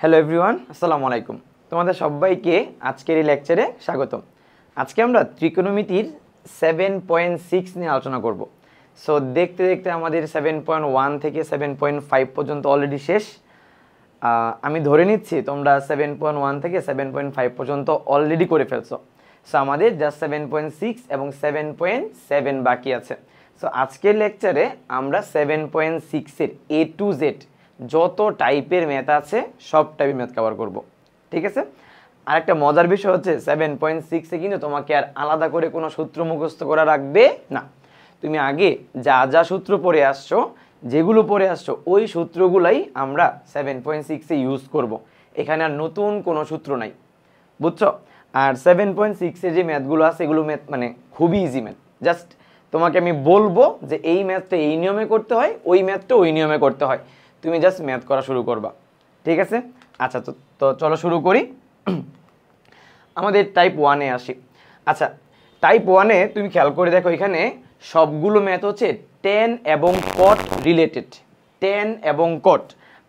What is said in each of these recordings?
Hello everyone, আসসালামু আলাইকুম। তোমাদের সবাইকে আজকের এই লেকচারে স্বাগতম। আজকে আমরা ত্রিকোণমিতির 7.6 নিয়ে আলোচনা করব। সো দেখতে দেখতে আমাদের 7.1 থেকে 7.5 পর্যন্ত অলরেডি শেষ। আমি ধরে নিচ্ছি তোমরা 7.1 থেকে 7.5 পর্যন্ত অলরেডি করে ফেলছো। সো আমাদের জাস্ট 7.6 এবং 7.7 বাকি আছে। সো আজকের লেকচারে আমরা 7.6-এর A to Z যত টাইপের ম্যাথ আছে সব টাইপের ম্যাথ কভার করব, ঠিক আছে। আর একটা মজার বিষয় হচ্ছে 7.6-এ কিন্তু তোমাকে আর আলাদা করে কোনো সূত্র মুখস্থ করা রাখবে না। তুমি আগে যা যা সূত্র পড়ে আসছো, যেগুলো পড়ে আসছো ওই সূত্রগুলাই আমরা 7.6-এ ইউজ করব। এখানে আর নতুন কোনো সূত্র নাই, বুঝছো। আর 7.6-এ যে ম্যাথগুলো আছে এগুলো ম্যাথ মানে খুবই ইজি ম্যাথ। জাস্ট তোমাকে আমি বলবো যে এই ম্যাথটা এই নিয়মে করতে হয়, ওই ম্যাথটা ওই নিয়মে করতে হয়, তুমি জাস্ট ম্যাথ করা শুরু করবা, ঠিক আছে। আচ্ছা, তো চলো শুরু করি। আমাদের টাইপ 1-এ আসি। আচ্ছা, টাইপ 1-এ তুমি খেয়াল করে দেখো, এখানে সবগুলো ম্যাথ হচ্ছে tan এবং cot রিলেটেড, tan এবং cot।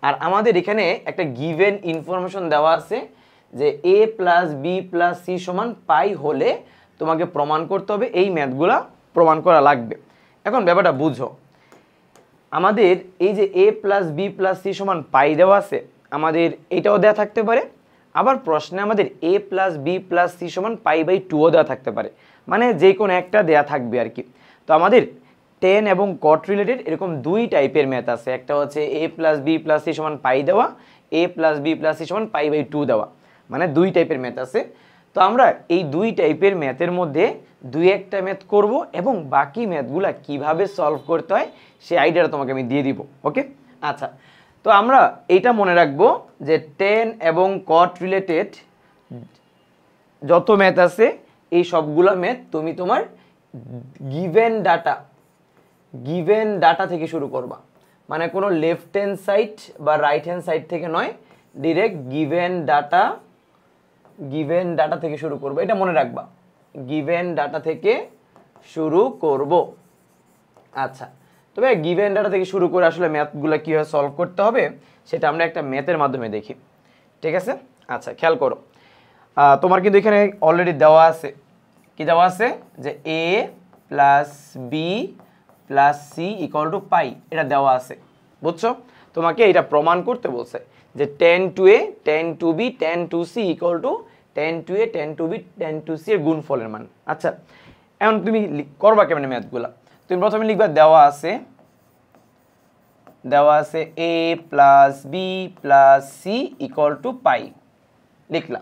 আর আমাদের এখানে একটা গিভেন ইনফরমেশন দেওয়া আছে যে a plus B plus C সমান পাই হলে তোমাকে প্রমাণ করতে হবে, এই ম্যাথগুলা প্রমাণ করা লাগবে। এখন ব্যাপারটা বুঝো, আমাদের এই যে a plus B plus C সমান পাই দেওয়া আছে, আমাদের এটাও দেওয়া থাকতে পারে, আবার প্রশ্নে আমাদের a plus B plus C সমান পাই/2ও দেওয়া থাকতে পারে, মানে যে কোনো একটা দেওয়া থাকবে আর কি। তো আমাদের tan এবং cot রিলেটেড এরকম দুই টাইপের ম্যাথ আছে। একটা হচ্ছে a plus B plus C সমান পাই দেওয়া, a plus B plus C সমান পাই/2 দেওয়া, মানে দুই টাইপের ম্যাথ আছে। তো আমরা এই দুই টাইপের ম্যাথের মধ্যে দুই একটা ম্যাথ করব এবং বাকি ম্যাথগুলা কিভাবে সলভ করতে হয় সেই আইডিয়াটা তোমাকে আমি দিয়ে দিব, ওকে। আচ্ছা, তো আমরা এইটা মনে রাখবো যে tan এবং cot রিলেটেড যত ম্যাথ আছে এই সবগুলা ম্যাথ তুমি তোমার গিভেন ডাটা থেকে শুরু করবা, মানে কোনো লেফট হ্যান্ড সাইড বা রাইট হ্যান্ড সাইড থেকে নয়, ডিরেক্ট গিভেন ডাটা থেকে শুরু করবো, এটা মনে রাখবা, গিভেন ডাটা থেকে শুরু করব। আচ্ছা, তবে গিভেন ডাটা থেকে শুরু করে আসলে ম্যাথগুলো কীভাবে সলভ করতে হবে সেটা আমরা একটা ম্যাথের মাধ্যমে দেখি, ঠিক আছে। আচ্ছা, খেয়াল করো, তোমার কিন্তু এখানে অলরেডি দেওয়া আছে, কি দেওয়া আছে যে a plus B plus C equal to pi, এটা দেওয়া আছে, বুঝছো। তোমাকে এটা প্রমাণ করতে বলছে যে tan to a tan to b tan to c equal to tan to a tan to b tan to c এর গুণফলের মান। আচ্ছা, এখন তুমি করবা কেমন ম্যাথগুলা, তুমি প্রথমে লিখবা দেওয়া আছে a plus B plus C equal to pi, লিখলা।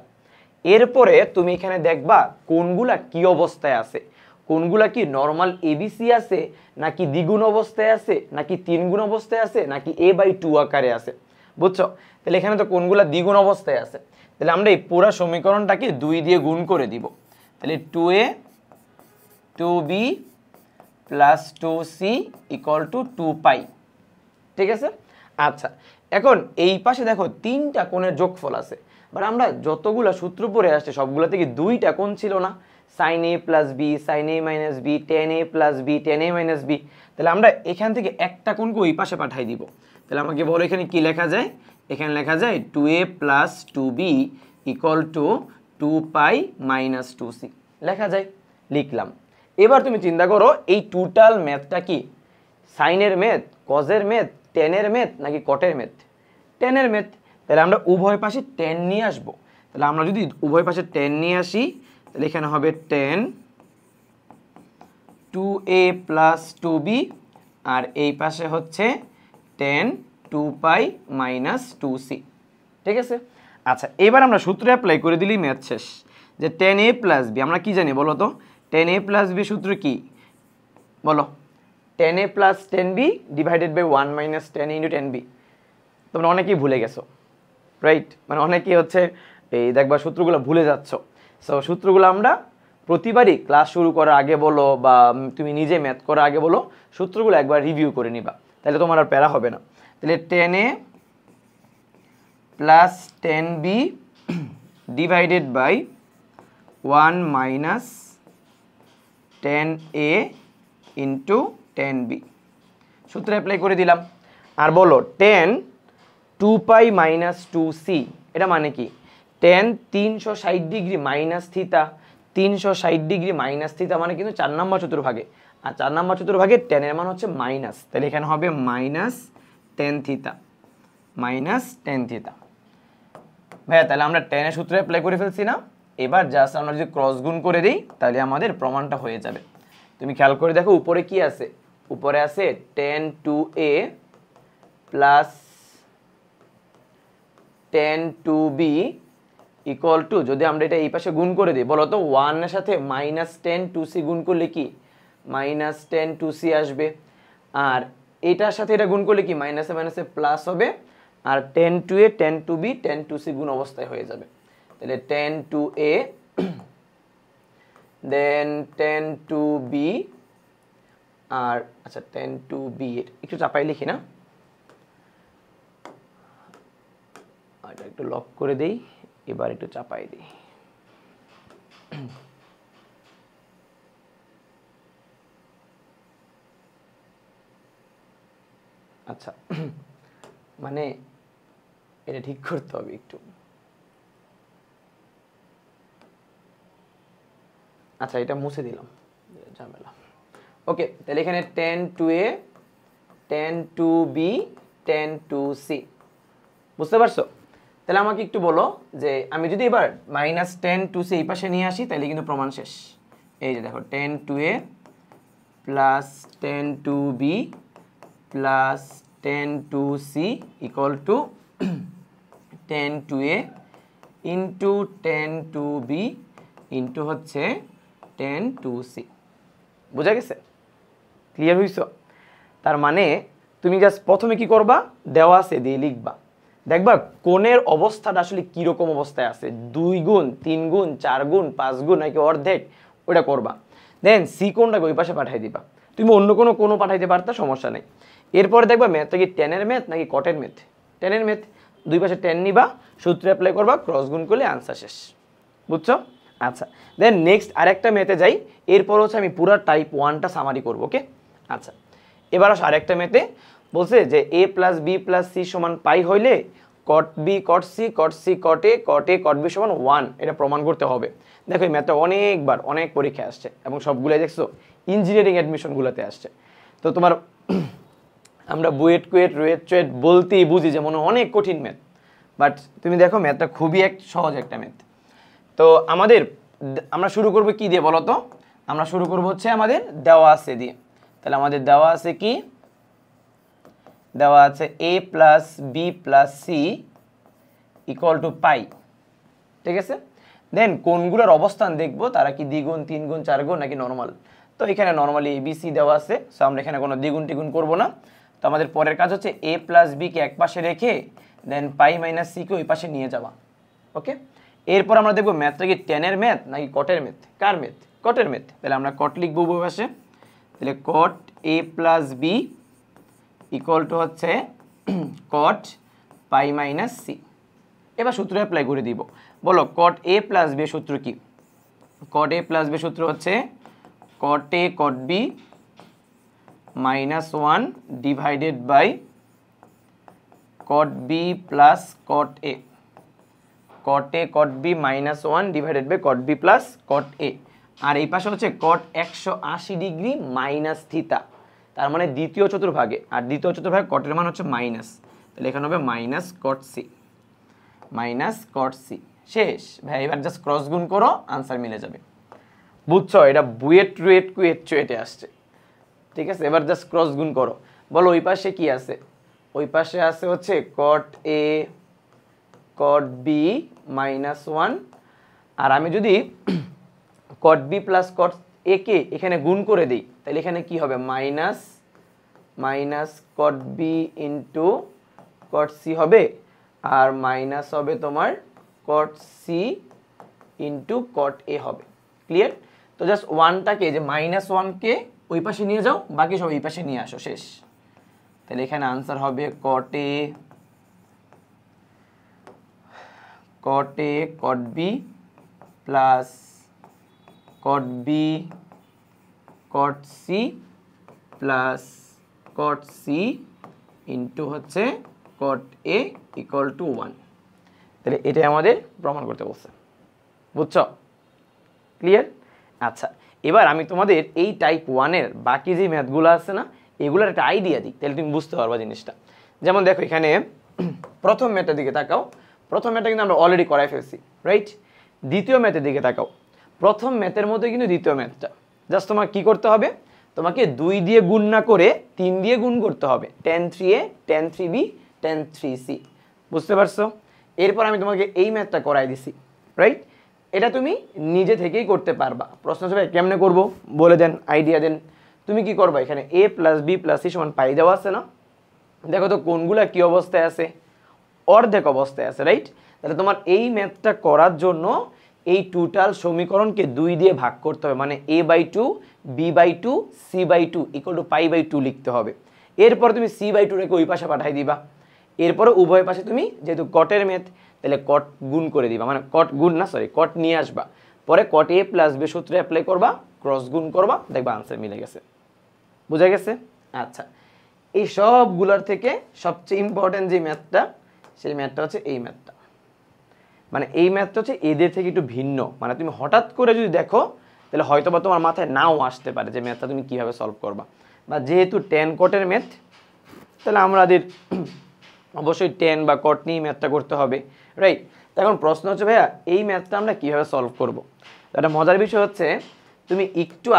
এরপরে তুমি এখানে দেখবা কোনগুলা কি অবস্থায় আছে, কোনগুলা কি নর্মাল এবিসি আছে, নাকি দ্বিগুণ অবস্থায় আছে, নাকি তিন গুণ অবস্থায় আছে, নাকি a/2 আকারে আছে, বুঝছো। তাহলে এখানে তো কোনগুলা দ্বিগুণ অবস্থায় আছে, তাহলে আমরা এই পুরো সমীকরণটাকে 2 দিয়ে গুণ করে দিব। তাহলে 2a 2b plus 2c equal to 2 পাই, ঠিক আছে। আচ্ছা, এখন এই পাশে দেখো তিনটা কোণের যোগফল আছে, বাট আমরা যতগুলা সূত্র পড়ে আসছে সবগুলো থেকে দুইটা কোণ ছিল না, sin a plus b sin a minus b tan a plus b tan a minus b. তাহলে আমরা এখান থেকে একটা কোণকে ওই পাশে পাঠাই দিব। তাহলে আমাকে বলো এখানে কি লেখা যায়, এখানে লেখা যায় 2a plus 2b equal to 2 pi minus 2c, লেখা যায়, লিখলাম। এবার তুমি চিন্তা করো এই টোটাল ম্যাথটা কি সাইনের ম্যাথ, কজের ম্যাথ, টেনের ম্যাথ, নাকি কটের ম্যাথ? টেনের ম্যাথ। তাহলে আমরা উভয় পাশে টেন নিয়ে আসবো। তাহলে আমরা যদি উভয় পাশে টেন নিয়ে আসি তাহলে এখানে হবে টেন 2a প্লাস 2b, আর এই পাশে হচ্ছে টেন 2 পাই মাইনাস 2c, ঠিক আছে। আচ্ছা, এবার আমরা সূত্র অ্যাপ্লাই করে দিলেই ম্যাথ শেষ। যে tan a প্লাস বি আমরা কি জানি বলো তো, tan a প্লাস বি সূত্র কি বলো, tan a plus tan b divided by 1 minus tan into tan b। তোমরা অনেকেই ভুলে গেছো, রাইট, মানে অনেকেই হচ্ছে এই দেখবা সূত্রগুলো ভুলে যাচ্ছ। সো সূত্রগুলো আমরা প্রতিবারই ক্লাস শুরু করার আগে বলো বা তুমি নিজে ম্যাথ করার আগে বলো, সূত্রগুলো একবার রিভিউ করে নিবা, তাহলে তোমার আর প্যারা হবে না। তাহলে tan a plus tan b divided by 1 minus tan a into tan b, সূত্র অ্যাপ্লাই করে দিলাম। আর বলো tan 2 পাই মাইনাস 2c এটা মানে কি tan 360 ডিগ্রি মাইনাস থিতা, 360 ডিগ্রি মাইনাস থিতা মানে কিন্তু 4 নম্বর চতুর্ভাগে, আর 4 নম্বর চতুর্ভাগে tan এর মান হচ্ছে মাইনাস, তাহলে এখানে হবে মাইনাস tan থিতা, মাইনাস tan থিতা। ভাইয়া তাহলে আমরা tan এর সূত্র অ্যাপ্লাই করে ফেলছি না, এবার জাস্ট আমরা যদি ক্রস গুণ করে দিই তাহলে আমাদের প্রমাণটা হয়ে যাবে। তুমি খেয়াল করে দেখো উপরে কি আছে, উপরে আছে tan 2a plus tan 2b equal to, যদি আমরা এটা এই পাশে গুণ করে দিই বলো তো 1 এর সাথে মাইনাস tan 2c গুণ করলে কি মাইনাস tan 2c আসবে, আর এটার সাথে এটা গুণ করলে কি মাইনাসে মাইনাসে প্লাস হবে, আর tan 2a tan 2b tan 2c গুণ অবস্থায় হয়ে যাবে। তাহলে tan 2a দেন tan 2b, আর আচ্ছা tan 2b একটু চাপাই লিখি না, এটা একটু লক করে দেই, এবার একটু চাপাই দিই। আচ্ছা মানে এটা ঠিক করতে হবে একটু, আচ্ছা এটা মুছে দিলাম ঝামেলা। ওকে তাহলে এখানে tan 2a tan 2b tan 2c, বুঝতে পারছো? তাহলে আমাকে একটু বলো যে আমি যদি এবার মাইনাস tan 2c এই পাশে নিয়ে আসি তাহলে কিন্তু প্রমাণ শেষ। এই যে দেখো tan 2a plus tan 2b plus tan 2c equal to tan 2a into tan 2b into হচ্ছে tan 2c। বোঝা গেছে? ক্লিয়ার হইছো? তার মানে তুমি জাস্ট প্রথমে কি করবা, দেওয়া আছে দিয়ে লিখবা, দেখবা কোণের অবস্থাটা আসলে কিরকম অবস্থায় আছে, 2 গুণ 3 গুণ 4 গুণ 5 গুণ নাকি অর্ধেক, ওটা করবা। দেন সি কোণটাকে ওই পাশে পাঠিয়ে দিবা। তুমি অন্য কোনো পাঠাইতে পারতা, সমস্যা নেই। এরপরে দেখবা ম্যাথটা কি ট্যানের ম্যাথ নাকি কটের ম্যাথ, ট্যানের ম্যাথ, দুই পাশে ট্যান নিবা, সূত্র অ্যাপ্লাই করবা, ক্রস গুণ করলে আনসার শেষ। বুঝছো? আচ্ছা দেন নেক্সট আরেকটা ম্যাথে যাই, এরপর হচ্ছে আমি পুরো টাইপ 1টা সামারি করবো। ওকে আচ্ছা এবার আসো আরেকটা ম্যাথে, বলছে যে a plus B plus C সমান পাই হইলে cot B cot C cot C cot এ কট বি সমান 1, এটা প্রমাণ করতে হবে। দেখো এই ম্যাথটা অনেকবার অনেক পরীক্ষায় আসছে এবং সবগুলোই দেখছো ইঞ্জিনিয়ারিং অ্যাডমিশনগুলোতে আসছে। তো তোমার আমরা বুয়েট কুয়েট রুয়েট চুয়েট বলতেই বুঝি যে মনে অনেক কঠিন ম্যাথ, বাট তুমি দেখো ম্যাথটা খুবই সহজ একটা ম্যাথ। তো আমরা শুরু করবো কি দিয়ে বলো তো, আমরা শুরু করবো হচ্ছে আমাদের দেওয়া আছে দিয়ে। তাহলে আমাদের দেওয়া আছে কি, দেওয়া আছে a plus B plus C equal to pi, ঠিক আছে? দেন কোনগুলোর অবস্থান দেখবো, তারা কি দ্বিগুণ 3 গুণ 4 গুণ নাকি নর্মাল। তো এখানে নর্মালি এ বি সি দেওয়া আছে, সো আমরা এখানে কোনো দ্বিগুণ টিগুণ করবো না। তো আমাদের পরের কাজ হচ্ছে a প্লাস বিকে এক পাশে রেখে দেন পাই মাইনাস সিকে ওই পাশে নিয়ে যাওয়া। ওকে এরপর আমরা দেখবো ম্যাথটা কি ট্যানের ম্যাথ নাকি কটের ম্যাথ, কার ম্যাথ, কটের ম্যাথ। তাহলে আমরা কট লিখবো ওই পাশে, তাহলে cot a plus B equal to হচ্ছে কট পাই মাইনাস সি। এবার সূত্র অ্যাপ্লাই করে দিব। বলো কট এ প্লাস বি সূত্র কি, কট এ প্লাস বি সূত্র হচ্ছে cot A cot b minus 1 divided by cot b plus cot A, cot A cot b minus 1 divided by cot b plus cot a, আর এই পাশে হচ্ছে কট 180 ডিগ্রি মাইনাস থিতা, তার মানে দ্বিতীয় চতুর্ভাগে, আর দ্বিতীয় চতুর্ভাগে কটের মান হচ্ছে মাইনাস, তাহলে এখানে হবে minus cot C, minus cot c. শেষ ভাই, এবার জাস্ট ক্রস গুণ করো, আনসার মিলে যাবে। বুঝছো? এটা বুয়েট রুয়েট কুয়েট চুয়েটে আসছে, ঠিক আছে? এবার জাস্ট ক্রস গুণ করো। বলো ওই পাশে কি আছে, ওই পাশে আছে হচ্ছে কট এ কট বি মাইনাস 1, আর আমি যদি কট বি প্লাস কট এ কে এখানে গুণ করে দিই তাহলে এখানে কি হবে, minus minus cot b into cot c হবে, আর মাইনাস হবে তোমার কট সি ইন্টু কট এ হবে। ক্লিয়ার? তো জাস্ট ওয়ানটাকে যে মাইনাস 1কে ওই পাশে নিয়ে যাও, বাকি সব এই পাশে নিয়ে আসো, শেষ। তাহলে এখানে আনসার হবে কট এ cot b plus cot B cot c plus cot c into হচ্ছে কট এ ইকুয়াল টু 1। তাহলে এটাই আমাদের প্রমাণ করতে বলছে। বুঝছো? ক্লিয়ার? আচ্ছা, এবার আমি তোমাদের এই টাইপ 1-এর বাকি যে ম্যাথগুলো আছে না, এগুলোর একটা আইডিয়া দিই, তাহলে তুমি বুঝতে পারবা জিনিসটা। যেমন দেখো এখানে প্রথম ম্যাথের দিকে তাকাও, প্রথম ম্যাথটা কিন্তু আমরা অলরেডি করাই ফেলছি, রাইট? দ্বিতীয় ম্যাথের দিকে তাকাও, প্রথম ম্যাথের মতো কিন্তু দ্বিতীয় ম্যাথটা, জাস্ট তোমাকে কী করতে হবে, তোমাকে 2 দিয়ে গুণ না করে 3 দিয়ে গুণ করতে হবে। tan 3a, tan 3b, tan 3c। বুঝতে পারছো? এরপর আমি তোমাকে এই ম্যাথটা করাই দিছি, রাইট? এটা তুমি নিজে থেকেই করতে পারবা। প্রশ্ন হচ্ছে ভাই কেমনে করবো বলে দেন, আইডিয়া দেন। তুমি কি করবা, এখানে a + b + c = পাই দেওয়া আছে না, দেখো তো কোনগুলা কি অবস্থায় আছে, অর্ধেক অবস্থায় আছে, রাইট? তাহলে তোমার এই ম্যাথটা করার জন্য এই টোটাল সমীকরণকে 2 দিয়ে ভাগ করতে হবে, মানে a/2 b/2 c/2 = π/2 লিখতে হবে। এরপর তুমি c/2 রেখে ওই পাশে পাঠাই দিবা। এরপরে উভয় পাশে তুমি যেহেতু কটের ম্যাথ, তাহলে কট গুণ করে দিবা, মানে কট গুণ না সরি কট নিয়ে আসবা। পরে কট a + b সূত্রে অ্যাপ্লাই করবা, ক্রস গুণ করবা, দেখবা আনসার মিলে গেছে। বোঝা গেছে? আচ্ছা, এই সবগুলোর থেকে সবচেয়ে ইম্পর্টেন্ট যে ম্যাথটা, সেই ম্যাথটা হচ্ছে এই ম্যাথটা। মানে এই ম্যাথটা হচ্ছে এদের থেকে একটু ভিন্ন, মানে তুমি হঠাৎ করে যদি দেখো তাহলে হয়তো বা তোমার মাথায় নাও আসতে পারে যে ম্যাথটা তুমি কীভাবে সলভ করবা। বা যেহেতু tan কটের ম্যাথ, তাহলে আমাদের অবশ্যই tan বা কট নিয়ে ম্যাথটা করতে হবে, রাইট? এখন প্রশ্ন হচ্ছে ভাইয়া এই ম্যাথটা আমরা কীভাবে সলভ করব। একটা মজার বিষয় হচ্ছে তুমি একটু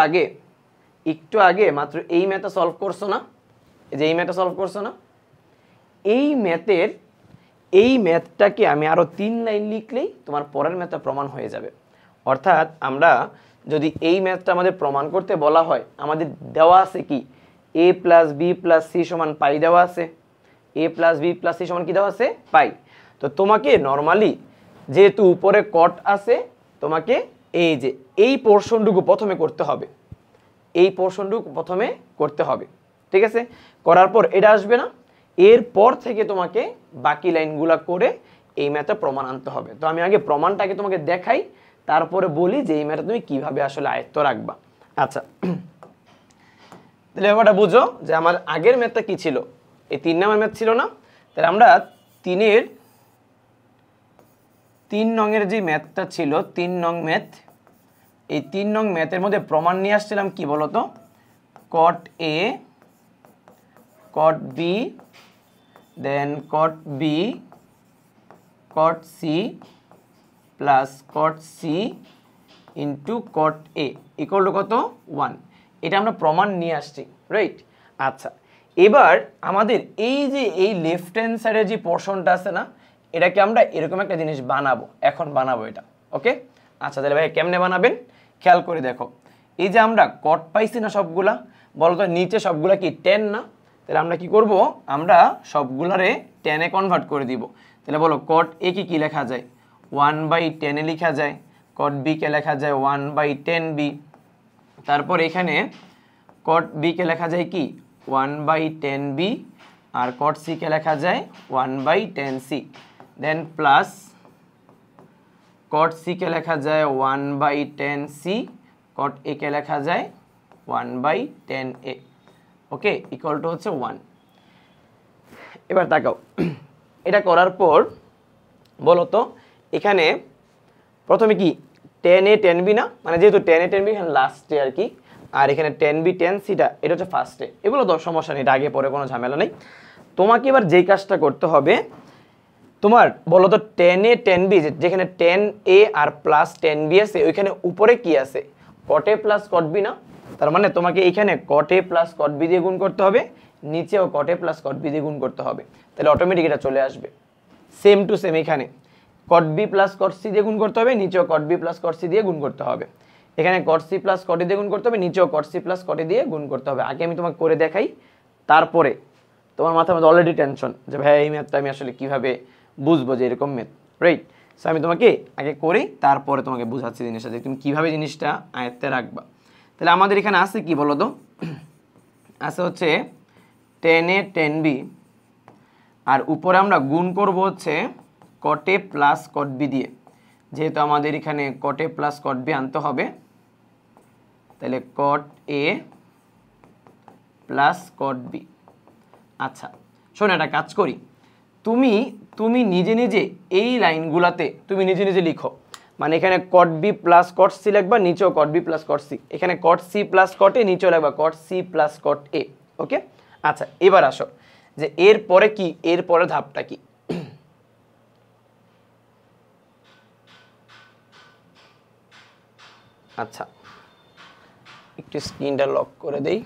আগে মাত্র এই ম্যাথটা সলভ করছো না, যে এই ম্যাথটা সলভ করছো না, এই ম্যাথটাকে আমি আরও 3 লাইন লিখলেই তোমার পরের ম্যাথটা প্রমাণ হয়ে যাবে। অর্থাৎ আমরা যদি এই ম্যাথটা আমাদের প্রমাণ করতে বলা হয়, আমাদের দেওয়া আছে কি a + b + c = পাই দেওয়া আছে, a + b + c = কি দেওয়া আছে, পাই। তো তোমাকে নর্মালি যেহেতু উপরে কট আছে, তোমাকে এই যে এই পোর্শনটুকু প্রথমে করতে হবে, এই পোর্শনটুকু প্রথমে করতে হবে, ঠিক আছে? করার পর এটা আসবে না, এরপর থেকে তোমাকে বাকি লাইনগুলো করে এই ম্যাথটা প্রমাণ আনতে হবে। তো আমি আগে প্রমাণটাকে তোমাকে দেখাই, তারপরে বলি যে এই ম্যাথটা তুমি কিভাবে আসলে আয়ত্ত রাখবা। আচ্ছা, তাহলে ব্যাপারটা বুঝো যে আমার আগের ম্যাথটা কি ছিল, এই 3 নম্বর ম্যাথ ছিল না? তাহলে আমরা 3 নংয়ের যে ম্যাথটা ছিল, 3 নং ম্যাথ, এই 3 নং ম্যাথের মধ্যে প্রমাণ নিয়ে আসছিলাম কি বলতো, cot a, cot b, then cot b, cot c plus cot c into cot a equal to কত, 1। এটা আমরা প্রমাণ নিয়ে আসছি, রাইট? আচ্ছা, এবার আমাদের এই যে এই লেফট হ্যান্ড সাইডের যে পোর্শনটা আছে না, এটাকে আমরা এরকম একটা জিনিস বানাবো, এখন বানাবো এটা, ওকে? আচ্ছা, তাহলে ভাই কেমনে বানাবেন খেয়াল করে দেখো। এই যে আমরা কট পাইছি না সবগুলা, বলতো নিচে সবগুলা কি 10 না? তাহলে আমরা কি করব, আমরা সবগুলারে 10 এ কনভার্ট করে দিব। তাহলে বলো কট এ কি লেখা যায়, 1/10 এ লেখা যায়। কট বি কে লেখা যায় 1/10b। তারপর এখানে কট বি কে লেখা যায় কি 1/10b, আর কট সি কে লেখা যায় 1/10c। দেন প্লাস কট সি কে লেখা যায় 1/10c, কট এ কে লেখা যায় 1/10a, ওকে? ইকুয়াল টু হচ্ছে 1। এবার তাকাও, এটা করার পর বলো তো এখানে প্রথমে কি 10a 10b না, মানে যেহেতু 10a 10b এখানে লাস্টে আর কি, আর এখানে 10b 10cটা এটা হচ্ছে ফার্স্টে। এগুলো তো সমস্যা নেই, এটা আগে পরে কোনো ঝামেলা নেই। তোমাকে এবার যেই কাজটা করতে হবে, তোমার বলো তো 10a 10b, যেখানে 10a আর প্লাস 10b আছে, ওইখানে উপরে কি আছে, cot a plus cot b না? তার মানে তোমাকে এইখানে cot a plus cot b দিয়ে গুণ করতে হবে, নিচেও cot a plus cot b দিয়ে গুণ করতে হবে, তাহলে অটোমেটিক এটা চলে আসবে। সেম টু সেম এখানে cot b plus cot c দিয়ে গুণ করতে হবে, নিচেও cot b plus cot c দিয়ে গুণ করতে হবে। এখানে cot c plus cot a দিয়ে গুণ করতে হবে, নিচেও cot c plus cot a দিয়ে গুণ করতে হবে। আগে আমি তোমাকে করে দেখাই, তারপরে তোমার মাথার মধ্যে অলরেডি টেনশন যে ভাই এই ম্যাথটা আমি আসলে কিভাবে বুঝবো যে এরকম ম্যাথ, রাইট? সো আমি তোমাকে আগে করি, তারপরে তোমাকে বুঝাচ্ছি জিনিসটা যে তুমি কিভাবে জিনিসটা আয়ত্তে রাখবা। তাহলে আমাদের এখানে আছে কি বলো তো, আছে হচ্ছে 10a 10b, আর উপরে আমরা গুণ করব হচ্ছে cot a plus cot b দিয়ে, যেহেতু আমাদের এখানে cot a plus cot b আনতে হবে, তাহলে cot a plus cot b। আচ্ছা শোনো, একটা কাজ করি, তুমি তুমি নিজে নিজে এই লাইনগুলাতে তুমি নিজে নিজে লিখো, মানে এখানে cot b plus cot c লিখবা, নিচেও cot b plus cot c, এখানে কট সি প্লাস কট এ, নিচেও লিখবা কট সি প্লাস কট এ। ওকে, আচ্ছা এবার আসো যে এর পরে কি, এর পরে ধাপটা কি। আচ্ছা একটু স্ক্রিনটা লক করে দেই।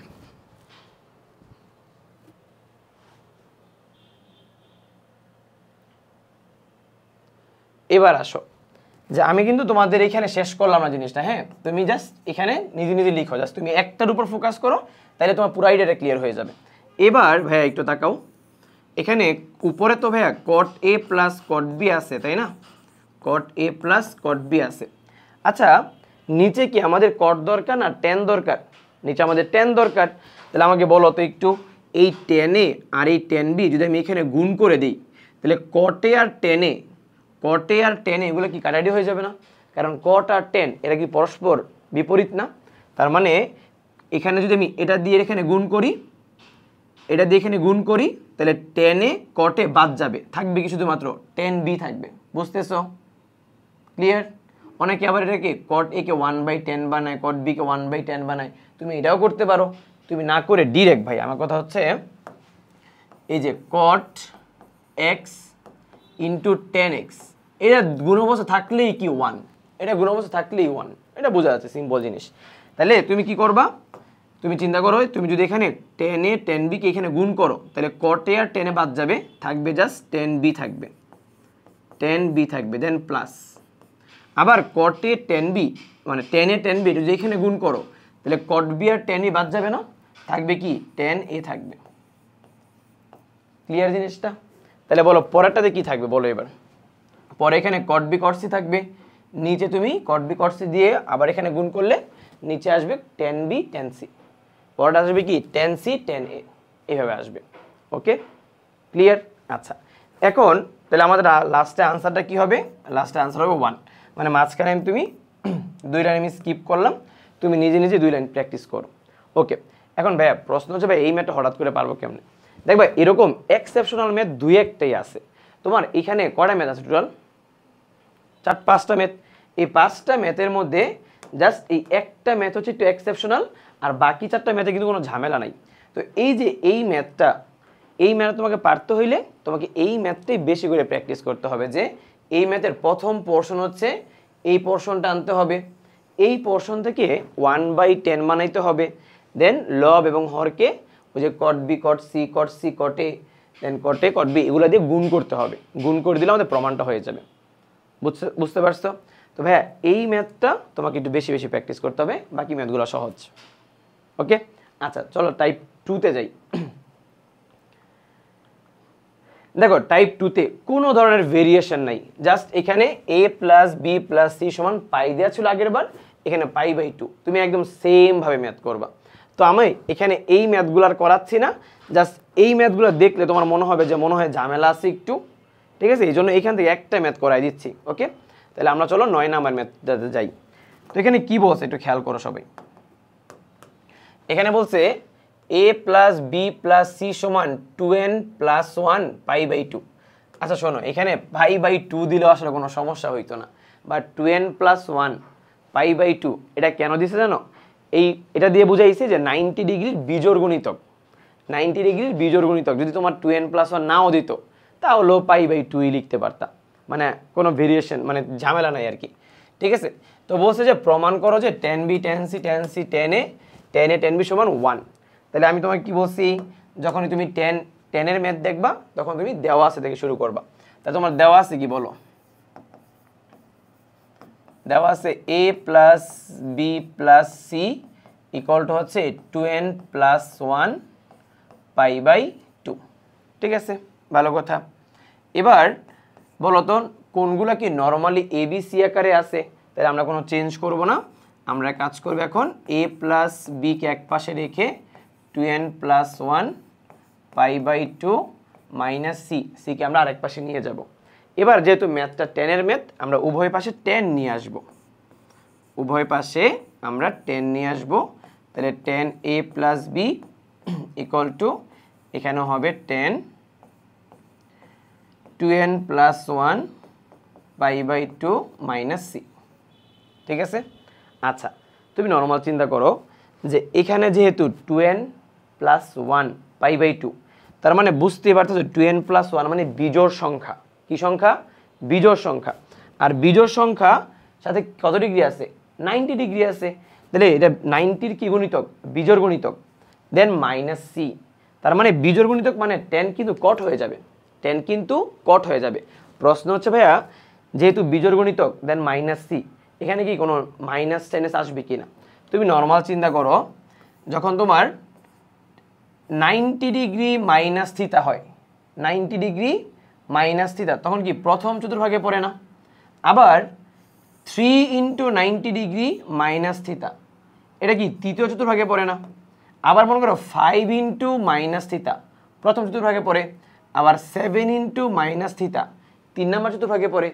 এবার আসো যে আমি কিন্তু তোমাদের এখানে শেষ করলাম না জিনিসটা, হ্যাঁ তুমি জাস্ট এখানে নিজে নিজে লিখো, জাস্ট তুমি একটার উপর ফোকাস করো, তাহলে তোমার পুরো আইডিয়াটা ক্লিয়ার হয়ে যাবে। এবার ভাইয়া একটু তাকাও, এখানে উপরে তো ভাইয়া কট এ প্লাস কট বি আছে, তাই না? কট এ প্লাস কট বি আছে। আচ্ছা নিচে কি আমাদের কট দরকার না টেন দরকার? নিচে আমাদের টেন দরকার। তাহলে আমাকে বলো তো একটু, এই টেন এ আর এই টেন বি যদি আমি এখানে গুণ করে দিই, তাহলে কটে আর টেনে, কটে আর টেনে এগুলো কি কাটাকাটি হয়ে যাবে না? কারণ কট আর টেন এরা কি পরস্পর বিপরীত না? তার মানে এখানে যদি আমি এটা দিয়ে এখানে গুণ করি, এটা দিয়ে এখানে গুণ করি, তাহলে টেনে কটে বাদ যাবে, থাকবে কি শুধুমাত্র টেন বি থাকবে। বুঝতেছো? ক্লিয়ার? অনেকে আবার এটাকে কট এ কে 1/10 বানায়, কট বি কে 1/10 বানায়, তুমি এটাও করতে পারো। তুমি না করে ডিরেক্ট ভাই, আমার কথা হচ্ছে এই যে কট এক্স ইন্টু 10x, এটা গুণবস্থা থাকলেই কি 1, এটা গুণবস্থা থাকলেই 1, এটা বোঝা যাচ্ছে, সিম্পল জিনিস। তাহলে তুমি কি করবা, তুমি চিন্তা করো, তুমি যদি এখানে 10 এ 10b কে এখানে গুণ করো, তাহলে কটে আর 10 এ বাদ যাবে, থাকবে জাস্ট 10b থাকবে, 10b থাকবে, দেন প্লাস আবার কটে 10b মানে 10 এ 10b যদি এখানে গুণ করো, তাহলে কট বি আর 10e বাদ যাবে না, থাকবে কি 10a থাকবে। ক্লিয়ার জিনিসটা? তাহলে বলো পরেরটাতে কি থাকবে বলো এবার। পরে এখানে কট বি কট সি থাকবে, নিচে তুমি কট বি কট সি দিয়ে আবার এখানে গুণ করলে নিচে আসবে 10b 10c, পরেরটা আসবে কি 10c 10a, এইভাবে আসবে। Okay clear? আচ্ছা এখন তাহলে আমাদের লাস্টে আনসারটা কি হবে? লাস্টে আনসার হবে 1, মানে মাঝখানে তুমি 2 লাইন আমি স্কিপ করলাম, তুমি নিজে নিজে 2 লাইন প্র্যাকটিস করো। ওকে এখন ভাইয়া প্রশ্ন হচ্ছে ভাই এই ম্যাথটা হঠাৎ করে পারবো কেমনে? দেখবা এরকম এক্সেপশনাল ম্যাথ 2-1টাই আছে। তোমার এখানে কয়টা ম্যাথ আছে টোটাল? 4-5টা ম্যাথ। এই 5টা ম্যাথের মধ্যে জাস্ট এই একটা ম্যাথ হচ্ছে একটু এক্সেপশনাল, আর বাকি 4টা ম্যাথে কিন্তু কোনো ঝামেলা নাই। তো এই যে এই ম্যাথটা, এই ম্যাথ তোমাকে পারতে হইলে তোমাকে এই ম্যাথটাই বেশি করে প্র্যাকটিস করতে হবে, যে এই ম্যাথের প্রথম পোর্শন হচ্ছে এই পোর্শনটা আনতে হবে, এই পোর্শন থেকে 1/10 বানাইতে হবে, দেন লব এবং হরকে ওই যে cot B cot C cot c কটে দেন কটে কট বি এগুলো দিয়ে গুণ করতে হবে, গুণ করে দিলে আমাদের প্রমাণটা হয়ে যাবে। বুঝতে পারছো? তো ভাইয়া এই ম্যাথটা তোমাকে একটু বেশি বেশি প্র্যাকটিস করতে হবে, বাকি ম্যাথগুলো সহজ। ওকে আচ্ছা চলো টাইপ 2তে যাই। দেখো টাইপ 2তে কোনো ধরনের ভেরিয়েশন নাই, জাস্ট এখানে a plus B plus C সমান পাই দেওয়া ছিল আগের বার, এখানে পাই/2, তুমি একদম সেম ভাবে ম্যাথ করবা। তো আমি এখানে এই ম্যাথগুলো আর করাচ্ছি না, জাস্ট এই ম্যাথগুলো দেখলে তোমার মনে হবে যে মনে হয় ঝামেলা আছে একটু, ঠিক আছে? এই জন্য এখান থেকে একটা ম্যাথ করাই দিচ্ছি। ওকে তাহলে আমরা চলো 9 নাম্বার ম্যাথটাতে যাই। তো এখানে কি বলছে একটু খেয়াল করো সবাই। এখানে বলছে a plus B plus C সমান 2n প্লাস 1 পাই/2। আচ্ছা শোনো, এখানে পাই/2 দিলেও আসলে কোনো সমস্যা হইতো না, বাট 2n প্লাস 1 পাই/2 এটা কেন দিছে জানো? এটা দিয়ে বুঝাইছে যে 90 ডিগ্রির বিজোড় গুণিতক, 90 ডিগ্রির বিজোড় গুণিতক যদি তোমার 2n প্লাস 1 নাও দিত, তাহলেও পাই/2ই লিখতে পারতা, মানে কোনো ভেরিয়েশন মানে ঝামেলা নাই আর কি। ঠিক আছে? তো বলছে যে প্রমাণ করো যে 10b 10c 10c 10a 10a 10b সমান 1। তাহলে আমি তোমাকে কি বলছি, যখনই তুমি 10 এর ম্যাথ দেখবা তখন তুমি দেওয়া আছে থেকে শুরু করবা। তাহলে তোমার দেওয়া আছে কি বলো? দেওয়া আছে a plus B plus C equal to হচ্ছে 2n প্লাস 1 পাই/2। ঠিক আছে, ভালো কথা। এবার বলো তো কোনগুলা কি নর্মালি এ বি সি আকারে আছে? তাহলে আমরা কোনো চেঞ্জ করব না, আমরা কাজ করব এখন a প্লাস বি কে এক পাশে রেখে 2n plus 1 পাই/2 minus C K আমরা আরেক পাশে নিয়ে যাব। এবার যেহেতু ম্যাথটা 10 এর ম্যাথ, আমরা উভয় পাশে 10 নিয়ে আসব, উভয় পাশে আমরা 10 নিয়ে আসব। তাহলে 10a plus B equal two এখানে হবে 10 2n প্লাস 1 π/2 মাইনাস সি। ঠিক আছে, আচ্ছা তুমি নর্মাল চিন্তা করো যে এখানে যেহেতু 2n প্লাস 1 π/2, তার মানে বুঝতে পারতেছো 2n প্লাস 1 মানে বিজোড় সংখ্যা। কি সংখ্যা? বিজোড় সংখ্যা। আর বিজোড় সংখ্যা সাথে কত ডিগ্রি আছে? 90 ডিগ্রি আছে। তাহলে এটা 90-র কি গুণিতক? বিজোড় গুণিতক। দেন মাইনাস সি, তার মানে বিজোড় গুণিতক মানে 10 কিন্তু কট হয়ে যাবে, 10 কিন্তু কট হয়ে যাবে। প্রশ্ন হচ্ছে ভাইয়া যেহেতু বিজোড় গুণিতক দেন মাইনাস সি, এখানে কি কোনো মাইনাস টেনেস আসবে কি না? তুমি নর্মাল চিন্তা করো, যখন তোমার 90 ডিগ্রি মাইনাস থিতা হয়, 90 ডিগ্রি মাইনাস থিতা, তখন কি প্রথম চতুর্ভাগে পড়ে না? আবার 3 × 90 ডিগ্রি মাইনাস থিতা, এটা কি তৃতীয় চতুর্ভাগে পড়ে না? আবার মনে করো 5 × মাইনাস থিতা প্রথম চতুর্ভাগে পড়ে, আবার 7 × মাইনাস থিতা 3 নম্বর চতুর্ভাগে পড়ে।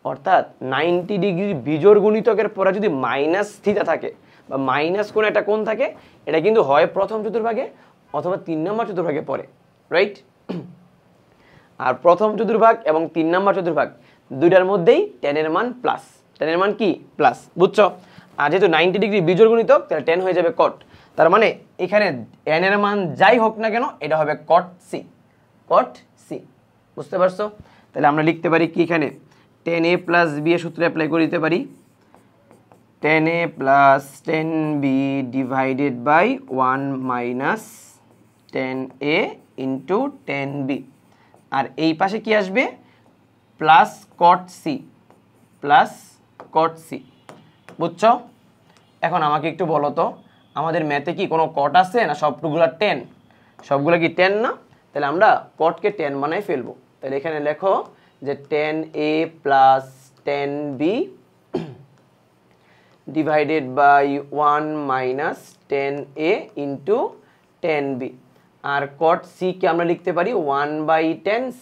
অর্থাৎ 90 ডিগ্রির বিজোড় গুণিতকের পরে যদি মাইনাস থিতা থাকে বা মাইনাস কোন একটা কোণ থাকে, এটা কিন্তু হয় প্রথম চতুর্ভাগে অথবা 3 নম্বর চতুর্ভাগে পড়ে, রাইট? আর প্রথম চতুর্ভাগ এবং 3 নম্বর চতুর্ভাগ দুইটার মধ্যেই tan এর মান প্লাস, tan এর মান কি? প্লাস, বুঝছো? আর যেহেতু 90 ডিগ্রি বিজোড় গুণিতক, তাহলে tan হয়ে যাবে কট। তার মানে এখানে n এর মান যাই হোক না কেন এটা হবে কট সি, কট সি। বুঝতে পারছো? তাহলে আমরা লিখতে পারি কি এখানে tan a প্লাস b এর সূত্র অ্যাপ্লাই করে দিতে পারি, tan a plus tan b divided by 1 minus tan a into tan b। আর এই পাশে কি আসবে? Plus cot c, plus cot c. বুঝছো? এখন আমাকে একটু বলো তো, আমাদের ম্যাথে কি কোনো কট আছে না সবগুলা tan? সবগুলা কি tan না? তাহলে আমরা কটকে tan বানাই ফেলবো। তাহলে এখানে লেখো যে tan a plus tan b divided by 1 minus tan a into tan b। আর cot c কে আমরা লিখতে পারি 1/tan c,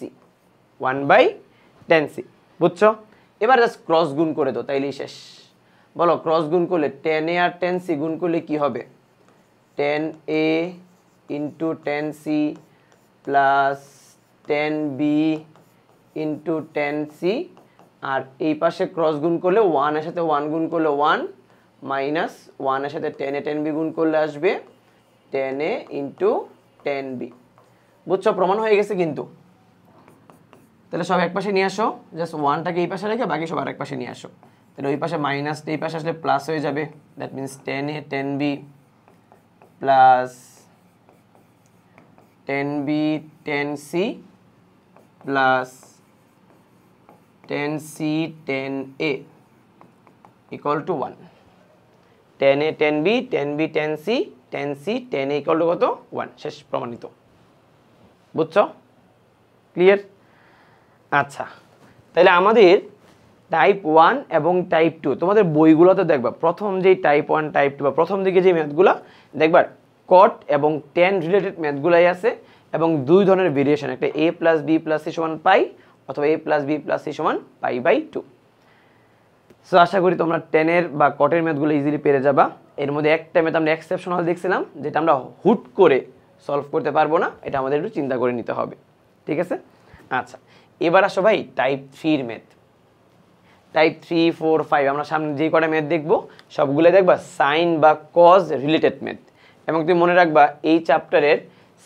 1/tan c। বুঝছো? এবার জাস্ট ক্রস গুণ করে দাও, তাইলেই শেষ। বলো ক্রস গুণ করলে tan a R tan c গুণ করলে কি হবে? tan a into tan c plus tan b into tan c। আর এই পাশে ক্রস গুণ করলে 1 এর সাথে 1 গুণ করলে 1 মাইনাস 1 এর সাথে tan a tan b গুণ করলে আসবে tan a into tan b। বুঝছো? প্রমাণ হয়ে গেছে কিন্তু। তাহলে সব এক পাশে নিয়ে আসো, জাস্ট 1টাকে এই পাশে রেখে বাকি সব আরেক পাশে নিয়ে আসো। তাহলে ওই পাশে মাইনাস, এই পাশে আসলে প্লাস হয়ে যাবে। That means tan a tan b plus tan b tan c plus tan c tan a equal to 1। tan a tan b tan b tan c tan c tan a equal to কত? 1। শেষ, প্রমাণিত। বুঝছো? Clear? আচ্ছা, তাহলে আমাদের type 1 এবং type 2 তোমাদের বইগুলোতে দেখবা প্রথম যে টাইপ 1 টাইপ 2 বা প্রথম দিকে যে ম্যাথগুলো দেখবা কট এবং tan রিলেটেড ম্যাথগুলাই আছে, এবং দুই ধরনের ভেরিয়েশন, একটা a plus b plus c সমান পাই অথবা a plus b plus c সমান π/2। সো আশা করি তোমরা tan এর বা কটের ম্যাথগুলো ইজিলি পেরে যাবা। এর মধ্যে একটা ম্যাথ আমরা এক্সেপশনাল দেখছিলাম, যেটা আমরা হুট করে সলভ করতে পারবো না, এটা আমাদের একটু চিন্তা করে নিতে হবে। ঠিক আছে? আচ্ছা, এবার আসো ভাই টাইপ 3 এর ম্যাথ। টাইপ 3, 4, 5 আমরা সামনে যে কটা ম্যাথ দেখবো সবগুলো দেখবা সাইন বা কজ রিলেটেড ম্যাথ। এবং তুমি মনে রাখবা এই চ্যাপ্টারের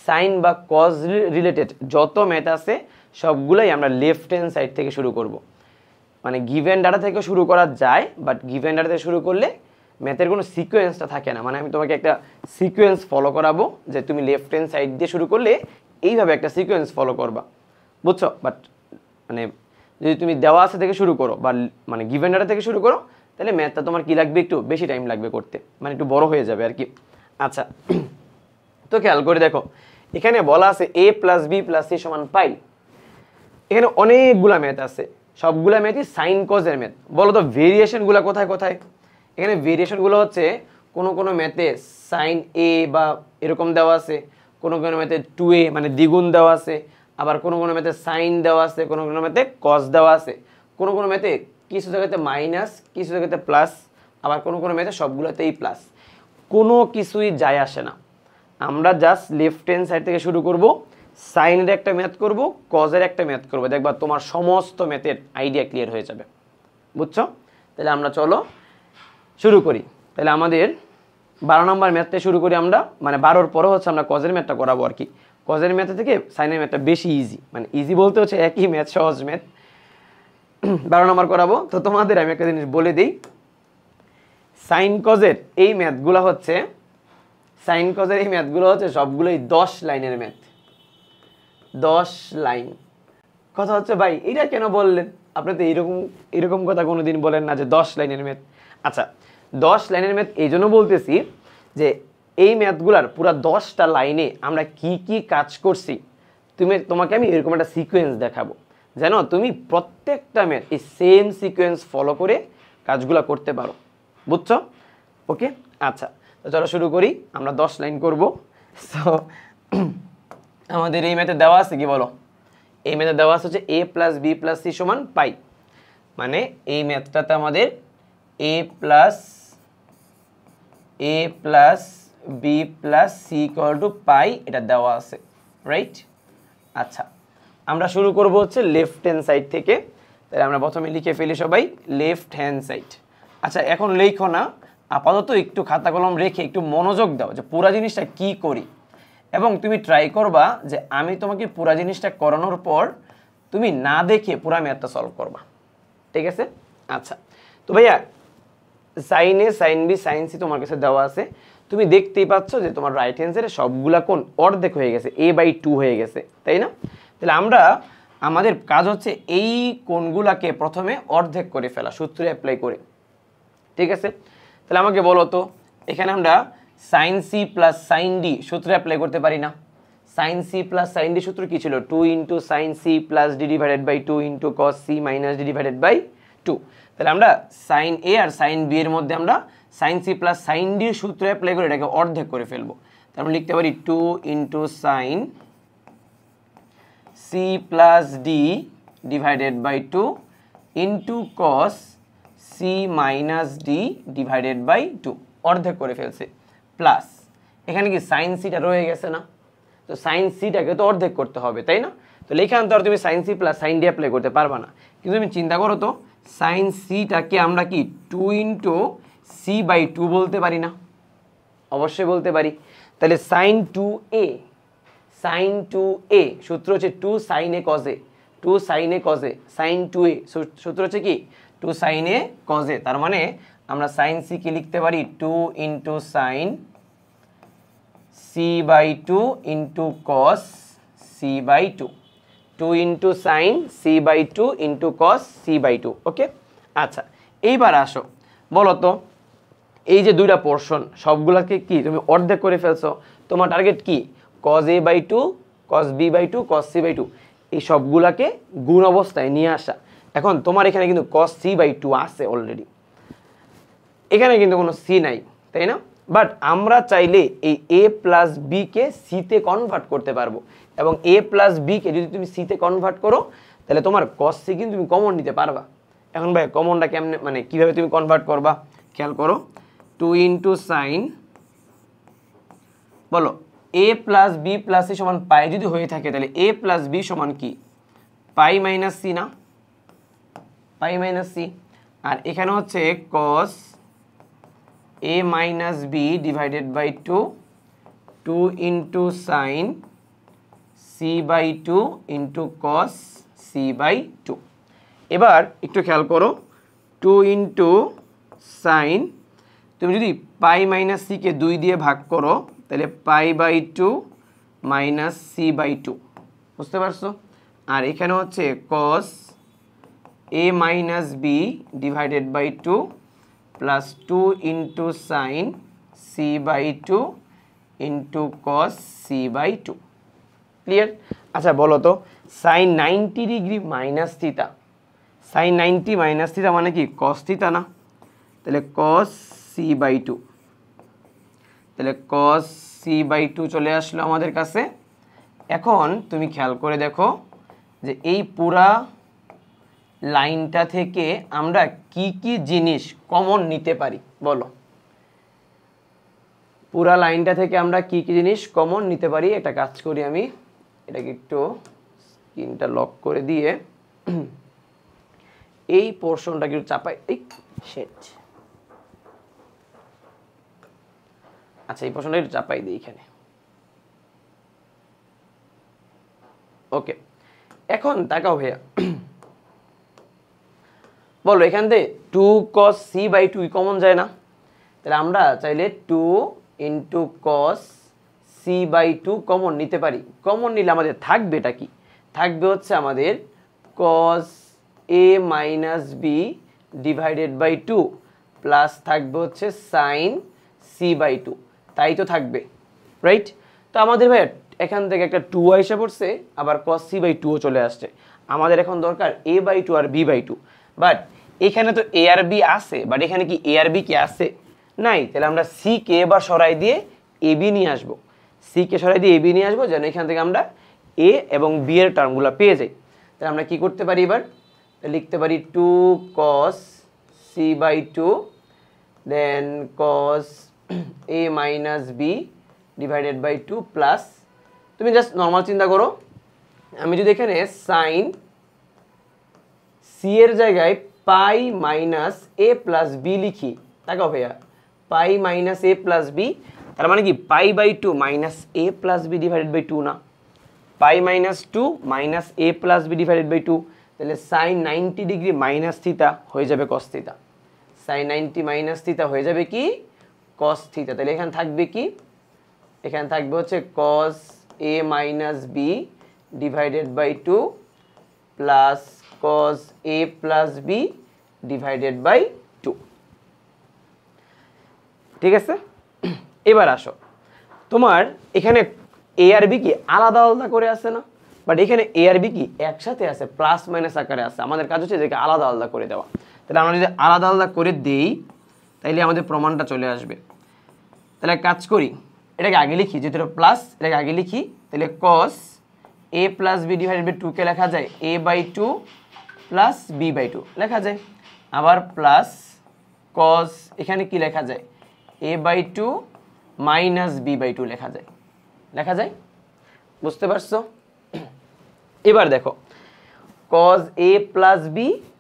সাইন বা কজ রিলেটেড যত ম্যাথ আছে সবগুলোই আমরা লেফট হ্যান্ড সাইড থেকে শুরু করব। মানে গিভেন ডাটা থেকে শুরু করা যায়, বাট গিভেন ডাটা থেকে শুরু করলে ম্যাথের কোনো সিকোয়েন্সটা থাকে না। মানে আমি তোমাকে একটা সিকোয়েন্স ফলো করাবো যে তুমি লেফট হ্যান্ড সাইড দিয়ে শুরু করলে এইভাবে একটা সিকোয়েন্স ফলো করবা। বুঝছো? বাট মানে যদি তুমি দেওয়া আছে থেকে শুরু করো বা মানে গিভেন ডাটা থেকে শুরু করো, তাহলে ম্যাথটা তোমার কি লাগবে? একটু বেশি টাইম লাগবে করতে, মানে একটু বড় হয়ে যাবে আর কি। আচ্ছা, তো খেয়াল করে দেখো, এখানে বলা আছে a plus b plus c সমান পাই। এখানে অনেকগুলা ম্যাথ আছে, সবগুলা ম্যাথই সাইন কজের ম্যাথ। বলো তো ভেরিয়েশনগুলো কোথায় কোথায়? এখানে ভেরিয়েশনগুলো হচ্ছে কোনো ম্যাথে সাইন a বা এরকম দেওয়া আছে, কোনো ম্যাথে 2a মানে দ্বিগুণ দেওয়া আছে, আবার কোনো ম্যাথে সাইন দেওয়া আছে, কোনো ম্যাথে কজ দেওয়া আছে, কোনো ম্যাথে কিছু জায়গাতে মাইনাস, কিছু জায়গাতে প্লাস, আবার কোনো ম্যাথে সবগুলোতেই প্লাস। কোনো কিছুই যায় আসে না। আমরা জাস্ট লেফট হ্যান্ড সাইড থেকে শুরু করব, সাইনের একটা ম্যাথ করব, কজের একটা ম্যাথ করব, দেখবা তোমার সমস্ত ম্যাথের আইডিয়া ক্লিয়ার হয়ে যাবে। বুঝছো? তাহলে আমরা চলো শুরু করি। তাহলে আমাদের 12 নম্বর ম্যাথটা শুরু করি আমরা, মানে 12-র পরে হচ্ছে আমরা কজের ম্যাথটা করাবো আর কি। কজের ম্যাথ থেকে সাইনের ম্যাথটা বেশি ইজি, মানে ইজি বলতে হচ্ছে একই ম্যাথ, সহজ ম্যাথ। 12 নম্বর করাবো। তো তোমাদের আমি একটা জিনিস বলে দিই, সাইন কজের এই ম্যাথগুলো হচ্ছে সবগুলোই 10 লাইনের ম্যাথ। 10 লাইন। কথা হচ্ছে ভাই এটা কেন বললেন? আপনি তো এরকম কথা কোনোদিন বলেন না যে 10 লাইনের ম্যাথ। আচ্ছা, 10 লাইনের ম্যাথ এই জন্য বলতেছি যে এই ম্যাথগুলার পুরো 10টা লাইনে আমরা কি কি কাজ করছি তোমাকে আমি এরকম একটা সিকোয়েন্স দেখাবো, যেন তুমি প্রত্যেকটা ম্যাথ এই সেম সিকোয়েন্স ফলো করে কাজগুলো করতে পারো। বুঝছো? ওকে, আচ্ছা, তো চলো শুরু করি। আমরা 10 লাইন করব। সো আমাদের এই ম্যাথে দেওয়া আছে কি বলো? এই ম্যাথে দেওয়া আছে হচ্ছে a + b + c = পাই। মানে এই ম্যাথটাতে আমাদের a + b + c = পাই এটা দেওয়া আছে, রাইট? আচ্ছা, আমরা শুরু করব হচ্ছে লেফট হ্যান্ড সাইড থেকে। তাহলে আমরা প্রথমে লিখে ফেলি সবাই লেফট হ্যান্ড সাইড। আচ্ছা, এখন লেখো না, আপাতত একটু খাতা কলম রেখে একটু মনোযোগ দাও যে পুরা জিনিসটা কি করি, এবং তুমি ট্রাই করবা যে আমি তোমাকে পুরা জিনিসটা করানোর পর তুমি না দেখে পুরা ম্যাথটা সলভ করবা। ঠিক আছে? আচ্ছা, তো ভাইয়া sign A, sine B, sine C তোমার কাছে দেওয়া আছে। তুমি দেখতেই পাচ্ছ যে তোমার রাইট হ্যান্ড সাইডে সবগুলা কোণ অর্ধেক হয়ে গেছে, a/2 হয়ে গেছে, তাই না? তাহলে আমাদের কাজ হচ্ছে এই কোণগুলাকে প্রথমে অর্ধেক করে ফেলা, সূত্র অ্যাপ্লাই করে। ঠিক আছে? তাহলে আমাকে বলো তো, এখানে আমরা sine c plus sine d সূত্র অ্যাপ্লাই করতে পারি না? Sine c plus sine d সূত্র কি ছিল? 2 * sine c plus d divided by 2 * cos c minus d divided by 2। তাহলে আমরা সাইন এ আর সাইন বি এর মধ্যে আমরা sine c plus sine d সূত্র অ্যাপ্লাই করে এটাকে অর্ধেক করে ফেলবো। তাহলে আমরা লিখতে পারি 2 * sine c plus d divided by 2 * cos c minus d divided by 2, অর্ধেক করে ফেলছে, প্লাস এখানে কি সাইন সিটা রয়ে গেছে না? তো সাইন সিটাকে তো অর্ধেক করতে হবে, তাই না? তো এখানে তো আর তুমি sine c plus sine d apply করতে পারবা না। কিন্তু তুমি চিন্তা করো তো, সাইন সিটাকে আমরা কি 2 * c/2 বলতে পারি না? অবশ্যই বলতে পারি। তাহলে সাইন 2a, সূত্র হচ্ছে 2 sin a cos a, 2 sin a cos a, sine 2a সূত্র হচ্ছে কি 2 sin a cos a। তার মানে আমরা সাইন সি কে লিখতে পারি 2 * sin c/2 * cos c/2, 2 * sin c/2 * cos c/2। ওকে, আচ্ছা, এইবার আসো, বলো তো এই যে দুইটা পোর্শন সবগুলোকে কি তুমি অর্ধেক করে ফেলছো। তোমার টার্গেট কি? cos a/2, cos b/2, cos c/2, এই সবগুলাকে গুণ অবস্থায় নিয়ে আসা। এখন তোমার এখানে কিন্তু cos c/2 আছে অলরেডি, এখানে কিন্তু কোনো c নাই, তাই না? বাট আমরা চাইলে এই a + b কে c তে কনভার্ট করতে পারবো, এবং a + b কে যদি তুমি c তে কনভার্ট করো তাহলে তোমার cos c কিন্তু তুমি কমন নিতে পারবা। এখন ভাই কমনটা কেমনে, মানে কিভাবে তুমি কনভার্ট করবা খেয়াল করো। 2 * sin, বলো a + b + c = পাই যদি হয়ে থাকে তাহলে a + b = কি? পাই মাইনাস c না? Pi minus c। আর এখানে হচ্ছে cos a - b divided by 2, 2 * sin c/2 * cos c/2। এবার একটু খেয়াল করো, 2 * sin, তুমি যদি পাই মাইনাস সি কে 2 দিয়ে ভাগ করো তাহলে π/2 মাইনাস c/2, বুঝতে পারছো? আর এখানে হচ্ছে cos a - b divided by 2 plus 2 * sin c/2 * cos c/2। Clear? আচ্ছা বলো তো, sin 90 degree minus theta, sin 90 minus theta মানে কি cos থিটা না? তাহলে cos c/2, তাহলে cos c/2 চলে আসলো আমাদের কাছে। এখন তুমি খেয়াল করে দেখো যে এই পুরা লাইনটা থেকে আমরা কি কি জিনিস কমন নিতে পারি বলো। পুরা লাইনটা থেকে আমরা কি কি জিনিস কমন নিতে পারি? একটা কাজ করি আমি, এটাকে একটু স্ক্রিনটা লক করে দিয়ে এই পোর্শনটাকে একটু চাপাই, এই শিট, আচ্ছা এই পোর্শনটা একটু চাপাই দিই এখানে। ওকে, এখন তাকাও ভাইয়া, বলো এখান থেকে 2 cos c/2 কমন যায় না? তাহলে আমরা চাইলে 2 × cos c/2 কমন নিতে পারি। কমন নিলে আমাদের থাকবে এটা কি? থাকবে হচ্ছে আমাদের cos a - b / 2 প্লাস থাকবে হচ্ছে sin c/2, তাই তো থাকবে, রাইট? তো আমাদের ভাইয়া এখান থেকে একটা 2 আইসা পড়ছে, আবার cos c/2 ও চলে আসছে। আমাদের এখন দরকার a/2 আর b/2, বাট এখানে তো a আর b আছে, বাট এখানে কি a আর b কি আছে? নাই। তাহলে আমরা c কে এবার সরাই দিয়ে ab নিয়ে আসবো, c কে সরাই দিয়ে ab নিয়ে আসবো, যেন এখান থেকে আমরা a এবং b এর টার্মগুলো পেয়ে যাই। তাহলে আমরা কি করতে পারি এবার? লিখতে পারি 2 cos c/2 then cos a - b / 2 plus, তুমি জাস্ট নর্মাল চিন্তা করো, আমি যদি এখানে sin c এর জায়গায় pi minus a plus b লিখি, তাকাও ভাইয়া, pi minus a plus b, তার মানে কি π/2 মাইনাস a প্লাস বি / 2 না, pi minus 2 minus a plus b / 2, তাহলে sin 90 ডিগ্রি মাইনাস থিটা হয়ে যাবে cos theta, sin 90 minus theta হয়ে যাবে কি cos থিটা। তাহলে এখানে থাকবে কি? এখানে থাকবে হচ্ছে cos a - b / 2 plus cos a plus b / 2, ঠিক আছে? এবার আসো, তোমার এখানে a আর b কি আলাদা আলাদা করে আছে না? বাট এখানে a আর b কি একসাথে আছে, প্লাস মাইনাস আকারে আছে। আমাদের কাজ হচ্ছে এটাকে আলাদা আলাদা করে দেওয়া। তাহলে আমরা যদি আলাদা আলাদা করে দেই তাইলে আমাদের প্রমাণটা চলে আসবে। তাহলে কাজ করি, এটাকে আগে লিখি, যেহেতু এটা প্লাস এটাকে আগে লিখি। তাহলে cos a প্লাস b / 2 কে লেখা যায় a/2 প্লাস b/2 লেখা যায়, আবার প্লাস cos এখানে কি লেখা যায় a/2 মাইনাস b/2 লেখা যায়, লেখা যায়, বুঝতে পারছো? এবার দেখো cos a plus b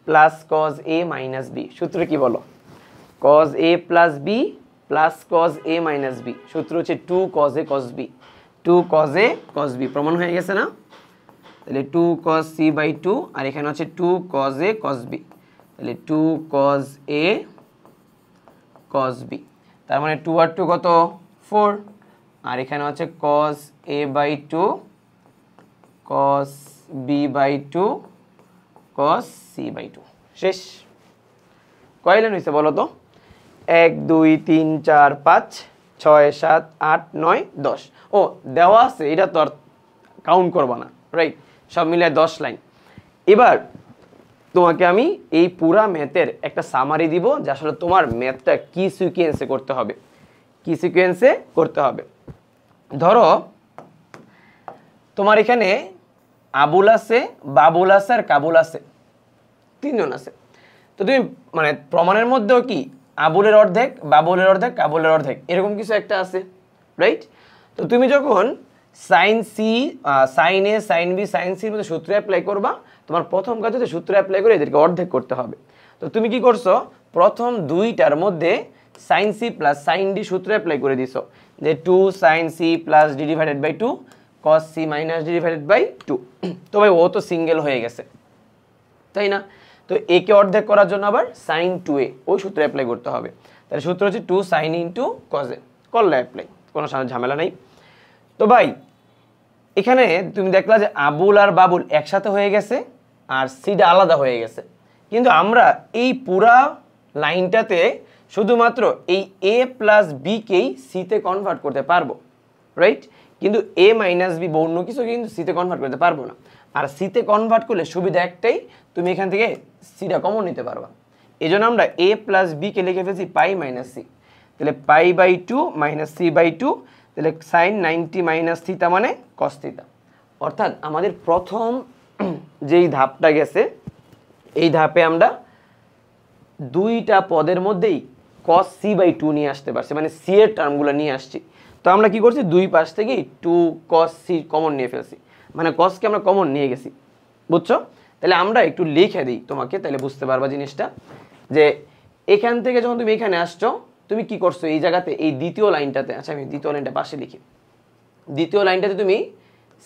plus cos a minus b, সূত্র কি বলো? cos a plus b plus cos a minus b, সূত্র হচ্ছে 2 cos a cos b, 2 cos a cos b, প্রমাণ হয়ে গেছে না? তাহলে 2 cos c/2 আর এখানে হচ্ছে 2 cos a cos b, তাহলে 2 cos a cos b, তার মানে 2 আর 2 কত 4, আর এখানে হচ্ছে cos a/2 cos b/2 cos c/2, শেষ। কয় লাইন হয়েছে বলো তো? 1 2 3 4 5 6 7 8 9 10, ও দেওয়া আছে, এটা তো আর কাউন্ট করবা না, রাইট? সব মিলিয়ে 10 লাইন। এবার তোমাকে আমি এই পুরা ম্যাথের একটা সামারি দিব, যে আসলে তোমার ম্যাথটা কি সিকোয়েন্সে করতে হবে, কি সিকোয়েন্সে করতে হবে। ধরো তোমার এখানে আবুল আছে, বাবুল আছে আর কাবুল আছে, তিনজন আছে। তো তুমি মানে প্রমাণের মধ্যেও কি আবুলের অর্ধেক, বাবুলের অর্ধেক, কাবুলের অর্ধেক, এরকম কিছু একটা আছে, রাইট? তো তুমি যখন sign C, sine A, sine B, sign সির মধ্যে সূত্র অ্যাপ্লাই করবা, তোমার প্রথম কাজ হচ্ছে সূত্র অ্যাপ্লাই করে এদেরকে অর্ধেক করতে হবে। তো তুমি কি করছো? প্রথম দুইটার মধ্যে sine c plus sine d সূত্র অ্যাপ্লাই করে দিছো, যে 2 sin c plus d / 2 cos c minus d / 2। তো ভাই ও তো সিঙ্গেল হয়ে গেছে, তাই না? তো এ কে অর্ধেক করার জন্য আবার sin 2a ওই সূত্র অ্যাপ্লাই করতে হবে। তাহলে সূত্র হচ্ছে 2 sin * cos a, করলে অ্যাপ্লাই, কোনো ঝামেলা নেই। তো ভাই এখানে তুমি দেখলা যে আবুল আর বাবুল একসাথে হয়ে গেছে আর সিটা আলাদা হয়ে গেছে, কিন্তু আমরা এই পুরা লাইনটাতে শুধুমাত্র এই a প্লাস বি কেই সিতে কনভার্ট করতে পারবো, রাইট? কিন্তু a মাইনাস বি অন্য কিছু কিন্তু সিতে কনভার্ট করতে পারবো না। আর সিতে কনভার্ট করলে সুবিধা একটাই, তুমি এখান থেকে সিটা কমন নিতে পারবা। এই জন্য আমরা a প্লাস বি কে লিখে ফেলছি পাই মাইনাস সি, তাহলে π/2 মাইনাস c/2, তাহলে সাইন 90 মাইনাস থিটা মানে কস থিটা। অর্থাৎ আমাদের প্রথম যেই ধাপটা গেছে, এই ধাপে আমরা দুইটা পদের মধ্যেই cos c/2 নিয়ে আসতে পারছি, মানে c এর টার্মগুলো নিয়ে আসছি। তো আমরা কি করছি, দুই পাশ থেকেই 2 cos c কমন নিয়ে ফেলছি। মানে কসকে আমরা কমন নিয়ে গেছি, বুঝছো? তাহলে আমরা একটু লিখে দিই তোমাকে, তাহলে বুঝতে পারবা জিনিসটা, যে এখান থেকে যখন তুমি এখানে আসছো তুমি কি করছো এই জায়গাতে, এই দ্বিতীয় লাইনটাতে, আচ্ছা আমি দ্বিতীয় লাইনটা পাশে লিখি, দ্বিতীয় লাইনটাতে তুমি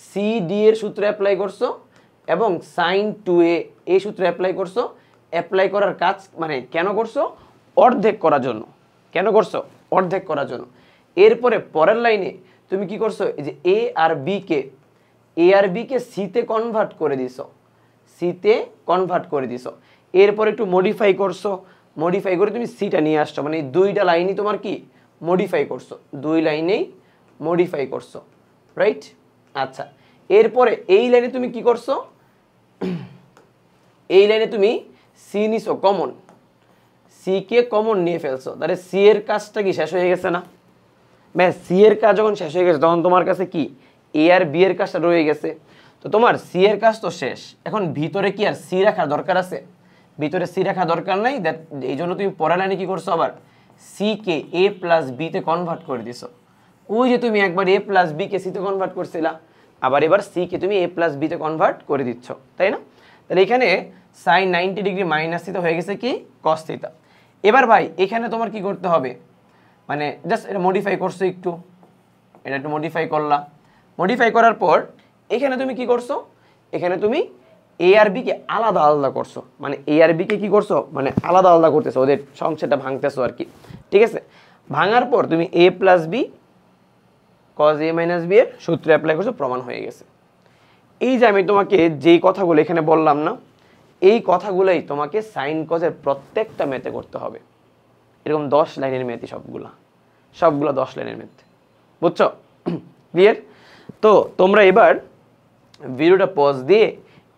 সি ডি এর সূত্র অ্যাপ্লাই করছো এবং সাইন 2a এই সূত্র অ্যাপ্লাই করছো। অ্যাপ্লাই করার কাজ মানে কেন করছো? অর্ধেক করার জন্য। কেন করছো? অর্ধেক করার জন্য। এরপরে পরের লাইনে তুমি কি করছো, এই যে এ আর বি কে সিতে কনভার্ট করে দিছো, সিতে কনভার্ট করে দিছো। এরপর একটু মডিফাই করছো, মডিফাই করে তুমি সিটা নিয়ে আসছো, মানে এই দুইটা লাইনই তোমার কি মডিফাই করছো, দুই লাইনেই মডিফাই করছো, রাইট? আচ্ছা, এরপরে এই লাইনে তুমি কি করছো, এই লাইনে তুমি সি নিছো কমন, সি কে কমন নিয়ে ফেলছো, তাহলে সি এর কাজটা কি শেষ হয়ে গেছে না? ব্যাস, সি এর কাজ যখন শেষ হয়ে গেছে তখন তোমার কাছে কি এ আর বি এর কাজটা রয়ে গেছে। তো তোমার সি এর কাজ তো শেষ, এখন ভিতরে কি আর সি রাখার দরকার আছে? ভিতরে সি রাখার দরকার নাই। এই জন্য তুমি পরের লাইনে কি করছো, আবার সি কে এ প্লাস বিতে কনভার্ট করে দিছো। ওই যে তুমি একবার এ প্লাস বি কে সিতে কনভার্ট করছিলা, আবার এবার সি কে তুমি এ প্লাস বিতে কনভার্ট করে দিচ্ছ, তাই না? তাহলে এখানে সাইন 90 ডিগ্রি মাইনাস থিটা হয়ে গেছে কি কস থিটা। এবার ভাই এখানে তোমার কি করতে হবে, মানে জাস্ট এটা মডিফাই করছো একটু, এটা একটু মডিফাই করলা, মডিফাই করার পর এখানে তুমি কি করছো, এখানে তুমি এ আর বি কে আলাদা আলাদা করছো, মানে এ আর বি কে কি করছো, মানে আলাদা আলাদা করতেছো, ওদের সংখ্যাটা ভাঙতেছো আর কি, ঠিক আছে? ভাঙার পর তুমি a plus b cos a minus b এর সূত্র অ্যাপ্লাই করছো, প্রমাণ হয়ে গেছে। এই যে আমি তোমাকে যেই কথাগুলো এখানে বললাম না, এই কথাগুলোই তোমাকে সাইন কজের প্রত্যেকটা ম্যাথে করতে হবে, এরকম 10 লাইনের ম্যাথই সবগুলো 10 লাইনের ম্যাথ, বুঝছো? ক্লিয়ার? তো তোমরা এবার ভিডিওটা পজ দিয়ে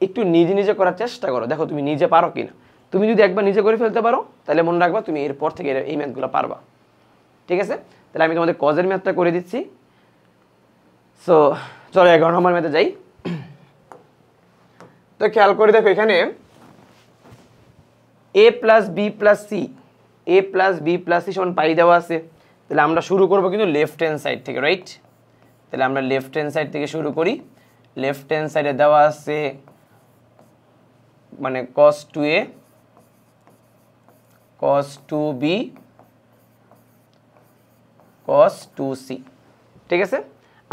একটু নিজে নিজে করার চেষ্টা করো, দেখো তুমি নিজে পারো কিনা। তুমি যদি একবার নিজে করে ফেলতে পারো তাহলে মনে রাখবা তুমি এরপর থেকে এই ম্যাথগুলো পারবা, ঠিক আছে? তাহলে আমি তোমাদের কজের ম্যাথটা করে দিচ্ছি। সো চলো 11 নম্বর ম্যাথে যাই। তো খেয়াল করে দেখো, এখানে এ প্লাস বি প্লাস সি, এ প্লাস বি প্লাস সি সমান পাই দেওয়া আছে। তাহলে আমরা শুরু করবো কিন্তু লেফট হ্যান্ড সাইড থেকে, রাইট? তাহলে আমরা লেফট হ্যান্ড সাইড থেকে শুরু করি। লেফট হ্যান্ড সাইডে দেওয়া আছে মানে cos 2a cos 2b cos 2c, ঠিক আছে?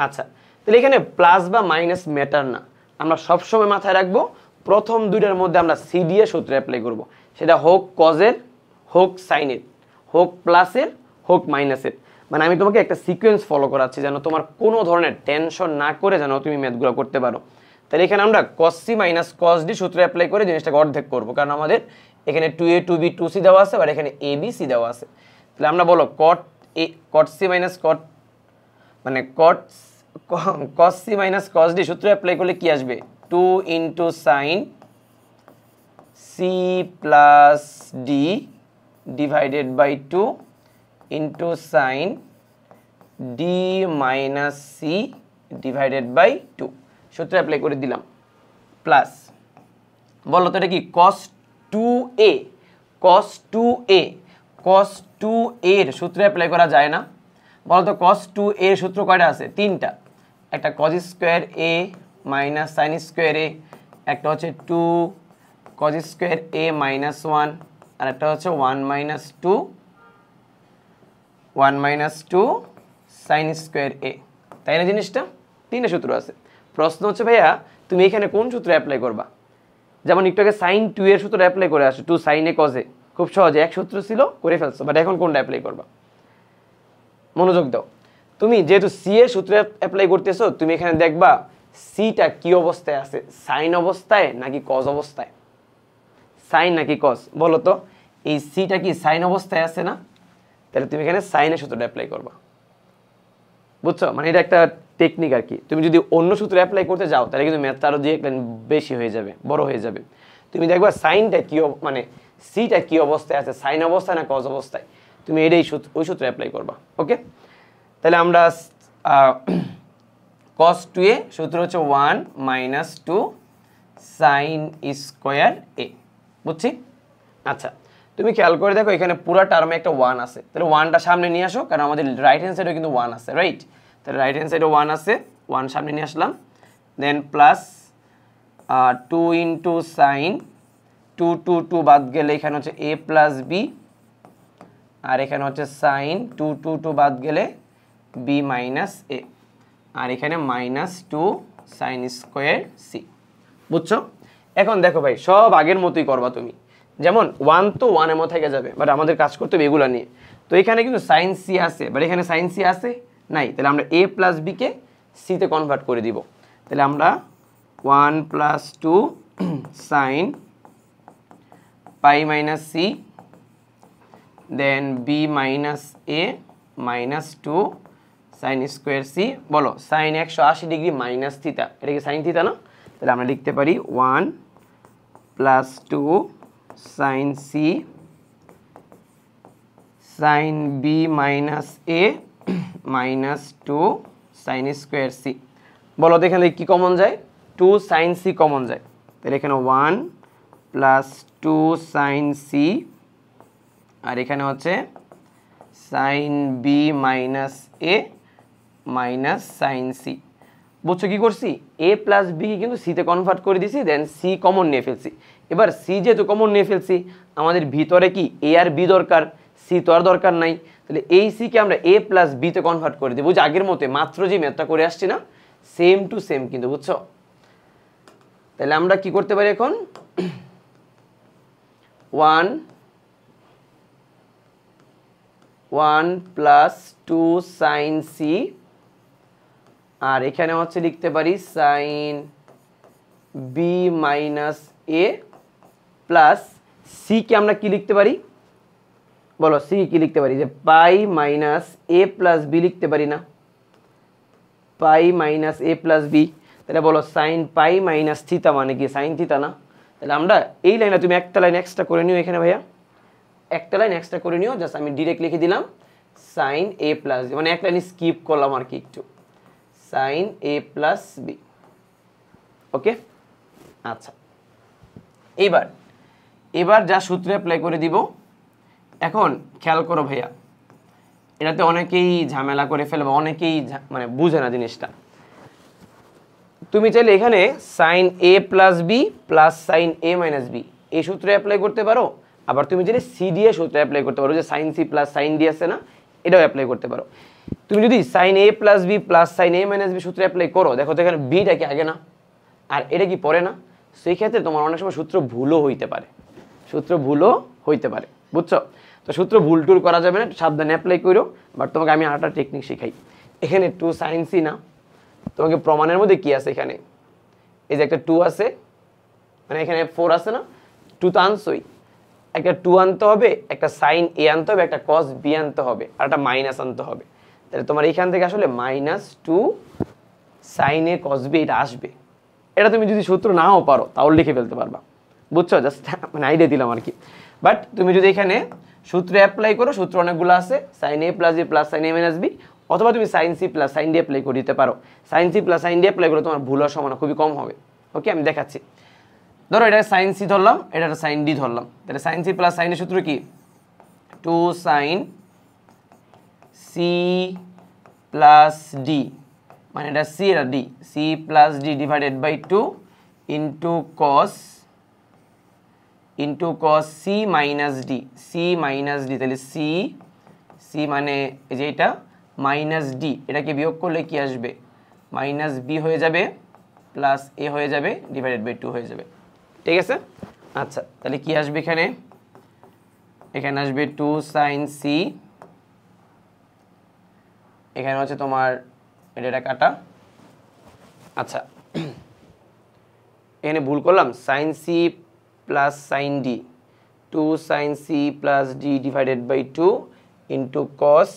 আচ্ছা, তাহলে এখানে প্লাস বা মাইনাস ম্যাটার না, আমরা সবসময় মাথায় রাখবো প্রথম দুইটার মধ্যে আমরা সি দিয়ে সূত্র অ্যাপ্লাই করব, সেটা হোক কজের, হোক সাইনের, হোক প্লাসের, হোক মাইনাসের। মানে আমি তোমাকে একটা সিকোয়েন্স ফলো করাচ্ছি যেন তোমার কোনো ধরনের টেনশন না করে যেন তুমি ম্যাথগুলো করতে পারো। তাহলে এখানে আমরা cos c minus cos d সূত্র অ্যাপ্লাই করে জিনিসটাকে অর্ধেক করবো, কারণ আমাদের এখানে 2a 2b 2c দেওয়া আছে, আর এখানে a b c দেওয়া আছে। তাহলে আমরা বলো cot c মাইনাস cot মানে cos c minus cos d সূত্র অ্যাপ্লাই করলে কি আসবে, 2 into sine c plus d divided by 2 into sine d minus c divided by 2 সূত্র অ্যাপ্লাই করে দিলাম। প্লাস বলো তো এটা কি cos 2a, cos 2a, cos 2a এর সূত্র অ্যাপ্লাই করা যায় না? বলো তো cos 2a এর সূত্র কয়টা আছে? তিনটা, একটা cos square a minus sin square a, একটা হচ্ছে 2 cos স্কয়ার a মাইনাস 1, আর একটা হচ্ছে 1 মাইনাস 2 sin স্কয়ার a, তাই না? জিনিসটা তিনটা সূত্র আছে। প্রশ্ন হচ্ছে ভাইয়া তুমি এখানে কোন সূত্র অ্যাপ্লাই করবা? যেমন একটু আগে sin 2 এর সূত্র অ্যাপ্লাই করে আসো, 2 sin a cos a, খুব সহজে এক সূত্র ছিল করে ফেলছো, বাট এখন কোনটা অ্যাপ্লাই করবা? মনোযোগ দাও। তুমি যেহেতু সি এর সূত্র অ্যাপ্লাই করতেছো, তুমি এখানে দেখবা সিটা কি অবস্থায় আছে, সাইন অবস্থায় নাকি কজ অবস্থায়? সাইন নাকি কজ বলো তো? এই সিটা কি সাইন অবস্থায় আছে না? তাহলে তুমি এখানে সাইনের সূত্রটা অ্যাপ্লাই করবা, বুঝছো? মানে এটা একটা টেকনিক আর কি। তুমি যদি অন্য সূত্র অ্যাপ্লাই করতে যাও তাহলে কিন্তু ম্যাথটা আরো দিয়ে বেশি হয়ে যাবে, বড় হয়ে যাবে। তুমি দেখবা সাইনটা কি মানে সিটা কি অবস্থায় আছে, সাইন অবস্থায় না কজ অবস্থায়, তুমি এটাই ওই সূত্র অ্যাপ্লাই করবা। ওকে, তাহলে আমরা cos 2a সূত্র হচ্ছে 1 মাইনাস 2 সাইন স্কয়ার a, বুঝছি? আচ্ছা, তুমি খেয়াল করে দেখো এখানে পুরো টার্মে একটা 1 আছে, তাহলে 1টা সামনে নিয়ে আসো, কারণ আমাদের রাইট হ্যান্ড সাইডেও কিন্তু 1 আছে, রাইট? তাহলে রাইট হ্যান্ড সাইডে 1 আছে, 1 সামনে নিয়ে আসলাম। দেন প্লাস 2 ইন্টু সাইন 2 বাদ গেলে এখানে হচ্ছে a প্লাস বি, আর এখানে হচ্ছে সাইন 2 বাদ গেলে b মাইনাস এ, আর এখানে -2 সাইন স্কোয়ার সি। বুঝছো? এখন দেখো ভাই, সব আগের মতোই করবা তুমি, যেমন 1 তো 1 এর মতো থেকে যাবে, বাট আমাদের কাজ করতে হবে এগুলো নিয়ে। তো এখানে কিন্তু সাইন সি আছে, বাট এখানে সাইন সি আছে নাই, তাহলে আমরা a প্লাস বিকে সিতে কনভার্ট করে দিব। তাহলে আমরা 1 plus 2 sine pi minus c, then b minus এ মাইনাস 2 সাইন স্কোয়ার সি। বলো সাইন 180 ডিগ্রি মাইনাস থিটা, এটা কি সাইন থিটা না? তাহলে আমরা লিখতে পারি 1 plus 2 sine C sine B minus এ মাইনাস 2 সাইন স্কোয়ার সি। বলো তো এখানে কি কমন যায়? 2 সাইন সি কমন যায়, তাহলে এখানে 1 প্লাস 2 সাইন সি, আর এখানে হচ্ছে সাইন বি মাইনাস এ মাইনাস সাইন সি। বুঝছো কি করছি? এ প্লাস বি কিন্তু সিতে কনভার্ট করে দিছি, দেন সি কমন নিয়ে ফেলছি। এবার সি যেহেতু কমন নিয়ে ফেলছি, আমাদের ভিতরে কি এ আর বি দরকার, সি তো আর দরকার নাই। তাহলে এই সিকে আমরা এ প্লাস বিতে কনভার্ট করে দেবো, যে আগের মতো মাত্র যে ম্যাথটা করে আসছি না, সেম টু সেম কিন্তু। বুঝছো? তাহলে আমরা কি করতে পারি এখন? 1 প্লাস 2 সাইন সি, আর এখানে হচ্ছে লিখতে পারি sign B minus a plus C K আমরা কি লিখতে পারি? বলো সি কি লিখতে পারি? যে pi minus a plus B লিখতে পারি না? Pi minus a plus B. তাহলে বলো সাইন পাই মাইনাস থিতা মানে কি? সাইন থিতা না? তাহলে আমরা এই লাইনে তুমি একটা লাইন এক্সট্রা করে নিও এখানে ভাইয়া, একটা লাইন এক্সট্রা করে নিও, জাস্ট আমি ডিরেক্ট লিখে দিলাম সাইন এ প্লাস বি, মানে এক লাইন স্কিপ করলাম আর কি একটু, সাইন এ প্লাস বি। ওকে, আচ্ছা এবার যা সূত্রে অ্যাপ্লাই করে দিব। এখন খেয়াল করো ভাইয়া, এটাতে অনেকেই ঝামেলা করে ফেলবে, অনেকেই মানে বুঝে না জিনিসটা। তুমি চাইলে এখানে সাইন এ প্লাস বি প্লাস সাইন এ মাইনাস বি এই সূত্রে অ্যাপ্লাই করতে পারো, আবার তুমি চাইলে সি দিয়ে সূত্রে অ্যাপ্লাই করতে পারো, যে sine c plus sine d আছে না, এটাও অ্যাপ্লাই করতে পারো। তুমি যদি সাইন এ প্লাস বি প্লাস সাইন এ মাইনাস বি সূত্রে অ্যাপ্লাই করো, দেখো তো এখানে বিটা কি আগে না, আর এটা কি পরে না? সেই ক্ষেত্রে তোমার অনেক সময় সূত্র ভুলও হইতে পারে, বুঝছো? তো সূত্র ভুল টুল করা যাবে না, সাবধানে অ্যাপ্লাই করো। বাট তোমাকে আমি আরেকটা টেকনিক শেখাই। এখানে 2 সাইন সি না, তোমাকে প্রমাণের মধ্যে কি আছে? এখানে এই যে একটা 2 আছে, মানে এখানে 4 আছে না, 2 তো আনছোই, একটা 2 আনতে হবে, একটা সাইন এ আনতে হবে, একটা কস বি আনতে হবে, আর একটা মাইনাস আনতে হবে। তাহলে তোমার এখান থেকে আসলে -2 সাইন এ কস বি এটা আসবে। এটা তুমি যদি সূত্র নাও পারো তাহলে লিখে ফেলতে পারবা, বুঝছো? জাস্ট মানে আইডিয়া দিলাম আর কি। বাট তুমি যদি এখানে সূত্রে অ্যাপ্লাই করো, সূত্র অনেকগুলো আছে, সাইন এ প্লাস বি প্লাস সাইন এ মাইনাস বি, অথবা তুমি sine c plus sine d apply করে দিতে পারো। Sine c plus sine d apply করলে তোমার ভুল হওয়ার সম্ভাবনা খুবই কম হবে। ওকে, আমি দেখাচ্ছি। ধরো এটা সাইন সি ধরলাম, এটা সাইন ডি ধরলাম, তাহলে সাইন সি প্লাস সাইন এর সূত্র কি? 2 সাইন সি প্লাস ডি, মানে এটা সি এটা d, c plus d divided by 2 into cos c minus d, তাহলে সি মানে এই যে এটা মাইনাস ডি, এটাকে বিয়োগ করলে কি আসবে? মাইনাস বি হয়ে যাবে প্লাস এ হয়ে যাবে ডিভাইডেড বাই 2 হয়ে যাবে। ঠিক আছে? আচ্ছা, তাহলে কি আসবে এখানে? এখানে আসবে 2 সাইন সি, এখানে হচ্ছে তোমার এটা কাটা। আচ্ছা, এখানে ভুল করলাম, sine c plus sine d, 2 sine c plus d divided by 2 into cos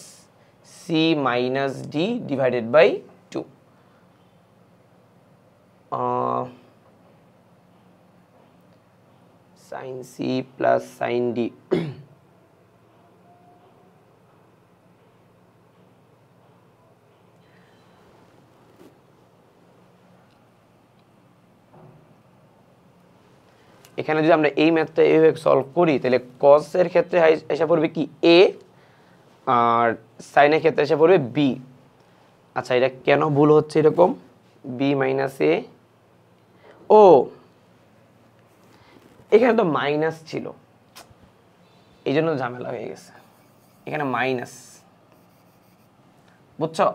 c minus d divided by 2। Sine c plus sine d, এখানে যদি আমরা এই ম্যাথটা এইভাবে সলভ করি, তাহলে cos এর ক্ষেত্রে এসে পড়বে কি a, আর sin এর ক্ষেত্রে এসে পড়বে b। আচ্ছা, এটা কেন ভুল হচ্ছে এরকম? বি মাইনাস এ, ও এখানে তো মাইনাস ছিল, এই জন্য ঝামেলা হয়ে গেছে, এখানে মাইনাস, বুঝছো?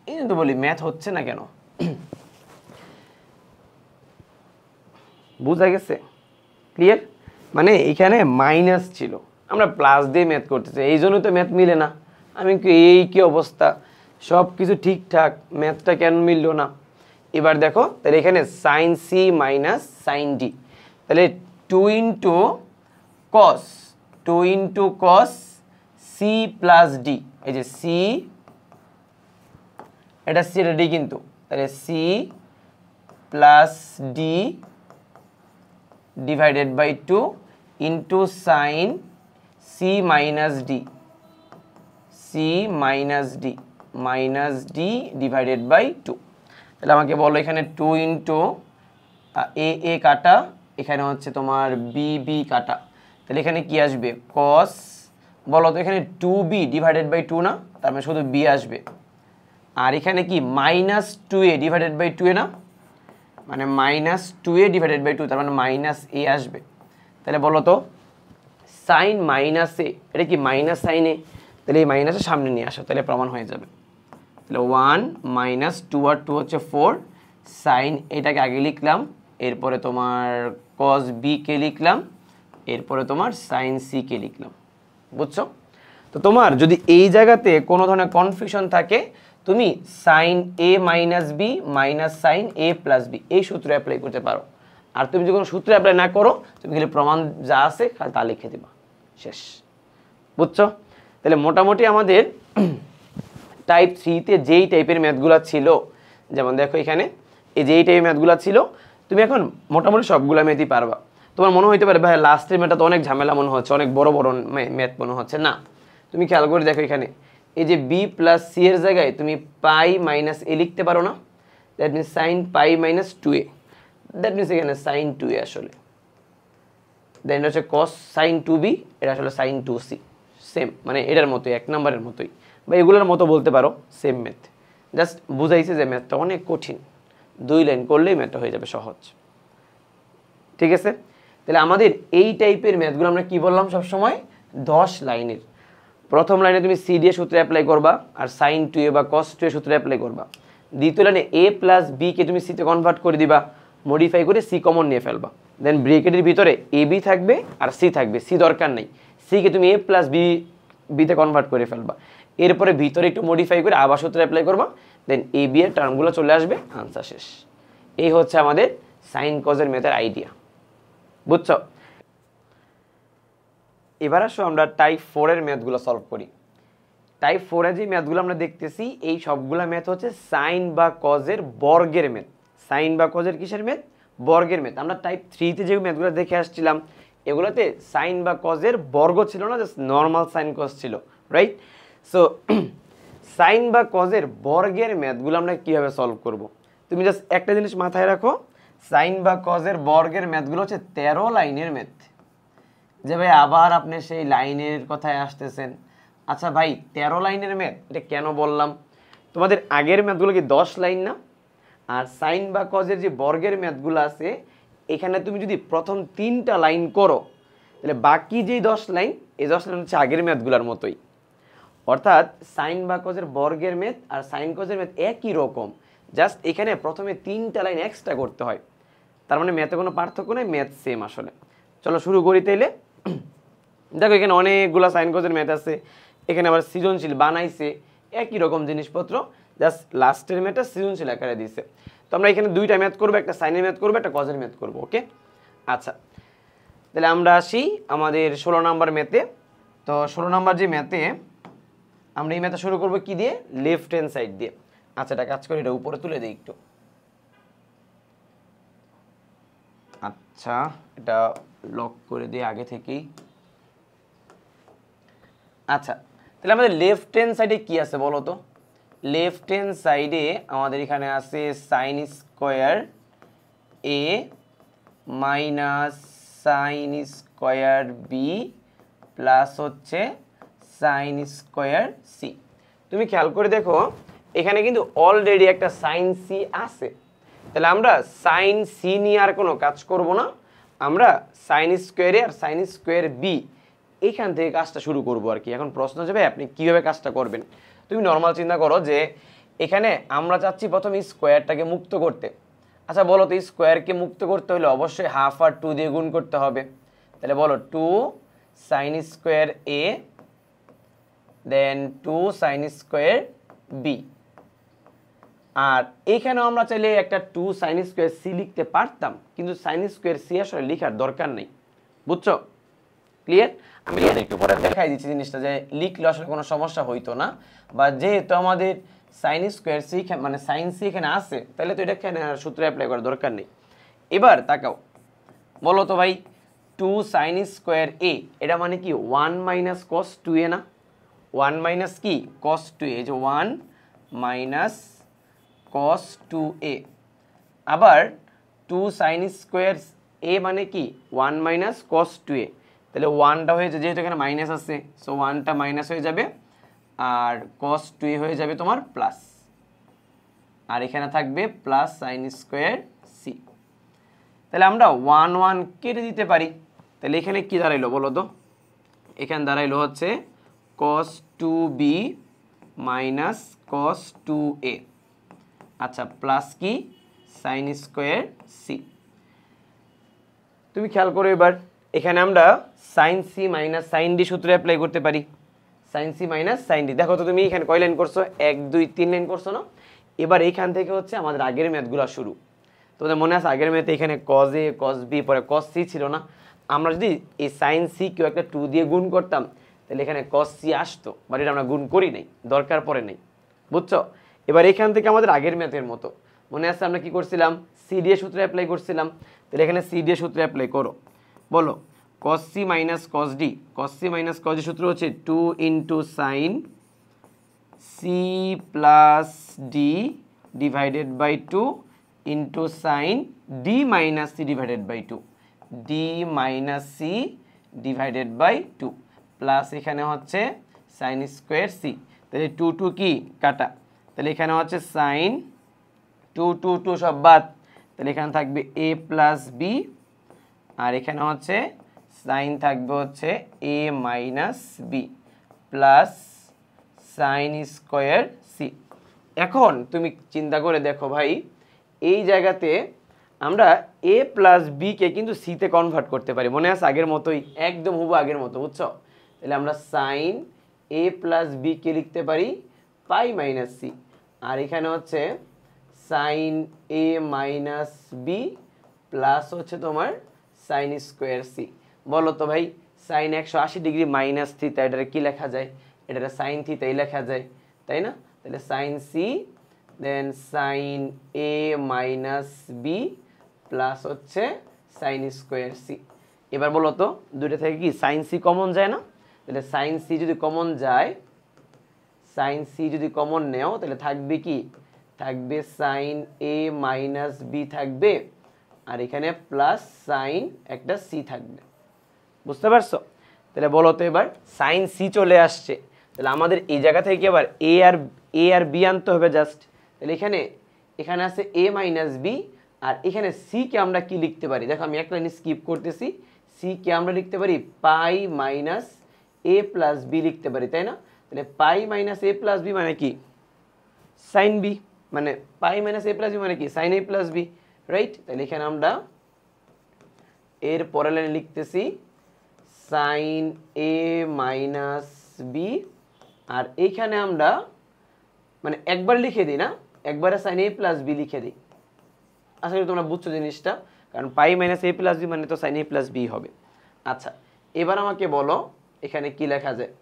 এই জন্য তো বলি ম্যাথ হচ্ছে না কেন। বুঝা গেছে? ক্লিয়ার? মানে এখানে মাইনাস ছিল, আমরা প্লাস দিয়ে ম্যাথ করতেছি, এই জন্য তো ম্যাথ মিলে না। আমি এই কি অবস্থা, সব কিছু ঠিকঠাক, ম্যাথটা কেন মিললো না? এবার দেখো তাহলে এখানে sine c minus sine d, তাহলে 2 into cos, 2 into cos c plus d, এই যে সি, এটা সি এটা ডি কিন্তু, তাহলে c plus d divided by 2 into sine c minus d, c minus d divided by 2। তাহলে আমাকে বলো এখানে 2 ইন্টু এ এ কাটা, এখানে হচ্ছে তোমার বি বি কাটা, তাহলে এখানে কি আসবে কস, বলো তো এখানে 2b ডিভাইডেড বাই 2 না, তার মানে শুধু বি আসবে। আর এখানে কি minus 2a divided by 2a না, মানে মাইনাস 2a ডিভাইডেড বাই 2, তার মানে মাইনাস এ আসবে। তাহলে বলো তো সাইন মাইনাস এ, এটা কি মাইনাস সাইন এ, তাহলে এই মাইনাসের সামনে নিয়ে আসো, তাহলে প্রমাণ হয়ে যাবে। তাহলে 1 মাইনাস 2 আর 2 হচ্ছে 4, সাইন এটাকে আগে লিখলাম, এরপরে তোমার কস বি কে লিখলাম, এরপরে তোমার সাইন সি কে লিখলাম, বুঝছো? তো তোমার যদি এই জায়গাতে কোনো ধরনের কনফিউশন থাকে, তুমি সাইন এ মাইনাস বি মাইনাস সাইন এ প্লাস বি এই সূত্র অ্যাপ্লাই করতে পারো। আর তুমি যদি কোনো সূত্র অ্যাপ্লাই না করো, তুমি খালি প্রমাণ যা আছে খালি তা লিখে দিবা, শেষ, বুঝছো? তাহলে মোটামুটি আমাদের টাইপ 3-তে যেই টাইপের ম্যাথগুলো ছিল, যেমন দেখো এখানে এই যেই টাইপের ম্যাথগুলো ছিল, তুমি এখন মোটামুটি সবগুলো ম্যাথই পারবা। তোমার মনে হইতে পারে ভাই লাস্টের ম্যাথটা তো অনেক ঝামেলা মনে হচ্ছে, অনেক বড় বড় ম্যাথ মনে হচ্ছে, না তুমি খেয়াল করে দেখো এখানে এই যে বি প্লাস সি এর জায়গায় তুমি পাই মাইনাস এ লিখতে পারো না, that means sign pi minus 2a, that means এখানে সাইন 2a আসলে, দেন হচ্ছে কস সাইন 2b, এটা আসলে সাইন 2c, সেম মানে এটার মতোই, এক নম্বরের মতোই বা এগুলোর মতো বলতে পারো, সেম ম্যাথ। জাস্ট বুঝাইছে যে ম্যাথটা অনেক কঠিন, 2 লাইন করলেই ম্যাথটা হয়ে যাবে সহজ, ঠিক আছে? তাহলে আমাদের এই টাইপের ম্যাথগুলো আমরা কি বললাম সবসময়, 10 লাইনের। প্রথম লাইনে তুমি সি দিয়ে সূত্র অ্যাপ্লাই করবা আর সাইন 2a বা কস 2a সূত্র অ্যাপ্লাই করবা। দ্বিতীয় লাইনে এ প্লাস বি কে তুমি সিতে কনভার্ট করে দিবা, মডিফাই করে সি কমন নিয়ে ফেলবা, দেন ব্রেকেটের ভিতরে এ বি থাকবে আর সি থাকবে, সি দরকার নেই, সি কে তুমি এ প্লাস বি বিতে কনভার্ট করে ফেলবা, এরপরে ভিতরে একটু মডিফাই করে আবার সূত্র অ্যাপ্লাই করবা, দেন এ বি এর টার্মগুলো চলে আসবে, আনসার শেষ। এই হচ্ছে আমাদের সাইন কজের ম্যাথের আইডিয়া, বুঝছো? এবার আসো আমরা টাইপ 4 এর ম্যাথগুলো সলভ করি। টাইপ 4 এর যে ম্যাথগুলো আমরা দেখতেছি, এই সবগুলো ম্যাথ হচ্ছে সাইন বা কজের বর্গের ম্যাথ। সাইন বা কজের কিসের ম্যাথ? বর্গের ম্যাথ। আমরা টাইপ 3-তে যে ম্যাথগুলো দেখে আসছিলাম, এগুলোতে সাইন বা কজের বর্গ ছিল না, জাস্ট নর্মাল সাইন কজ ছিল, রাইট? সো সাইন বা কজের বর্গের ম্যাথগুলো আমরা কীভাবে সলভ করব? তুমি জাস্ট একটা জিনিস মাথায় রাখো, সাইন বা কজের বর্গের ম্যাথগুলো হচ্ছে 13 লাইনের ম্যাথ। যে ভাই আবার আপনি সেই লাইনের কথায় আসতেছেন, আচ্ছা ভাই 13 লাইনের ম্যাথ, এটা কেন বললাম? তোমাদের আগের ম্যাথগুলো কি 10 লাইন না? আর সাইন বা কজের যে বর্গের ম্যাথগুলো আছে, এখানে তুমি যদি প্রথম 3টা লাইন করো, তাহলে বাকি যেই 10 লাইন, এই 10 লাইন হচ্ছে আগের ম্যাথগুলোর মতোই। অর্থাৎ সাইন বা কজের বর্গের ম্যাথ আর সাইন কজের ম্যাথ একই রকম, জাস্ট এখানে প্রথমে 3টা লাইন এক্সট্রা করতে হয়। তার মানে ম্যাথে কোনো পার্থক্য নেই, ম্যাথ সেম আসলে। চলো শুরু করি তাইলে। দেখো এখানে অনেকগুলো সাইন কজের ম্যাথ আছে, এখানে আবার সৃজনশীল বানাইছে, একই রকম জিনিসপত্র, জাস্ট লাস্টের ম্যাথটা সৃজনশীল আকারে দিয়েছে। তো আমরা এখানে 2টা ম্যাথ করবো, একটা সাইনের ম্যাথ করবো, একটা কজের ম্যাথ করবো, ওকে? আচ্ছা, তাহলে আমরা আসি আমাদের 16 নম্বর ম্যাথে। তো 16 নম্বর যে ম্যাথে আমরা এই ম্যাথটা শুরু করবো কি দিয়ে? লেফট হ্যান্ড সাইড দিয়ে। আচ্ছা, এটা কাজ করি, এটা উপরে তুলে দিই একটু। আচ্ছা, এটা লক করে দিই আগে থেকেই। আচ্ছা, তাহলে আমাদের লেফট হ্যান্ড সাইডে কি আছে বলো তো? লেফট হ্যান্ড সাইডে আমাদের এখানে আছে sine square A minus sine square B plus হচ্ছে সাইন স্কোয়ার সি। তুমি খেয়াল করে দেখো, এখানে কিন্তু অলরেডি একটা সাইন সি আছে, তাহলে আমরা সাইন সি নিয়ে আর কোনো কাজ করব না, আমরা সাইন স্কোয়ার এ আর সাইন স্কোয়ার বি এইখান থেকে কাজটা শুরু করব আর কি। এখন প্রশ্ন হচ্ছে ভাই আপনি কীভাবে কাজটা করবেন। তুমি নর্মাল চিন্তা করো যে এখানে আমরা চাচ্ছি প্রথমে স্কোয়ারটাকে মুক্ত করতে। আচ্ছা বলো তো স্কোয়ারকে মুক্ত করতে হলে অবশ্যই হাফ আর 2 দিয়ে গুণ করতে হবে, তাহলে বলো 2 সাইন স্কোয়ার এ দেন 2 সাইন স্কোয়ার বি। আর এইখানেও আমরা চাইলে একটা 2 সাইন স্কোয়ার সি লিখতে পারতাম, কিন্তু সাইন স্কোয়ার সি আসলে লেখার দরকার নেই, বুঝছো? ক্লিয়ার? আমি একটু পরে দেখাই দিচ্ছি জিনিসটা যে লিখলে আসলে কোনো সমস্যা হইতো না, বা যেহেতু আমাদের সাইন স্কোয়ার সি মানে সাইন সি এখানে আছে, তাহলে তো এটা এখানে সূত্র অ্যাপ্লাই করার দরকার নেই। এবার তাকাও, বলো তো ভাই 2 সাইন স্কোয়ার এ এটা মানে কি 1 মাইনাস কস 2a না? 1 মাইনাস কি কস 2a, এই যে 1 মাইনাস cos 2a। আবার 2 sin স্কোয়ার a মানে কি 1 মাইনাস cos 2a, তাহলে 1টা হয়ে যাবে, যেহেতু এখানে মাইনাস আছে সো 1টা মাইনাস হয়ে যাবে, আর cos 2a হয়ে যাবে তোমার প্লাস, আর এখানে থাকবে প্লাস sin স্কোয়ার c। তাহলে আমরা 1 1 কেটে দিতে পারি, তাহলে এখানে কি দাঁড়াইলো বলো তো? এখানে দাঁড়াইলো হচ্ছে cos 2b minus cos 2a, আচ্ছা প্লাস কি সাইন স্কোয়ার সি। তুমি খেয়াল করো এবার এখানে আমরা sine c minus sine d সূত্র অ্যাপ্লাই করতে পারি। Sine c minus sine d, দেখো তো তুমি এখানে কয় লাইন করছো? 1 2 3 লাইন করছো না? এবার এইখান থেকে হচ্ছে আমাদের আগের ম্যাথগুলো শুরু। তোমাদের মনে আছে আগের ম্যাথে এখানে কজ এ কজ বি পরে কজ সি ছিল না? আমরা যদি এই সাইন সি কেউ একটা 2 দিয়ে গুণ করতাম তাহলে এখানে কজ সি আসতো, বাট এটা আমরা গুণ করি নাই, দরকার পড়ে নাই, বুঝছো? এবার এখান থেকে আমাদের আগের ম্যাথের মতো মনে আছে আমরা কি করছিলাম? সি দিয়ে সূত্র অ্যাপ্লাই করছিলাম, তাহলে এখানে সি দিয়ে সূত্র অ্যাপ্লাই করো। বলো cos c minus cos d, cos c minus cos d সূত্র হচ্ছে 2 into sine c plus d divided by 2 into sine d minus c divided by 2, d minus c divided by 2 plus এখানে হচ্ছে sine square C, তাহলে 2 2 কি কাটা, তাহলে এখানে হচ্ছে সাইন 2 2 2 সব বাদ, তাহলে এখানে থাকবে a প্লাস বি, আর এখানে হচ্ছে সাইন থাকবে হচ্ছে a minus b plus sine square c. এখন তুমি চিন্তা করে দেখো ভাই, এই জায়গাতে আমরা a প্লাস বিকে কিন্তু সিতে কনভার্ট করতে পারি, মনে আছে আগের মতোই, একদম হুবহু আগের মতো, বুঝছো? তাহলে আমরা সাইন a প্লাস বিকে লিখতে পারি পাই মাইনাস সি, আর এখানে হচ্ছে sine a minus b plus হচ্ছে তোমার সাইন স্কোয়ার সি। বলো তো ভাই সাইন 180 ডিগ্রি মাইনাস থিটা এটা কি লেখা যায়? এটা সাইন থিটাই লেখা যায়, তাই না? তাহলে সাইন সি দেন সাইন এ মাইনাস বি প্লাস হচ্ছে সাইন স্কোয়ার সি। এবার বলো তো দুইটা থেকে কি সাইন সি কমন যায় না? তাহলে সাইন সি যদি কমন যায়, সাইন সি যদি কমন নেও তাহলে থাকবে কি? থাকবে সাইন এ মাইনাস বি থাকবে, আর এখানে প্লাস সাইন একটা সি থাকবে, বুঝতে পারছো? তাহলে বলো তো এবার সাইন সি চলে আসছে, তাহলে আমাদের এই জায়গা থেকে এবার এ আর বি আনতে হবে জাস্ট। তাহলে এখানে আছে এ মাইনাস বি, আর এখানে সি কে আমরা কি লিখতে পারি? দেখো আমি এক লাইন স্কিপ করতেছি, সি কে আমরা লিখতে পারি পাই মাইনাস এ প্লাস বি লিখতে পারি, তাই না? তাহলে পাই মাইনাস এ প্লাস বি মানে কি? সাইন বি, মানে পাই মাইনাস এ প্লাস বি মানে কি? সাইন এ প্লাস বি, রাইট? তাহলে এখানে আমরা এর পরের লাইনে লিখতেছি সাইন এ মাইনাস বি, আর এইখানে আমরা মানে একবার লিখে দিই না, একবারে সাইন এ প্লাস বি লিখে দিই। আশা করি তোমরা বুঝছো জিনিসটা, কারণ পাই মাইনাস এ প্লাস বি মানে তো সাইন এ প্লাস বি হবে। আচ্ছা এবার আমাকে বলো এখানে কি লেখা যায়?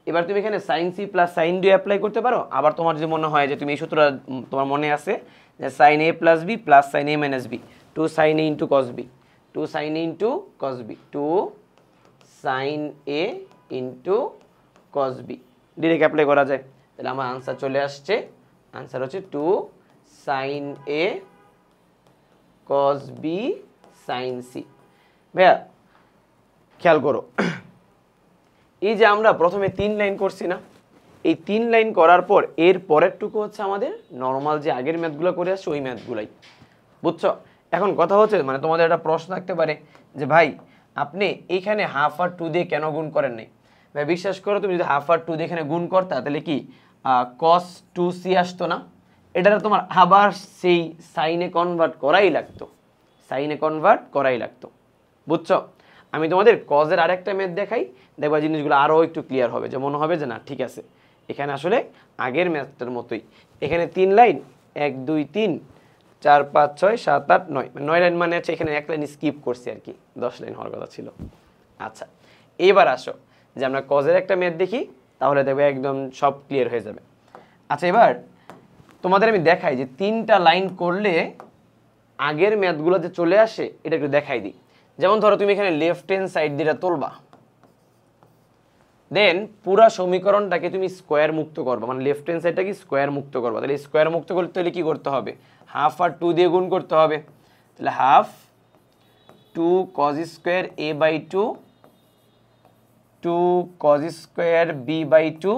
এবার তুমি এখানে sine c plus sine d apply করতে পারো, আবার তোমার যদি মনে হয় যে তুমি এই সূত্রটা তোমার মনে আছে যে sine A plus B plus sine A minus B, 2 sine A into cos B, 2 sine A into cos B, 2 sine A into cos B direct apply করা যায়। তাহলে আমার আনসার চলে আসছে, আনসার হচ্ছে 2 সাইন এ কস বি সাইন সি। ভাইয়া খেয়াল করো, এই যে আমরা প্রথমে 3 লাইন করছি না, এই 3 লাইন করার পর এর পরেরটুকু হচ্ছে আমাদের নর্মাল যে আগের ম্যাথগুলো করে আসছে ওই ম্যাথগুলাই, বুঝছো? এখন কথা হচ্ছে মানে তোমাদের একটা প্রশ্ন থাকতে পারে যে ভাই আপনি এইখানে হাফ আর 2 দিয়ে কেন গুণ করেন নাই? ভাই বিশ্বাস করো, তুমি যদি হাফ আর 2 দিয়ে এখানে গুণ করতা তাহলে কি cos 2c আসতো না? এটা তোমার আবার সেই সাইনে কনভার্ট করাই লাগতো, বুঝছো? আমি তোমাদের কজের আরেকটা ম্যাথ দেখাই, দেখবা জিনিসগুলো আরও একটু ক্লিয়ার হবে, যে মনে হবে যে না ঠিক আছে এখানে আসলে আগের ম্যাথটার মতোই। এখানে 3 লাইন 1 2 3 4 5 6 7 8 9, 9 লাইন মানে হচ্ছে এখানে 1 লাইন স্কিপ করছি আর কি, 10 লাইন হওয়ার কথা ছিল। আচ্ছা এবার আসো যে আমরা কজের একটা ম্যাথ দেখি, তাহলে দেখবে একদম সব ক্লিয়ার হয়ে যাবে। আচ্ছা এবার তোমাদের আমি দেখাই যে 3টা লাইন করলে আগের ম্যাথগুলো যে চলে আসে, এটা একটু দেখাই দিই। যেমন ধরো তুমি এখানে লেফট হ্যান্ড সাইড দিয়ে তুলবা, দেন পুরা সমীকরণটাকে তুমি স্কোয়ার মুক্ত করবা, মানে লেফট হ্যান্ড সাইডটাকে স্কোয়ার মুক্ত করবা। তাহলে স্কোয়ার মুক্ত করতে হলে কি করতে হবে? হাফ আর 2 দিয়ে গুণ করতে হবে। তাহলে half 2 cos square a by 2 2 cos square b by 2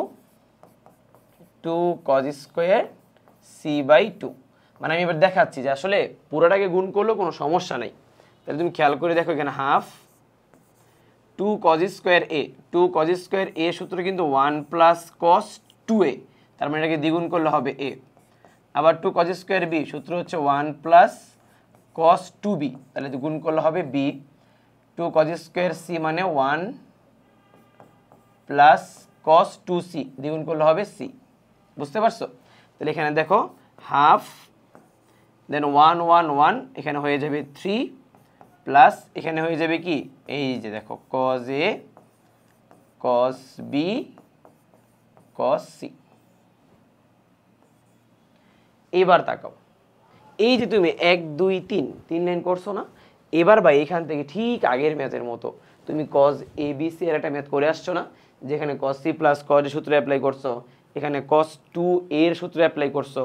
2 cos square c by 2। মানে আমি এবার দেখাচ্ছি যে আসলে পুরোটাকে গুণ করলেও কোনো সমস্যা নেই। তাহলে তুমি খেয়াল করে দেখো এখানে half 2 cos square a, 2 cos square a সূত্র কিন্তু 1 প্লাস cos 2a, তার মানে এটাকে দ্বিগুণ করলে হবে a। আবার 2 cos স্কোয়ার b সূত্র হচ্ছে 1 প্লাস cos 2b, তাহলে গুণ করলে হবে b। 2 cos স্কোয়ার c মানে 1 প্লাস cos 2c, দ্বিগুণ করলে হবে c। বুঝতে পারছো? তাহলে এখানে দেখো হাফ দেন 1 1 1, এখানে হয়ে যাবে 3 প্লাস এখানে হয়ে যাবে কি এই যে দেখো cos a cos b cos c। এবার তাকাও, এই যে তুমি 1 2 3 লাইন করছো না, এবার ভাই এখান থেকে ঠিক আগের ম্যাথের মতো তুমি cos a b c এর একটা ম্যাথ করে আসছো না, যেখানে cos c প্লাস cos এর সূত্র অ্যাপ্লাই করছো, এখানে cos 2 এর সূত্র অ্যাপ্লাই করছো,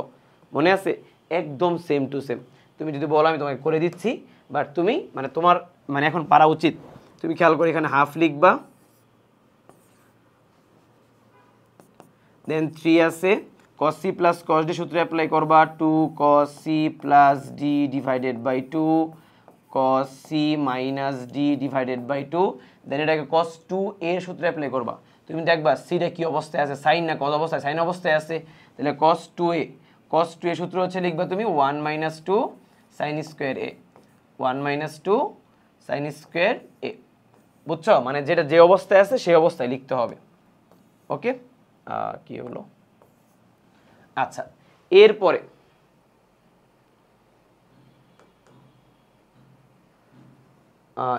মনে আছে? একদম সেম টু সেম। তুমি যদি বলো আমি তোমাকে করে দিচ্ছি, বাট তুমি মানে তোমার মানে এখন পারা উচিত। তুমি খেয়াল করে এখানে হাফ লিখবা, দেন 3 আছে cos c plus cos d সূত্র অ্যাপ্লাই করবা, 2 cos c plus d divided by 2 cos c minus d divided by 2, then এটাকে cos 2 এর সূত্র অ্যাপ্লাই করবা। তুমি দেখবা সিটা কি অবস্থায় আছে, সাইন না cos অবস্থায়? সাইন অবস্থায় আছে। তাহলে cos 2a, cos 2 এর সূত্র হচ্ছে লিখবা তুমি 1 minus 2 sin square a, 1 minus 2 sin square a। বুঝছো? মানে যেটা যে অবস্থায় আছে সেই অবস্থায় লিখতে হবে। ওকে, কি হলো? আচ্ছা এরপরে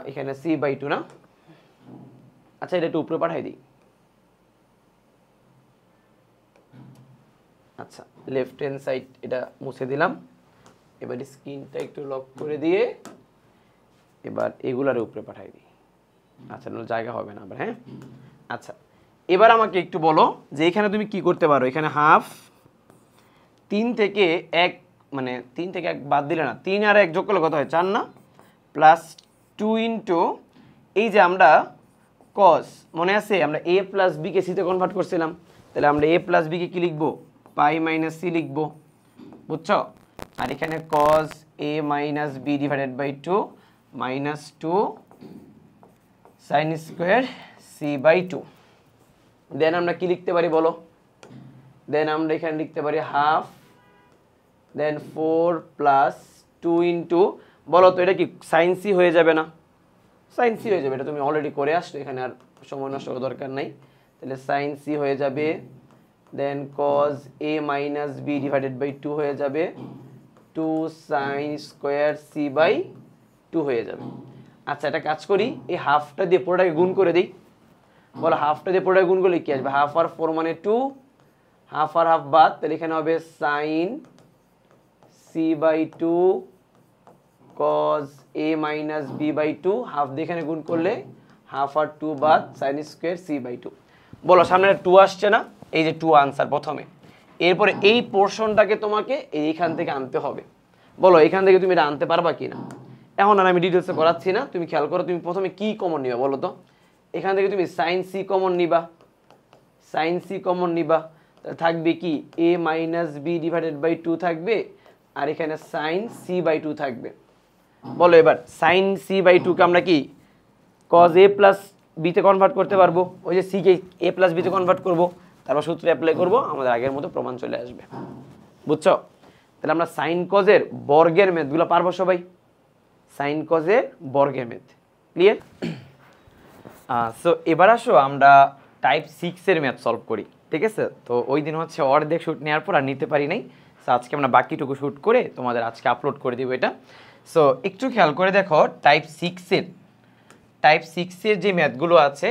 এখানে c বাই 2 না, আচ্ছা এটা একটু উপরে পাঠাই দিই। আচ্ছা লেফট হ্যান্ড সাইড এটা মুছে দিলাম, এবার স্ক্রিনটা একটু লক করে দিয়ে এবার এগুলার উপরে পাঠাই দিই। আচ্ছা জায়গা হবে না আবার, হ্যাঁ। আচ্ছা এবার আমাকে একটু বলো যে এখানে তুমি কি করতে পারো। এখানে হাফ 3 থেকে 1 মানে 3 থেকে 1 বাদ দিলে না, 3 আর 1 যোগ করলে কত হয়? 4 না? প্লাস 2 ইন্টু এই যে আমরা cos, মনে আছে আমরা a plus b K c তে কনভার্ট করছিলাম, তাহলে আমরা a প্লাস b কে কি লিখবো? পাই মাইনাস c লিখবো, বুঝছো? আর এখানে cos a minus b divided by 2 minus 2 sin square c by 2। Then আমরা কি লিখতে পারি বলো? দেন আমরা এখানে লিখতে পারি হাফ দেন 4 প্লাস 2 ইন্টু, বলো তো এটা কি সাইন সি হয়ে যাবে না? সাইন সি হয়ে যাবে, এটা তুমি অলরেডি করে আসছো, এখানে আর সময় নষ্ট করার দরকার নাই। তাহলে সাইন সি হয়ে যাবে, then cos a minus b divided by 2 হয়ে যাবে, 2 sin স্কোয়ার c বাই 2 হয়ে যাবে। আচ্ছা এটা কাজ করি, এই হাফটা দিয়ে পুরোটাকে গুণ করে দিই। বলো হাফটা দিয়ে পুরোটাকে গুণ করলে কি আসবে? হাফ আর 4 মানে 2, হাফ আর হাফ বাদ, তাহলে এখানে হবে sine c by 2 cos a minus b by 2, half দিয়ে এখানে গুণ করলে হাফ আর 2 বাদ সাইন স্কোয়ার c বাই 2। বলো সামনে 2 আসছে না? এই যে 2 আনসার প্রথমে। এরপরে এই পোর্শনটাকে তোমাকে এইখান থেকে আনতে হবে। বলো এখান থেকে তুমি এটা আনতে পারবা কি না? এখন আর আমি ডিটেলসে করাচ্ছি না, তুমি খেয়াল করো তুমি প্রথমে কি কমন নিবা বলো তো। এখান থেকে তুমি সাইন সি কমন নিবা, সাইন সি কমন নিবা, থাকবে কি এ মাইনাস বি ডিভাইডেড বাই 2 থাকবে, আর এখানে সাইন সি বাই 2 থাকবে। বলো এবার সাইন সি বাই 2 কে আমরা কি কজ এ প্লাস বিতে কনভার্ট করতে পারবো, ওই যে সি কে এ প্লাস বিতে কনভার্ট করবো, তারপর সূত্র অ্যাপ্লাই করবো, আমাদের আগের মতো প্রমাণ চলে আসবে। বুঝছো? তাহলে আমরা সাইন কজের বর্গের মেথগুলো পারবো সবাই, সাইন কজের বর্গের মেথ ক্লিয়ার। সো এবার আসো আমরা টাইপ 6-এর ম্যাথ সলভ করি, ঠিক আছে? তো ওই দিন হচ্ছে অর্ধেক শ্যুট নেওয়ার পর আর নিতে পারি নাই, সো আজকে আমরা বাকিটুকু শ্যুট করে তোমাদের আজকে আপলোড করে দেবো এটা। সো একটু খেয়াল করে দেখো টাইপ 6-এর যে ম্যাথগুলো আছে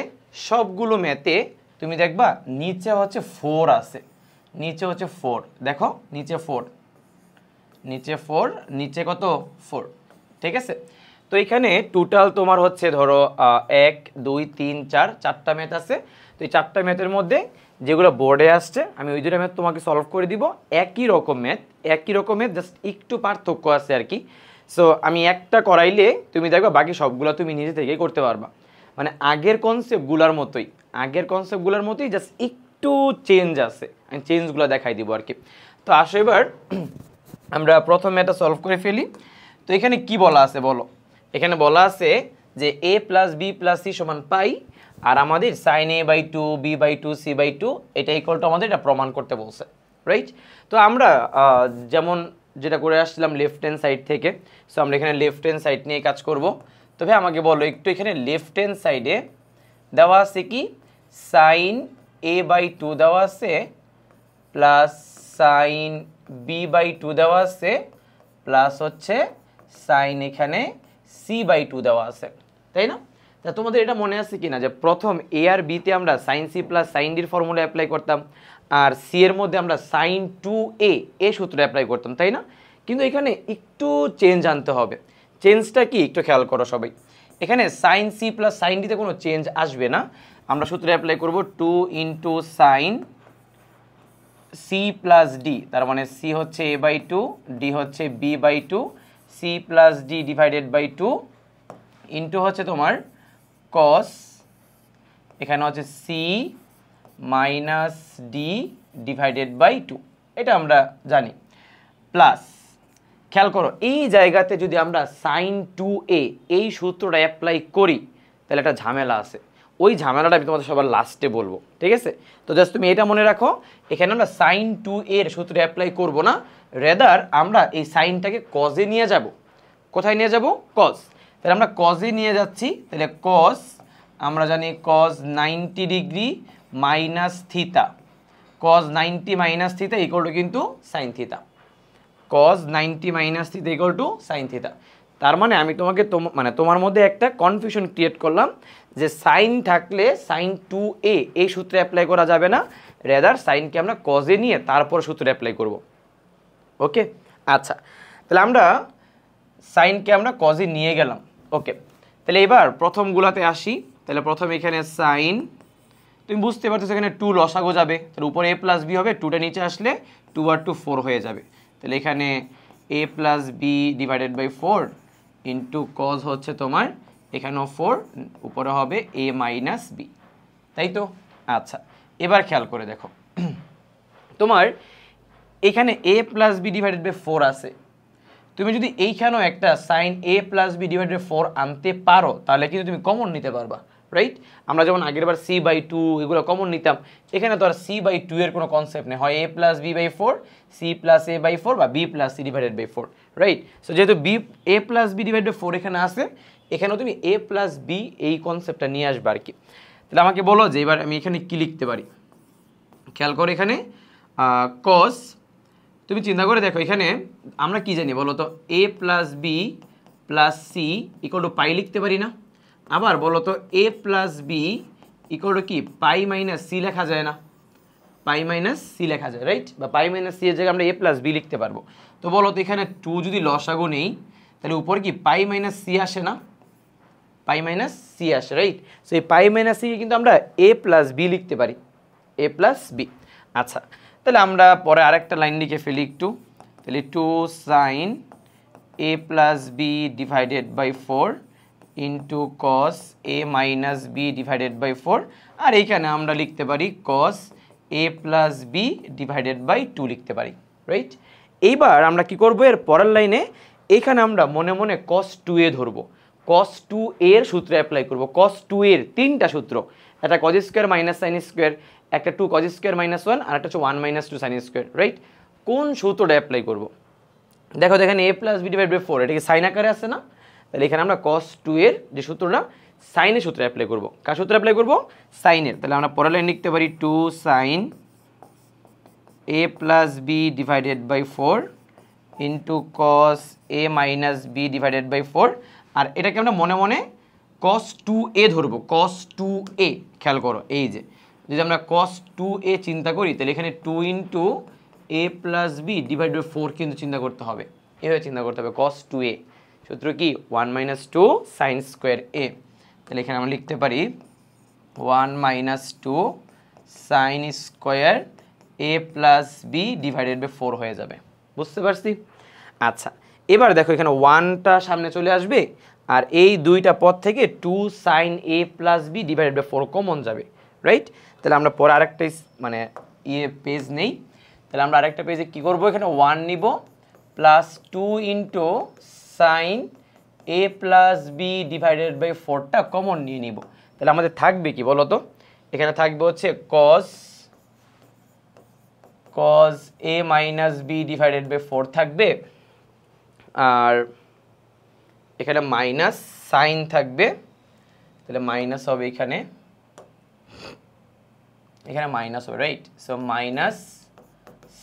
সবগুলো ম্যাথে তুমি দেখবা নিচে হচ্ছে 4 আছে, নিচে হচ্ছে 4, দেখো নিচে 4, নিচে কত 4, ঠিক আছে? তো এখানে টোটাল তোমার হচ্ছে ধরো 1 2 3 4 চারটা ম্যাথ আছে। তো এই চারটা ম্যাথের মধ্যে যেগুলো বোর্ডে আসছে আমি ওই দুটো ম্যাথ তোমাকে সলভ করে দিব, একই রকম ম্যাথ জাস্ট একটু পার্থক্য আছে আর কি। সো আমি একটা করাইলে তুমি দেখবা বাকি সবগুলো তুমি নিজে থেকেই করতে পারবা, মানে আগের কনসেপ্টগুলোর মতোই জাস্ট একটু চেঞ্জ আছে, আমি চেঞ্জগুলো দেখাই দিব আর কি। তো আসো এবার আমরা প্রথম ম্যাথটা সলভ করে ফেলি। তো এখানে কি বলা আছে বলো, এখানে বলা আছে যে a plus B plus C সমান পাই, আর আমাদের sine a by 2 b by 2 c by 2 এটা ইকুয়াল টু আমাদের এটা প্রমাণ করতে বলছে, রাইট? তো আমরা যেমন যেটা করে আসছিলাম লেফট হ্যান্ড সাইড থেকে, সো আমরা এখানে লেফট হ্যান্ড সাইড নিয়ে কাজ করব। তবে আমাকে বলো একটু, এখানে লেফট হ্যান্ড সাইডে দেওয়া আছে কি সাইন a বাই 2 দেওয়া আছে প্লাস সাইন b বাই 2 দেওয়া আছে প্লাস হচ্ছে সাইন এখানে c বাই 2 দেওয়া আছে, তাই না? তা তোমাদের এটা মনে আছে কিনা যে প্রথম a আর b তে আমরা sine c plus sine d এর ফর্মুলা অ্যাপ্লাই করতাম, আর c এর মধ্যে আমরা সাইন 2a এই সূত্র অ্যাপ্লাই করতাম, তাই না? কিন্তু এখানে একটু চেঞ্জ আনতে হবে। চেঞ্জটা কি একটু খেয়াল করো সবাই, এখানে sine c plus sine d তে কোনো চেঞ্জ আসবে না, আমরা সূত্র অ্যাপ্লাই করব 2 into sine c plus d, তার মানে c হচ্ছে a বাই 2, d হচ্ছে b by 2, c plus d divided by 2 into হচ্ছে তোমার cos, এখানে হচ্ছে c minus d divided by 2, এটা আমরা জানি, প্লাস খেয়াল করো এই জায়গাতে যদি আমরা সাইন 2a এই সূত্রটা অ্যাপ্লাই করি তাহলে একটা ঝামেলা আছে, ওই ঝামেলাটা আমি তোমাদের সবার লাস্টে বলবো, ঠিক আছে? তো জাস্ট তুমি এটা মনে রাখো, এখানে আমরা সাইন 2a এর সূত্র অ্যাপ্লাই করব না, রেদার আমরা এই সাইনটাকে কজে নিয়ে যাব। কোথায় নিয়ে যাব? কজ। তাহলে আমরা কজে নিয়ে যাচ্ছি, তাহলে কজ আমরা জানি cos 90 degree minus theta, cos 90 minus theta equal to কিন্তু sine theta, cos 90 minus theta equal to sine theta. তার মানে আমি তোমাকে তোমার মধ্যে একটা কনফিউশন ক্রিয়েট করলাম যে সাইন থাকলে সাইন 2a এই সূত্রে অ্যাপ্লাই করা যাবে না, রেদার সাইনকে আমরা কজে নিয়ে তারপর সূত্রে অ্যাপ্লাই করব। ওকে, আচ্ছা, তাহলে আমরা সাইনকে আমরা কজে নিয়ে গেলাম। ওকে, তাহলে এবার প্রথমগুলাতে আসি। তাহলে প্রথম এখানে সাইন, তুমি বুঝতে পারছো এখানে 2 লসাগু যাবে, তাহলে উপরে a প্লাস বি হবে, 2টা নিচে আসলে 2 আর 2 4 হয়ে যাবে। তাহলে এখানে a plus b divided by 4 into cos হচ্ছে তোমার এখানেও 4, উপরে হবে a মাইনাস বি, তাই তো? আচ্ছা, এবার খেয়াল করে দেখো তোমার এখানে a plus b divided by 4 আছে, তুমি যদি এইখানেও একটা sine a plus b divided by 4 আনতে পারো তাহলে কিন্তু তুমি কমন নিতে পারবা, রাইট? আমরা যেমন আগেরবার c বাই 2 এগুলো কমন নিতাম, এখানে তো আর c বাই 2 এর কোনো কনসেপ্ট নেই, হয় a plus b by 4, c plus a by 4 বা b plus c divided by 4, right? So যেহেতু a plus b divided by 4 এখানে আছে, এখানেও তুমি a প্লাস বি এই কনসেপ্টটা নিয়ে আসবে আর কি। তাহলে আমাকে বলো যে এবার আমি এখানে কি লিখতে পারি, খেয়াল করো এখানে cos, তুমি চিন্তা করে দেখো এখানে আমরা কি জানি বলো তো, a plus B plus C equal to pi লিখতে পারি না? আবার বলো তো a plus B equal to কি পাই মাইনাস সি লেখা যায় না? পাই মাইনাস সি লেখা যায়, রাইট? বা পাই মাইনাস সি এর জায়গায় আমরা a প্লাস বি লিখতে পারবো। তো বলো তো এখানে 2 যদি লসাগু নেই তাহলে উপর কি পাই মাইনাস সি আসে না? পাই মাইনাস সি আসে, রাইট? সো এই পাই মাইনাস সি কিন্তু আমরা a প্লাস বি লিখতে পারি, a প্লাস বি। আচ্ছা, তাহলে আমরা পরে আরেকটা লাইন লিখে ফেলি একটু, তাহলে 2 sine a plus b divided by 4 into cos a minus b divided by 4, আর এইখানে আমরা লিখতে পারি cos a plus b divided by 2 লিখতে পারি, রাইট? এইবার আমরা কি করব, এর পরের লাইনে এইখানে আমরা মনে মনে cos 2a ধরবো, cos 2a এর সূত্র অ্যাপ্লাই করব। cos 2a এর তিনটা সূত্র, একটা cos square minus sin square, একটা 2 cos স্কয়ার মাইনাস 1, আর একটা হচ্ছে 1 মাইনাস 2 sin স্কয়ার, রাইট? কোন সূত্রটা অ্যাপ্লাই করব? দেখো এখানে a plus b divide by 4, এটা কি সাইন আকারে আছে না? তাহলে এখানে আমরা cos 2 এর যে সূত্রটা, সাইনের সূত্র অ্যাপ্লাই করব। কার সূত্র অ্যাপ্লাই করব? সাইনের। তাহলে আমরা পরের লাইন লিখতে পারি 2 sin a plus b divided by 4 into cos a minus b divided by 4, আর এটাকে আমরা মনে মনে cos 2a ধরবো, cos 2a। খেয়াল করো, এই যে যদি আমরা cos 2a চিন্তা করি, তাহলে এখানে 2 into a plus b divide by 4 কিন্তু চিন্তা করতে হবে, এভাবে চিন্তা করতে হবে। cos 2a সূত্র কি 1 মাইনাস 2 সাইন স্কোয়ার a, তাহলে এখানে আমরা লিখতে পারি 1 minus 2 sine square a plus b divided by 4 হয়ে যাবে। বুঝতে পারছি? আচ্ছা, এবার দেখো এখানে 1টা সামনে চলে আসবে, আর এই দুইটা পদ থেকে 2 sine a plus b divided by 4 common যাবে, রাইট? তাহলে আমরা পরে আরেকটা মানে পেজ নেই। তাহলে আমরা আরেকটা পেজে কি করব, এখানে 1 নিব plus 2 into sine a plus b divided by 4টা কমন নিয়ে নিব। তাহলে আমাদের থাকবে কি বলো তো? এখানে থাকবে হচ্ছে cos a minus b divided by 4 থাকবে, আর এখানে মাইনাস সাইন থাকবে, তাহলে মাইনাস হবে এখানে মাইনাস হবে, রাইট? সো মাইনাস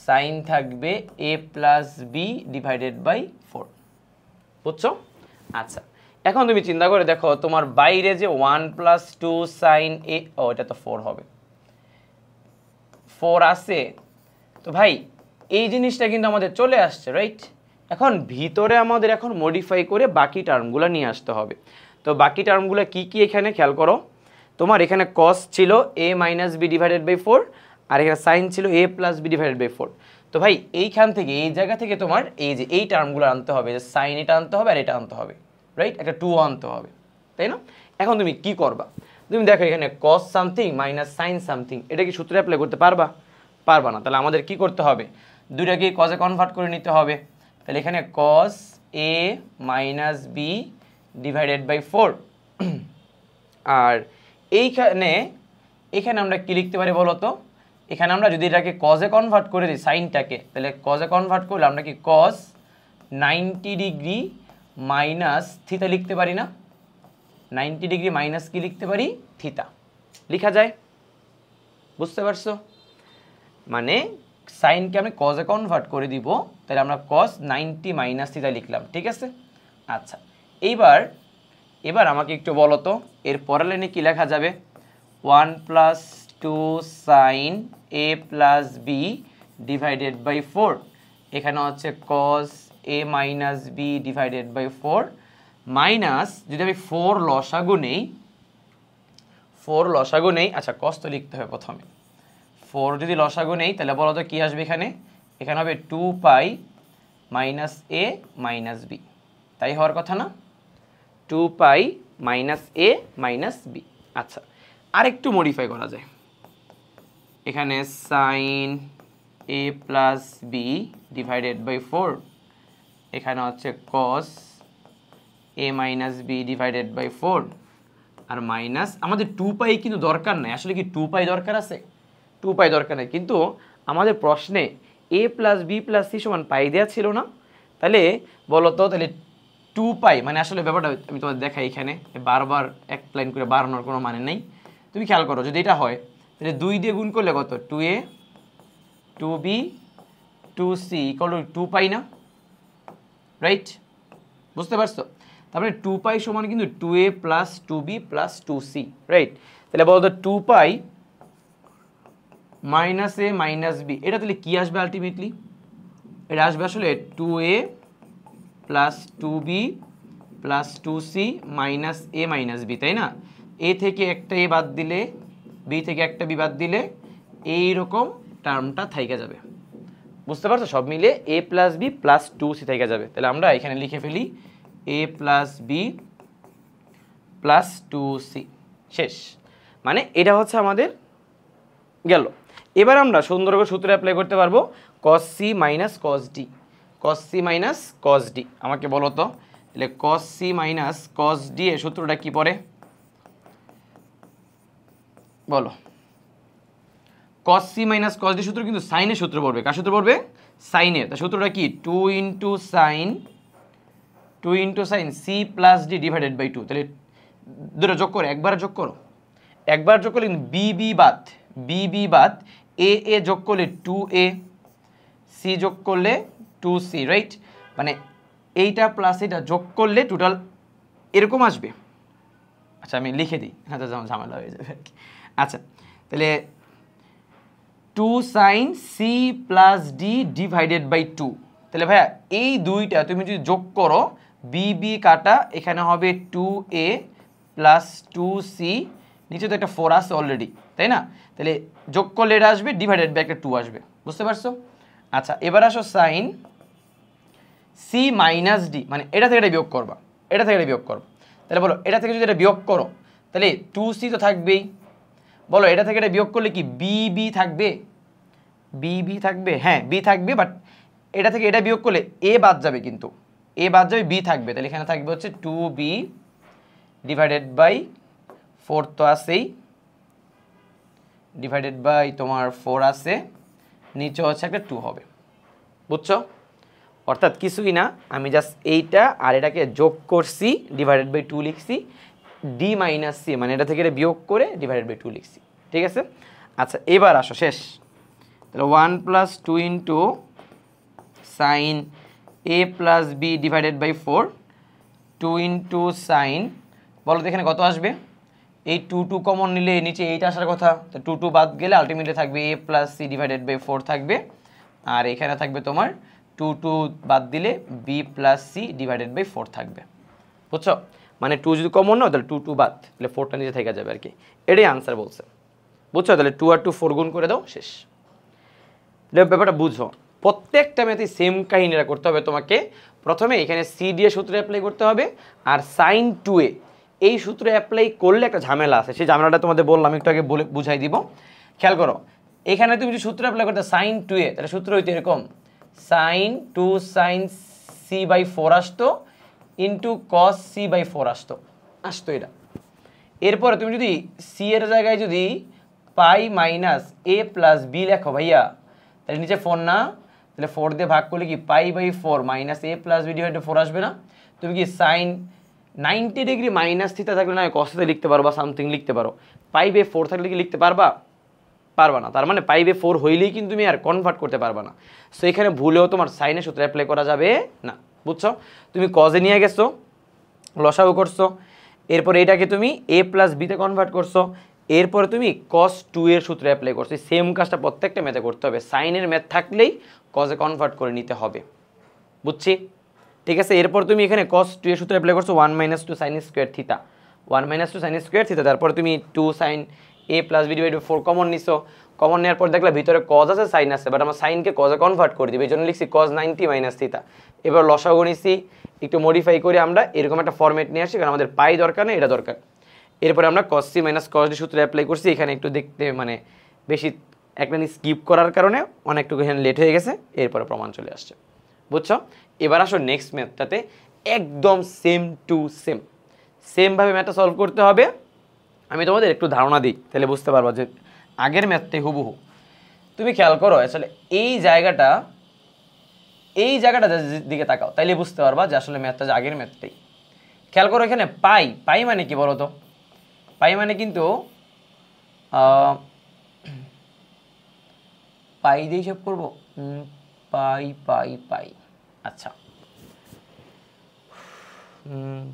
সাইন থাকবে a plus b divided by 4। বুঝছো? আচ্ছা, এখন তুমি চিন্তা করে দেখো তোমার বাইরে যে 1 প্লাস 2 সাইন a, ও এটা তো 4 হবে, 4 আছে তো ভাই, এই জিনিসটা কিন্তু আমাদের চলে আসছে, রাইট? এখন ভিতরে আমাদের এখন মডিফাই করে বাকি টার্মগুলো নিয়ে আসতে হবে। তো বাকি টার্মগুলো কি কি এখানে খেয়াল করো। তোমার এখানে cos ছিল a minus b divided by 4, আর এখানে সাইন ছিল a plus b divided by 4। তো ভাই এইখান থেকে এই জায়গা থেকে তোমার এই যে এই টার্মগুলো আনতে হবে, যে সাইন এটা আনতে হবে আর এটা আনতে হবে, রাইট? একটা 2 আনতে হবে, তাই না? এখন তুমি কি করবা? তুমি দেখো এখানে cos something minus sine something, এটা কি সূত্রে অ্যাপ্লাই করতে পারবা? পারবা না। তাহলে আমাদের কি করতে হবে? দুইটাকে কজে কনভার্ট করে নিতে হবে। তাহলে এখানে cos a minus b divided by 4, আর এখানে আমরা কি লিখতে পারি বলো তো? এখানে আমরা যদি এটাকে কজে কনভার্ট করে দিই সাইনটাকে, তাহলে কজে কনভার্ট করলে আমরা কি cos 90 ডিগ্রি মাইনাস থিতা লিখতে পারি না? 90 ডিগ্রি মাইনাস কি লিখতে পারি? থিতা লেখা যায়। বুঝতে পারছো? মানে সাইনকে আমি কজে কনভার্ট করে দিব, তাহলে আমরা cos 90 মাইনাস থিটা লিখলাম, ঠিক আছে? আচ্ছা, এবার আমাকে একটু বলো তো এর পরের লাইনে কি লেখা যাবে? 1 plus 2 sine a plus b divided by 4, এখানে হচ্ছে cos a minus b divided by 4 minus, যদি আমি 4 লসাগু নেই, আচ্ছা cos তো লিখতে হবে প্রথমে। 4 যদি লসাগু নেই তাহলে বলো তো কি আসবে এখানে? এখানে হবে 2 pi minus a minus B, তাই হওয়ার কথা না? 2 pi minus a minus b. আচ্ছা, আরেকটু মডিফাই করা যায়। এখানে sine a plus b divided by 4, এখানে হচ্ছে cos a minus b divided by 4, আর মাইনাস আমাদের 2 পাই কিন্তু দরকার নাই। আসলে কি 2 পাই দরকার আছে? 2 পাই দরকার নেই, কিন্তু আমাদের প্রশ্নে a plus B plus C সমান পাই দেওয়া ছিল না? তাহলে বলো তো, তাহলে 2 পাই মানে আসলে ব্যাপারটা আমি তোমাদের দেখাই, এখানে বারবার এক লাইন করে বাড়ানোর কোনো মানে নেই। তুমি খেয়াল করো, যদি এটা হয় তাহলে 2 দিয়ে গুণ করলে কত? 2a 2b 2c equal to 2 পাই না, রাইট? বুঝতে পারছো? তারপরে 2 পাই সমান কিন্তু 2a plus 2b plus 2c, right? তাহলে বলো তো 2 পাই মাইনাস এ মাইনাস বি, এটা তাহলে কি আসবে আলটিমেটলি? এটা আসবে আসলে 2a plus 2b plus 2c minus এ মাইনাস বি, তাই না? এ থেকে একটা এ বাদ দিলে, বি থেকে একটা বি বাদ দিলে এইরকম টার্মটা থাইকা যাবে। বুঝতে পারছো? সব মিলে a plus B plus 2c থাইকা যাবে। তাহলে আমরা এখানে লিখে ফেলি a plus B plus 2c শেষ। মানে এটা হচ্ছে আমাদের গেল। এবার আমরা সুন্দর করে সূত্র অ্যাপ্লাই করতে পারবো cos c minus cos d, cos c minus cos d। আমাকে বলো তো তাহলে cos c minus cos d এর সূত্রটা কি পড়ে বলো? cos c minus cos d সূত্র কিন্তু সাইনের সূত্র পড়বে। কার সূত্র পড়বে? সাইনের। তার সূত্রটা কি? 2 into sine c plus d divided by 2। তাহলে দুটো যোগ করো, একবার যোগ করো, একবার যোগ করলে কিন্তু বি বাদ এ যোগ করলে 2a, সি যোগ করলে 2c, রাইট? মানে এইটা প্লাস এটা যোগ করলে টোটাল এরকম আসবে। আচ্ছা আমি লিখে দিই, হ্যাঁ ঝামেলা হয়ে যাবে আর কি। আচ্ছা তাহলে 2 sine c plus d divided by 2। তাহলে ভাইয়া এই দুইটা তুমি যদি যোগ করো, বি কাটা এখানে হবে 2a প্লাস 2c, নিচে তো একটা 4 আছে অলরেডি, তাই না? তাহলে যোগ করলে এটা আসবে, ডিভাইডেড বাই একটা 2 আসবে। বুঝতে পারছো? আচ্ছা এবার আসো সাইন সি মাইনাস ডি, মানে এটা থেকে এটা বিয়োগ করবা, এটা থেকে এটা বিয়োগ করবা। তাহলে বলো এটা থেকে যদি এটা বিয়োগ করো তাহলে 2c তো থাকবেই। বলো এটা থেকে এটা বিয়োগ করলে কি বি থাকবে? বি থাকবে, হ্যাঁ বি থাকবে, বাট এটা থেকে এটা বিয়োগ করলে এ বাদ যাবে, কিন্তু এ বাদ যাবে, বি থাকবে। তাহলে এখানে থাকবে হচ্ছে 2b ডিভাইডেড বাই 4 তো আছেই, ডিভাইডেড বাই তোমার 4 আছে, নিচে হচ্ছে একটা 2 হবে। বুঝছো? অর্থাৎ কিছুই না, আমি জাস্ট এইটা আর এটাকে যোগ করছি, ডিভাইডেড বাই 2 লিখছি, ডি মাইনাস সি মানে এটা থেকে এটা বিয়োগ করে ডিভাইডেড বাই 2 লিখছি। ঠিক আছে? আচ্ছা এবার আসো শেষ। তাহলে 1 plus 2 into sine A plus b divided by 4, 2 into sine, বলো তো এখানে কত আসবে? এই 2 কমন নিলে নিচে এইটা আসার কথা, তো 2 বাদ গেলে আলটিমেটলি থাকবে a plus c divided by 4 থাকবে, আর এখানে থাকবে তোমার 2 বাদ দিলে b plus c divided by 4 থাকবে। বুঝছো? মানে 2 যদি কমন নাও তাহলে 2 বাদ, তাহলে 4টা নিচে থেকে যাবে আর কি। এটাই আনসার বলছে। বুঝছো? তাহলে 2 আর 2 4 গুণ করে দাও, শেষ। ব্যাপারটা বুঝো, প্রত্যেকটা ম্যাথে সেম কাহিনীটা করতে হবে তোমাকে। প্রথমে এখানে সি দিয়ে সূত্র অ্যাপ্লাই করতে হবে, আর সাইন 2a এই সূত্র অ্যাপ্লাই করলে একটা ঝামেলা আছে, সেই ঝামেলাটা তোমাদের বললাম, একটু আগে বলে বুঝাই দিব। খেয়াল করো, এখানে তুমি যদি সূত্র অ্যাপ্লাই করতে সাইন 2a, তাহলে সূত্র হইতে এরকম সাইন 2 সাইন সি বাই 4 আসতো ইন্টু কস সি বাই 4 আসতো এটা। এরপরে তুমি যদি সি এর জায়গায় যদি পাই মাইনাস এ প্লাস বি লেখো ভাইয়া, তাহলে নিচে 4 না, তাহলে 4 দিয়ে ভাগ করলে কি pi by 4 minus a plus b divided 4 আসবে না? তুমি কি সাইন 90 ডিগ্রি মাইনাস থিটা থাকলে না কস থিটা লিখতে পারো বা সামথিং লিখতে পারো, পাই বাই 4 থাকলে কি লিখতে পারবা? পারবা না। তার মানে পাই বাই 4 হইলেই কিন্তু তুমি আর কনভার্ট করতে পারবা না। সো এখানে ভুলেও তোমার সাইনের সূত্র অ্যাপ্লাই করা যাবে না। বুঝছো? তুমি কজে নিয়ে গেছো, লসাগু করছো, এরপর এটাকে তুমি এ প্লাস বিতে কনভার্ট করছো, এরপরে তুমি cos 2 এর সূত্র অ্যাপ্লাই করছো। সেম কাজটা প্রত্যেকটা ম্যাথে করতে হবে, সাইনের ম্যাথ থাকলেই কজে কনভার্ট করে নিতে হবে। বুঝছি? ঠিক আছে? এরপর তুমি এখানে cos 2 এর সূত্র অ্যাপ্লাই করছো 1 - 2 sin square theta, 1 - 2 sin square theta. তারপর তুমি 2 sin a plus b divided 4 common নিছো, কমন নেওয়ার পর দেখলা ভিতরে cos আছে সাইন আছে, বাট আমরা সাইনকে cos-এ কনভার্ট করে দিই, এই জন্য লিখছি cos 90 মাইনাস থিটা। এবার লসাগু নিছি, একটু মডিফাই করে আমরা এরকম একটা ফরম্যাট নিয়ে আসি, কারণ আমাদের পাই দরকার নেই, এটা দরকার। এরপরে আমরা cos c minus cos d সূত্র অ্যাপ্লাই করছি। এখানে একটু দেখতে মানে বেশি একটা স্কিপ করার কারণে অনেকটুকু এখানে লেট হয়ে গেছে, এরপরে প্রমাণ চলে আসছে। বুঝছো? এবার আসো নেক্সট ম্যাথটাতে, একদম সেম টু সেমভাবে ম্যাথটা সলভ করতে হবে। আমি তোমাদের একটু ধারণা দিই, তাহলে বুঝতে পারবা যে আগের ম্যাথটাই হুবহু। তুমি খেয়াল করো আসলে এই জায়গাটা দিকে তাকাও, তাইলে বুঝতে পারবা যে আসলে ম্যাথটা যে আগের ম্যাথটাই। খেয়াল করো এখানে পাই মানে কি বলো তো? পাই মানে কিন্তু পাই দিয়ে হিসাব করবো, পাই। আচ্ছা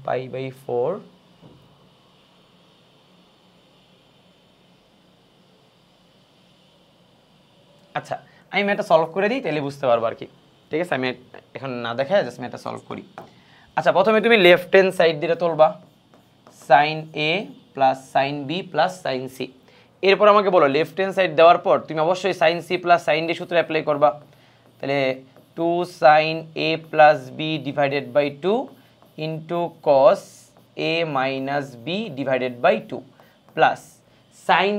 পাই বাই 4, আচ্ছা আমি ম্যাথটা সলভ করে দিই, তাহলে বুঝতে পারবো আর কি। ঠিক আছে? আমি এখন না দেখায় জাস্ট ম্যাথটা সলভ করি। আচ্ছা প্রথমে তুমি লেফট হ্যান্ড সাইড দিয়ে তুলবা, সাইন এ plus sine B plus sine C. এরপর আমাকে বলো লেফট হ্যান্ড সাইড দেওয়ার পর তুমি অবশ্যই sine c plus sine d সূত্র অ্যাপ্লাই করবা। তাহলে 2 sine A plus b divided by 2 into cos a minus b divided by 2 plus sine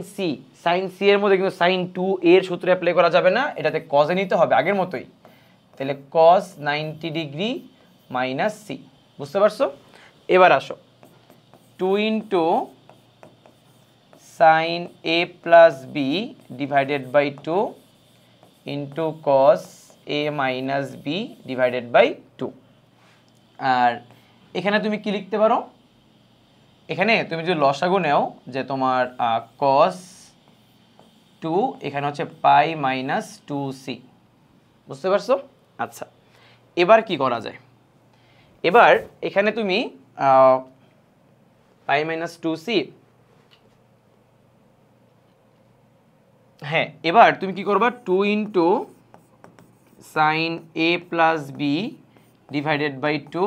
c এর মধ্যে কিন্তু সাইন 2 এর সূত্র অ্যাপ্লাই করা যাবে না, এটাতে কজে নিতে হবে আগের মতোই, তাহলে কস 90 ডিগ্রি মাইনাস সি। বুঝতে পারছো? এবার আসো 2 into sine A plus b divided by 2 into cos a minus b divided by 2। আর এখানে তুমি কি লিখতে পারো, এখানে তুমি যদি লসাগু নেও যে তোমার কস 2 এখানে হচ্ছে পাই মাইনাস 2c। বুঝতে পারছো? আচ্ছা, এবার কি করা যায়, এবার এখানে তুমি পাই মাইনাস 2c, হ্যাঁ এবার তুমি কি করবা 2 into sine A plus b divided by 2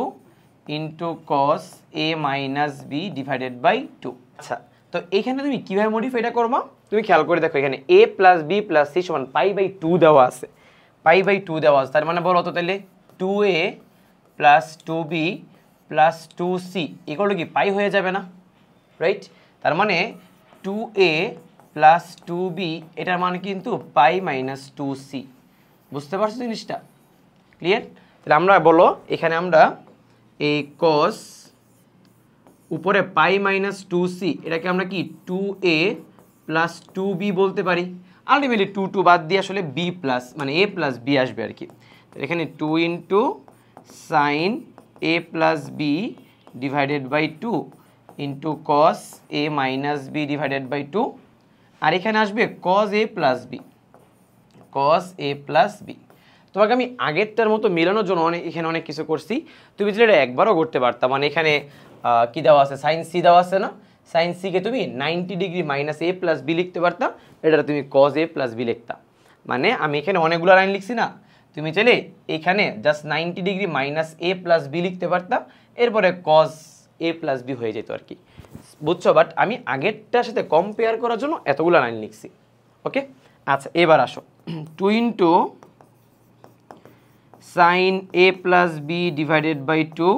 into cos a minus b divided by 2। আচ্ছা, তো এখানে তুমি কীভাবে মডিফাইটা করবা, তুমি খেয়াল করে দেখো এখানে এ প্লাস বি প্লাস সি সমান পাই বাই 2 দেওয়া আছে, পাই বাই 2 দেওয়া আছে, তার মানে বলো তো তাহলে 2a plus 2b plus 2c এগুলো কি পাই হয়ে যাবে না, রাইট? তার মানে 2a প্লাস 2b এটার মানে কিন্তু পাই মাইনাস 2c। বুঝতে পারছো জিনিসটা? ক্লিয়ার? তাহলে আমরা বলো এখানে আমরা এই কস উপরে পাই মাইনাস 2c এটাকে আমরা কি 2a প্লাস 2b বলতে পারি, আলটিমেটলি 2 বাদ দিয়ে আসলে b প্লাস মানে a প্লাস b আসবে আর কি। এখানে 2 into sine A plus b divided by 2 into cos a minus b divided by 2, আর এখানে আসবে cos a plus b, cos a plus b. তোমাকে আমি আগেরটার মতো মেলানোর জন্য এখানে অনেক কিছু করছি, তুমি যদি এটা একবারও করতে পারতাম, মানে এখানে কি দেওয়া আছে সাইন সি দেওয়া আছে না, সাইন সিকে তুমি 90 degree minus a plus B লিখতে পারতাম, এটা তুমি কস এ প্লাস বি লিখতাম। মানে আমি এখানে অনেকগুলো লাইন লিখছি না, তুমি চাইলে এখানে just 90 degree minus a plus B লিখতে পারতাম, এরপরে কস এ প্লাস বি হয়ে যেত আর কি। বুঝছো? বাট আমি আগেরটার সাথে কম্পেয়ার করার জন্য এতগুলো লাইন লিখছি। ওকে, আচ্ছা এবার আসো 2 into sine A plus b divided by 2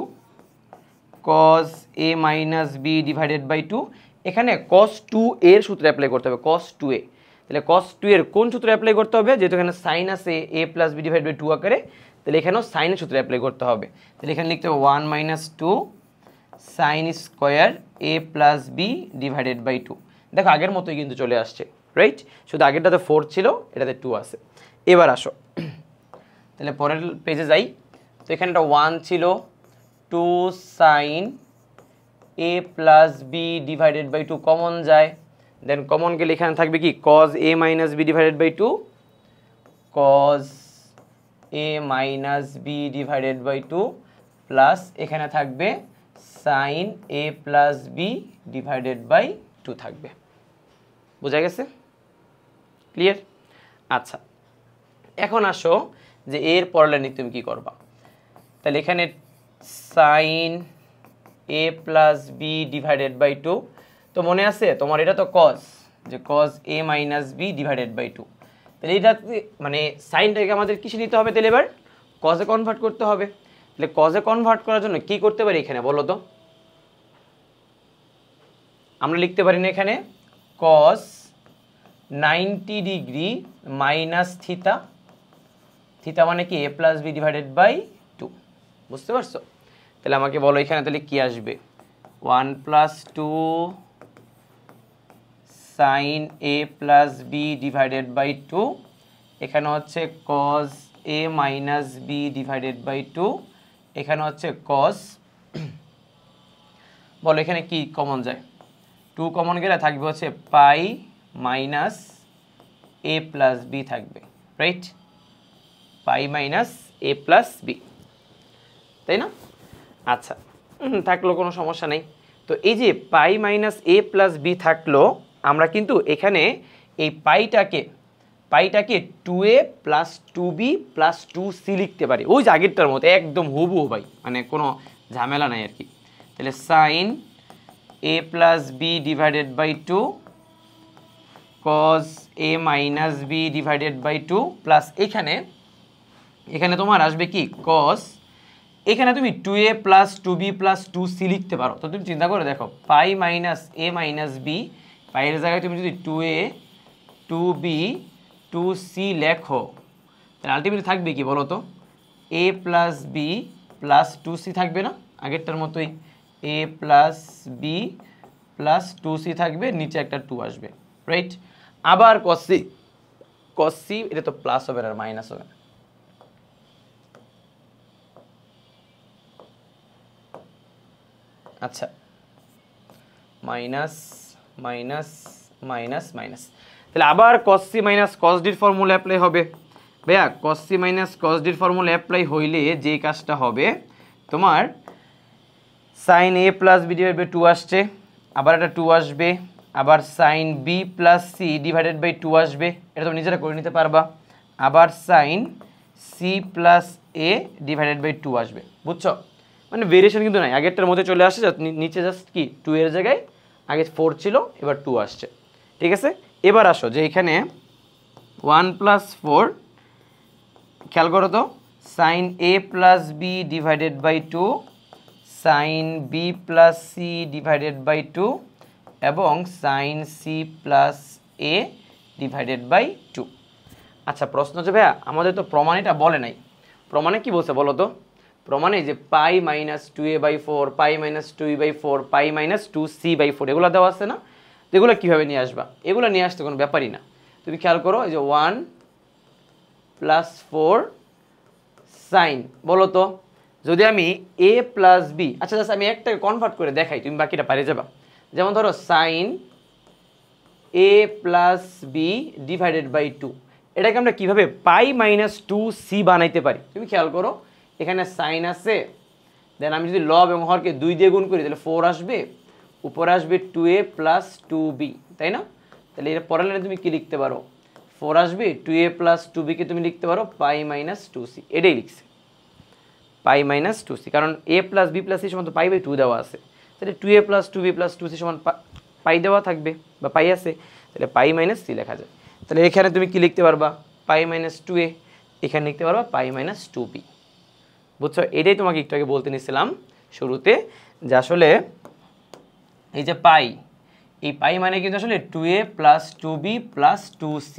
cos a minus b divided by 2। এখানে কস 2 এর সূত্র অ্যাপ্লাই করতে হবে, কস 2a। তাহলে কস 2 এর কোন সূত্র অ্যাপ্লাই করতে হবে, যেহেতু এখানে সাইন আছে এ প্লাস বি ডিভাইড বাই 2 আকারে, তাহলে এখানেও সাইনের সূত্র অ্যাপ্লাই করতে হবে। তাহলে এখানে লিখতে হবে 1 minus 2 sine square a plus b divided by 2। দেখো আগের মতোই কিন্তু চলে আসছে, রাইট? শুধু আগেরটাতে 4 ছিল, এটাতে 2 আছে। এবার আসো তাহলে পরের পেজে যাই, তো এখানে একটা 1 ছিল, 2 sine A plus b divided by 2 common যায়, দেন কমন গেলে এখানে থাকবে কি cos a minus b divided by 2, cos a minus b divided by 2 plus এখানে থাকবে sine A plus b divided by 2 থাকবে। বোঝা গেছে? ক্লিয়ার? আচ্ছা, এখন আসো যে এর পরের লাইনে তুমি কি করবা, তাহলে এখানে sine A plus b divided by 2, তো মনে আছে তোমার এটা তো কজ, যে cos a minus b divided by 2, তাহলে এটা মানে সাইনটাকে আমাদের কিসে নিতে হবে, তাহলে এবার কজে কনভার্ট করতে হবে। তাহলে কজে কনভার্ট করার জন্য কি করতে পারি এখানে বলো তো, আমরা লিখতে পারি না এখানে কস 90 ডিগ্রি মাইনাস থিতা, থিতা মানে কি এ প্লাস বি ডিভাইডেড বাই 2। বুঝতে পারছো? তাহলে আমাকে বলো এখানে তাহলে কি আসবে, 1 plus 2 sine A plus b divided by 2, এখানে হচ্ছে cos a minus b divided by 2, এখানে হচ্ছে কস, বলো এখানে কি কমন যায়, 2 কমন গেলে থাকবে হচ্ছে পাই মাইনাস এ প্লাস বি থাকবে, right? Pi minus a plus B, তাই না? আচ্ছা, থাকলো, কোনো সমস্যা নেই। তো এই যে pi minus a plus B থাকলো, আমরা কিন্তু এখানে এই পাইটাকে 2a plus 2b plus 2c লিখতে পারি, ওই যে আগেরটার মতো একদম হুবহু ভাই, মানে কোনো ঝামেলা নাই আর কি। তাহলে sine A plus b divided by 2 cos a minus b divided by 2 plus এখানে তোমার আসবে কি কস এখানে তুমি 2a plus 2b plus 2c লিখতে পারো। তো তুমি চিন্তা করে দেখো পাই মাইনাস a মাইনাস b, পাইয়ের জায়গায় তুমি যদি 2a 2b 2c লেখো তাহলে আলটিমেটলি থাকবে কি বলো তো, a plus b plus 2c থাকবে না, আগেরটার মতোই a plus b plus 2c থাকবে, নিচে একটা 2 আসবে, রাইট। আবার cos c এটা তো প্লাস হবে আর মাইনাস হবে না। আচ্ছা মাইনাস মাইনাস মাইনাস মাইনাস, তাহলে আবার cos c minus cos d এর ফর্মুলা অ্যাপ্লাই হবে। ভাইয়া cos c minus cos d এর ফর্মুলা অ্যাপ্লাই হইলে যে কাজটা হবে তোমার sin a plus b divided by 2 আসছে, আবার একটা 2 আসবে, আবার sin b plus c divided by 2 আসবে, এটা তুমি নিজেরা করে নিতে পারবা, আবার sin c plus a divided by 2 আসবে, বুঝছো? মানে ভেরিয়েশন কিন্তু নাই, আগেরটার মধ্যে চলে আসছে, নিচে জাস্ট কি 2 এর জায়গায় আগে 4 ছিল এবার 2 আসছে, ঠিক আছে। এবার আসো যে এখানে 1 প্লাস 4, খেয়াল করো তো sin a plus b divided by 2, sin b plus c divided by 2 এবং sin c plus a divided by 2। আচ্ছা প্রশ্ন হচ্ছে ভাইয়া আমাদের তো প্রমাণ এটা বলে নাই, প্রমাণে কি বলছে বলো তো? প্রমাণে যে pi minus 2a by 4, pi minus 2e by 4, pi minus 2c by 4 এগুলো দেওয়া আছে না? তো এগুলো কীভাবে নিয়ে আসবা? এগুলো নিয়ে আসতে কোনো ব্যাপারই না। তুমি খেয়াল করো এই যে 1 প্লাস 4 সাইন, বলো তো যদি আমি a প্লাস b, আচ্ছা জাস্ট আমি একটাকে কনভার্ট করে দেখাই, তুমি বাকিটা পারে যাবা। যেমন ধরো sine a plus b divided by 2, এটাকে আমরা কীভাবে পাই মাইনাস 2c বানাইতে পারি? তুমি খেয়াল করো এখানে সাইন আছে, দেন আমি যদি লব এবং হরকে 2 দিয়ে গুণ করি তাহলে 4 আসবে, উপরে আসবে 2a প্লাস 2b, তাই না? তাহলে এর পরের লাইনে তুমি কি লিখতে পারো, 4 আসবে, 2a প্লাস 2b কে তুমি লিখতে পারো পাই মাইনাস 2c, এটাই লিখছে পাই মাইনাস 2c, কারণ a plus b plus c সমান তো পাই বাই 2 দেওয়া আছে, তাহলে 2a plus 2b plus 2c সমান পাই দেওয়া থাকবে বা পাই আছে, তাহলে পাই মাইনাস c লেখা যায়। তাহলে এখানে তুমি কি লিখতে পারবা পাই মাইনাস 2a, এখানে লিখতে পারবা পাই মাইনাস 2b, বুঝছো? এটাই তোমাকে একটু আগে বলতে নিছিলাম শুরুতে যে আসলে এই যে পাই, এই পাই মানে কিন্তু আসলে 2a plus 2b plus 2c,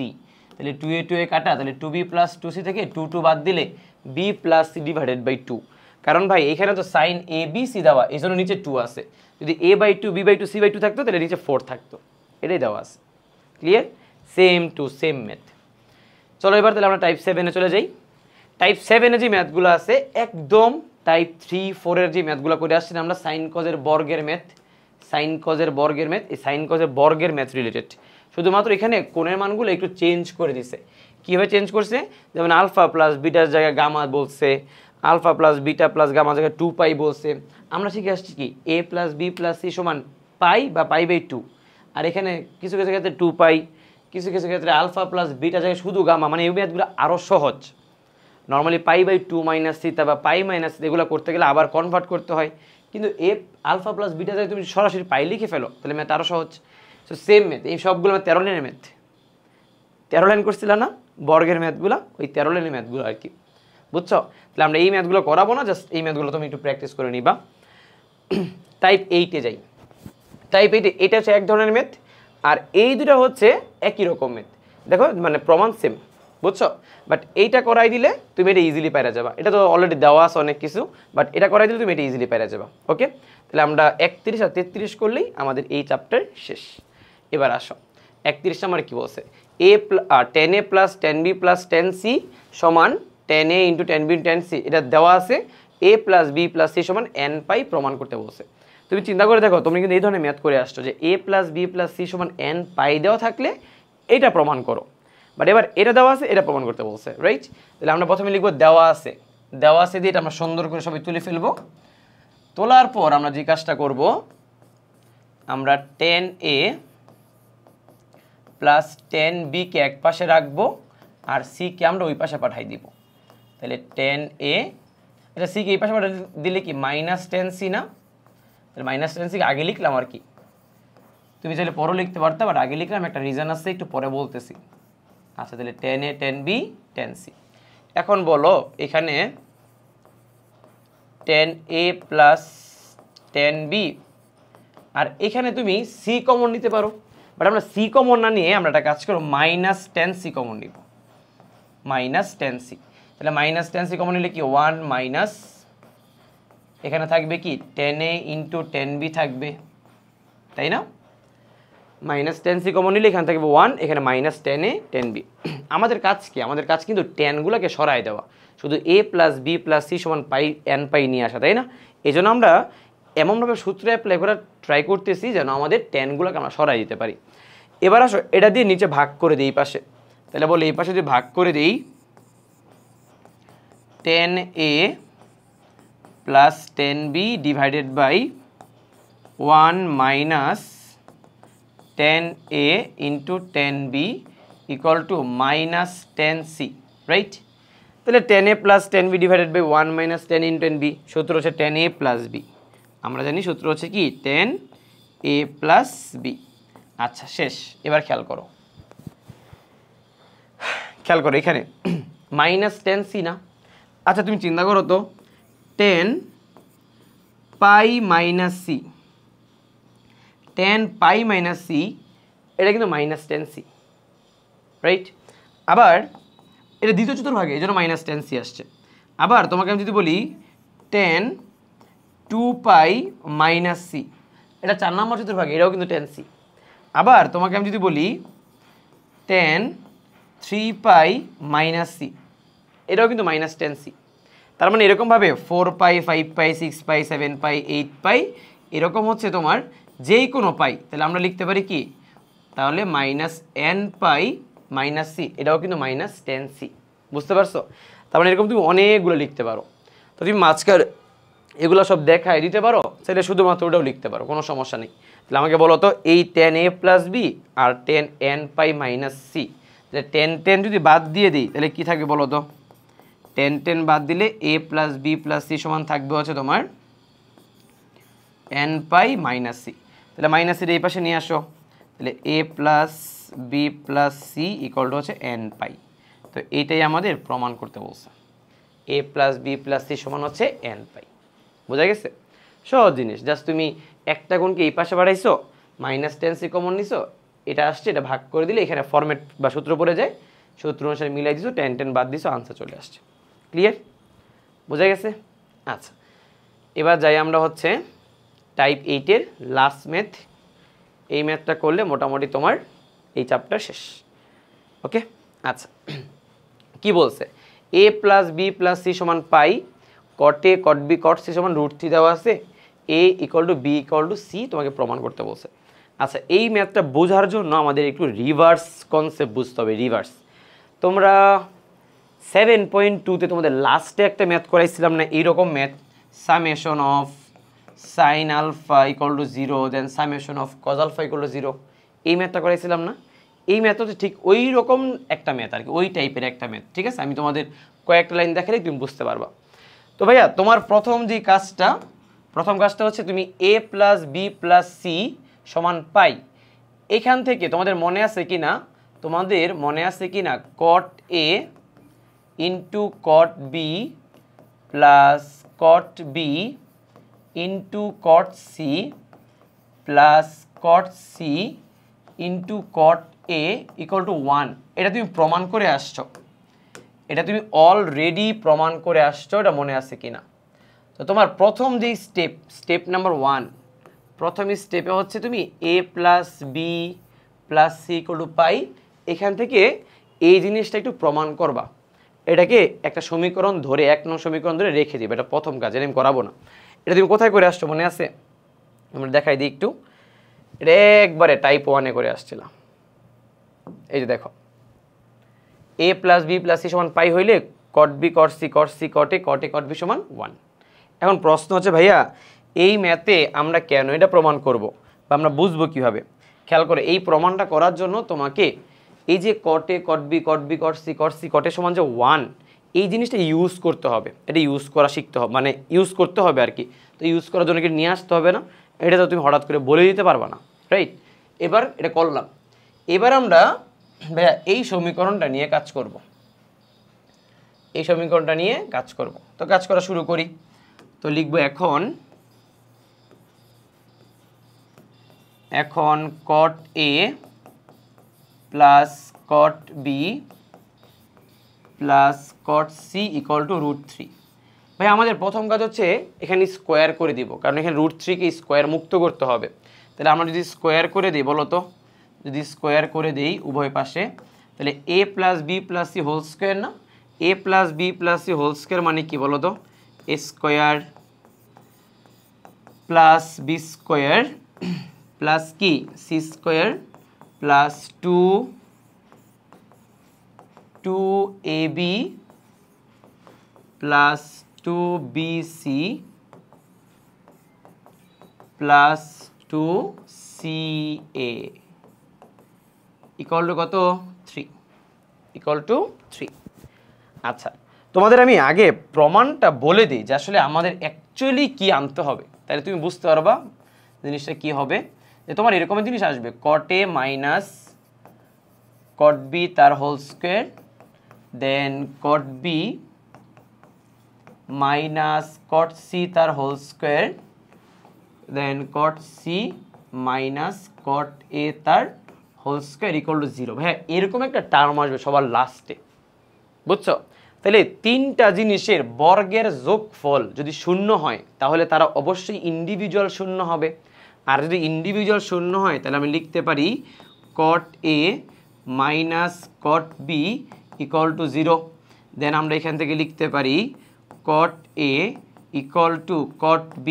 তাহলে 2a 2a কাটা, তাহলে 2b প্লাস 2c থেকে 2 2 বাদ দিলে b plus c divided by 2, কারণ ভাই এখানে তো সাইন a b c দেওয়া, এই জন্য নিচে 2 আছে, যদি a by 2 b by 2 c by 2 থাকতো তাহলে নিচে 4 থাকতো, এটাই দেওয়া আছে। Clear? Same to same math. চলো এবার তাহলে আমরা টাইপ 7 এ চলে যাই। টাইপ 7 এ যে ম্যাথগুলো আছে একদম টাইপ 3 4 এর যে ম্যাথগুলো করে আসছি আমরা, সাইন কজের বর্গের ম্যাথ, সাইন কজের বর্গের ম্যাথ, এই সাইন কজের বর্গের ম্যাথ রিলেটেড, শুধুমাত্র এখানে কোণের মানগুলো একটু চেঞ্জ করে দিছে। কীভাবে চেঞ্জ করছে? যেমন আলফা প্লাস বিটার জায়গায় গামা বলছে, alpha plus beta plus gamma জায়গায় 2 পাই বলছে। আমরা শিখে আসছি কি a plus B plus C সমান পাই বা পাই বাই 2, আর এখানে কিছু কিছু ক্ষেত্রে 2 পাই, কিছু কিছু ক্ষেত্রে আলফা প্লাস বিটা জায়গায় শুধু গামা, মানে এই ম্যাথগুলো আরও সহজ। Normally pi by 2 minus theta বা পাই মাইনাস এগুলো করতে গেলে আবার কনভার্ট করতে হয়, কিন্তু এ আলফা প্লাস বিটা জায়গায় তুমি সরাসরি পাই লিখে ফেলো, তাহলে ম্যাথ আরও সহজ। সো সেম ম্যাথ, এই সবগুলো 13 লাইনের ম্যাথ, 13 লাইন করছিল না বর্গের ম্যাথগুলো, ওই 13 লাইনের ম্যাথগুলো আর কি, বুঝছো? তাহলে আমরা এই ম্যাথগুলো করাবো না, জাস্ট এই ম্যাথগুলো তুমি একটু প্র্যাকটিস করে নিবা। টাইপ 8-এ যাই। টাইপ 8-এ এটা হচ্ছে এক ধরনের ম্যাথ, আর এই দুটো হচ্ছে একই রকম ম্যাথ, দেখো মানে প্রমাণ সেম, বুঝছো? বাট এইটা করাই দিলে তুমি এটা ইজিলি পাইরা যাবা, এটা তো অলরেডি দেওয়া আছে অনেক কিছু, বাট এটা করাই দিলে তুমি এটা ইজিলি পাইরা যাবা। ওকে, তাহলে আমরা 31 আর 33 করলেই আমাদের এই চ্যাপ্টার শেষ। এবার আসো 31 আমার কি বলছে,10a প্লাস 10b প্লাস 10c সমান 10a into 10b into 10c, এটা দেওয়া আছে a plus b plus c সমান n পাই প্রমাণ করতে বলছে। তুমি চিন্তা করে দেখো, তুমি কিন্তু এই ধরনের ম্যাথ করে আসছো যে a plus b plus c সমান n পাই দেওয়া থাকলে এটা প্রমাণ করো, বাট এবার এটা দেওয়া আছে এটা প্রমাণ করতে বলছে, রাইট? তাহলে আমরা প্রথমে লিখবো দেওয়া আছে, দেওয়া আছে দিয়ে এটা আমরা সুন্দর করে সবাই তুলে ফেলবো। তোলার পর আমরা যে কাজটা করব, আমরা 10a প্লাস 10b কে এক পাশে রাখবো আর c কে আমরা ওই পাশে পাঠাই দিব। তাহলে 10a, এটা c কে এই পাশে পাঠাই দিলে কি মাইনাস 10c না? তাহলে মাইনাস 10c আগে লিখলাম আর কি, তুমি চাইলে পরে লিখতে পারতে, বাট আগে লিখলাম, একটা রিজন আছে একটু পরে বলতেছি। আচ্ছা তাহলে 10a 10b 10c। এখন বলো এখানে 10a প্লাস 10b, আর এখানে তুমি সি কমন নিতে পারো, বাট আমরা সি কমন না নিয়ে আমরা একটা কাজ করব, -10c কমন নিব, -10c। তাহলে -10c কমন নিলে কি 1 মাইনাস, এখানে থাকবে কি 10a ইন্টু 10b থাকবে, তাই না? -10c কমন নিলে এখানে থাকবে 1, এখানে -10a 10b। আমাদের কাজ কি? আমাদের কাজ কিন্তু 10গুলোকে সরাই দেওয়া, শুধু a plus b plus c সমান পাই n পাই নিয়ে আসা, তাই না? এই জন্য আমরা এমনভাবে সূত্র অ্যাপ্লাই করার ট্রাই করতেছি যেন আমাদের 10গুলোকে আমরা সরাই দিতে পারি। এবার আসো এটা দিয়ে নিচে ভাগ করে দিই এই পাশে, তাহলে বলে এই পাশে যদি ভাগ করে দিই 10a plus 10b divided by 1 minus 10a into 10b equal to -10c, right? তাহলে 10a plus 10b divided by 1 minus 10 into 10b, সূত্র হচ্ছে 10a প্লাস b। আমরা জানি সূত্র হচ্ছে কি 10a প্লাস b। আচ্ছা শেষ। এবার খেয়াল করো এখানে -10c না? আচ্ছা তুমি চিন্তা করো তো, 10 পাই মাইনাস c, 10 পাই মাইনাস c, এটা কিন্তু -10c, রাইট? আবার এটা দ্বিতীয় চতুর্ভাগে, এই জন্য -10c আসছে। আবার তোমাকে আমি যদি বলি 10 2 পাই মাইনাস c, এটা 4 নম্বর চতুর্ভাগে, এটাও কিন্তু 10c। আবার তোমাকে আমি যদি বলি 10 3 পাই মাইনাস c, এটাও কিন্তু -10c। তার মানে এরকমভাবে 4 পাই 5 পাই 6 পাই 7 পাই 8 পাই, এরকম হচ্ছে তোমার যেই কোনো পাই, তাহলে আমরা লিখতে পারি কি, তাহলে -n পাই মাইনাস c, এটাও কিন্তু -10c। বুঝতে পারছো? তার মানে এরকম তুমি অনেকগুলো লিখতে পারো। তো তুমি মাঝখানে এগুলো সব দেখায় দিতে পারো, সেটা শুধুমাত্র ওটাও লিখতে পারো, কোনো সমস্যা নেই। তাহলে আমাকে বলো তো এই 10a প্লাস b আর 10n পাই মাইনাস c, তাহলে 10 যদি বাদ দিয়ে দিই তাহলে কি থাকবে বলো তো? 10 বাদ দিলে a plus b plus c সমান থাকবে হচ্ছে তোমার n পাই মাইনাস c। তাহলে মাইনাসের এই পাশে নিয়ে আসো, তাহলে a plus b plus c equal to হচ্ছে n পাই। তো এইটাই আমাদের প্রমাণ করতে বলছে, a plus b plus c সমান হচ্ছে n পাই। বোঝা গেছে? সহজ জিনিস, জাস্ট তুমি একটা গুণকে এই পাশে বাড়াইছো, -10c কমন নিছো, এটা আসছে, এটা ভাগ করে দিলে এখানে ফরম্যাট বা সূত্র পড়ে যায়, সূত্র অনুসারে মিলাই দিছো, 10 বাদ দিছো, আনসার চলে আসছে। ক্লিয়ার? বোঝা গেছে? আচ্ছা এবার যাই আমরা হচ্ছে টাইপ 8-এর লাস্ট ম্যাথ। এই ম্যাথটা করলে মোটামুটি তোমার এই চ্যাপ্টার শেষ। ওকে আচ্ছা কি বলছে? a plus b plus c সমান পাই, কট a caught b caught c সমান √3 দেওয়া আছে, a equal to b equal two c তোমাকে প্রমাণ করতে বলছে। আচ্ছা এই ম্যাথটা বোঝার জন্য আমাদের একটু রিভার্স কনসেপ্ট বুঝতে হবে। রিভার্স, তোমরা 7.2-তে তোমাদের লাস্টে একটা ম্যাথ করাইছিলাম না এইরকম math, summation of sine alpha equal to 0 then summation of cos alpha equal to 0, এই ম্যাথটা করাইছিলাম না? এই ম্যাথ হচ্ছে ঠিক ওই রকম একটা ম্যাথ আর কি, ওই টাইপের একটা ম্যাথ। ঠিক আছে, আমি তোমাদের কয়েকটা লাইন দেখালে তুমি বুঝতে পারবা। তো ভাইয়া তোমার প্রথম কাজটা হচ্ছে তুমি a plus B plus C সমান পাই, এখান থেকে তোমাদের মনে আছে কি না cot a into cot b plus cot b into cot c plus cot c into cot A equal to 1, এটা তুমি প্রমাণ করে আসছো, এটা মনে আছে কিনা? তো তোমার প্রথম যেই স্টেপ নাম্বার 1, প্রথম স্টেপে হচ্ছে তুমি a plus B plus C equal to pi, এখান থেকে এই জিনিসটা একটু প্রমাণ করবা, এটাকে একটা সমীকরণ ধরে 1 নং সমীকরণ ধরে রেখে দিবে, এটা প্রথম কাজ, এটা আমি করাবো না। এটা তুমি কোথায় করে আসছো মনে আছে? আমরা দেখাই দিই একটু, এটা একবারে টাইপ 1-এ করে আসছিলাম। এই যে দেখো a plus B plus C সমান পাই হইলে cot B cot C cot C cot এ কট বি সমান 1। এখন প্রশ্ন হচ্ছে ভাইয়া এই ম্যাথে আমরা কেন এটা প্রমাণ করব বা আমরা বুঝবো কিভাবে? খেয়াল করে এই প্রমাণটা করার জন্য তোমাকে এই যে কট এ cot B cot C cot এ সমান যে 1, এই জিনিসটা ইউজ করতে হবে, এটা ইউজ করা শিখতে হবে, মানে ইউজ করতে হবে আর কি। তো ইউজ করার জন্য কি নিয়ে আসতে হবে না? এটা তো তুমি হঠাৎ করে বলে দিতে পারবা না, রাইট? এবার এটা করলাম, এবার আমরা ভাইয়া এই সমীকরণটা নিয়ে কাজ করব, তো কাজ করা শুরু করি। তো লিখবো এখন cot A plus cot B plus cot C equal to √3। ভাই আমাদের প্রথম কাজ হচ্ছে এখানে স্কোয়ার করে দিব, কারণ এখানে √3 কে স্কোয়ার মুক্ত করতে হবে। তাহলে আমরা যদি স্কোয়ার করে দিই, বলো তো, যদি স্কোয়ার করে দিই উভয় পাশে, তাহলে a plus B plus C whole square না, a plus B plus C whole square মানে কি বলো তো, a square plus B square plus কি C square plus 2ab plus 2bc plus 2ca equal to কত 3 ইকুয়াল টু 3। আচ্ছা তোমাদের আমি আগে প্রমাণটা বলে দিই যে আসলে আমাদের অ্যাকচুয়ালি কি আনতে হবে, তাহলে তুমি বুঝতে পারবা জিনিসটা কি হবে। যে তোমার এরকম জিনিস আসবে cot a minus cot b তার whole square, then cot b minus cot c তার whole square, then cot c minus cot a তার হোল স্কোয়ার ইকুয়াল টু 0। ভাইয়া এরকম একটা টার্ম আসবে সবার লাস্টে, বুঝছো? তাহলে তিনটা জিনিসের বর্গের যোগফল যদি শূন্য হয় তাহলে তারা অবশ্যই ইন্ডিভিজুয়াল শূন্য হবে, আর যদি ইন্ডিভিজুয়াল শূন্য হয় তাহলে আমি লিখতে পারি cot a minus cot b equal to 0। Then আমরা এখান থেকে লিখতে পারি cot a equal to cot b,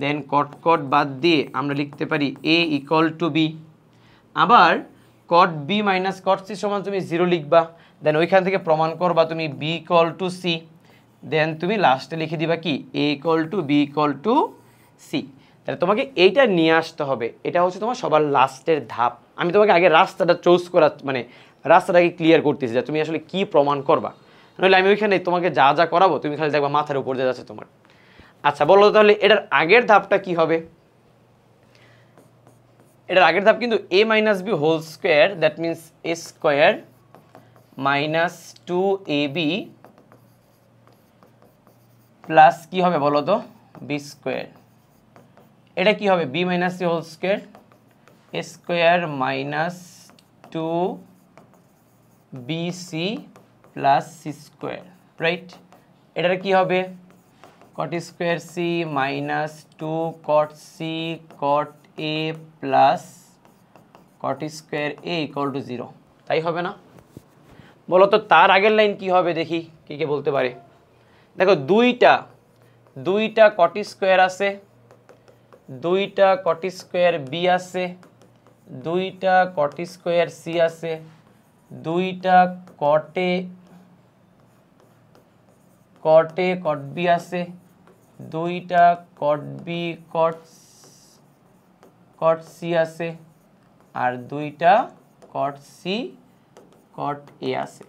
then cot বাদ দিয়ে আমরা লিখতে পারি a ইকুয়াল টু b। আবার cot b minus cot c সমান তুমি 0 লিখবা, দেন ওইখান থেকে প্রমাণ করবা তুমি b ইকুয়াল টু c, দেন তুমি লাস্টে লিখে দিবা কি a equal to b equal two c। তাহলে তোমাকে এইটা নিয়ে আসতে হবে, এটা হচ্ছে তোমার সবার লাস্টের ধাপ। আমি তোমাকে আগে রাস্তাটা চুজ করা মানে রাস্তাটাকে ক্লিয়ার করতেছি যে তুমি আসলে কি প্রমাণ করবা, নইলে আমি ওইখানে তোমাকে যা যা করাবো তুমি খালি দেখবা মাথার উপর দিয়ে যাচ্ছে তোমার। আচ্ছা বলো তাহলে এটার আগের ধাপটা কি হবে? এটার আগের ধাপ কিন্তু a minus b whole square, that means a square minus 2ab plus কি হবে বলো তো b স্কোয়ার। এটা কি হবে b minus c whole square, a square minus 2bc plus c square, right? এটার কি হবে cot square c minus 2 cot c cot a plus cot square a equal to 0, তাই হবে না? বলো তো তার আগের লাইন কি হবে দেখি, কে বলতে পারে? দেখো দুইটা cot স্কোয়ার আছে, দুইটা cot স্কোয়ার b আছে, দুইটা cot স্কোয়ার c আছে, দুইটা cot a cot b আছে, দুইটা cot b cot c আছে, আর দুইটা cot c cot a আছে।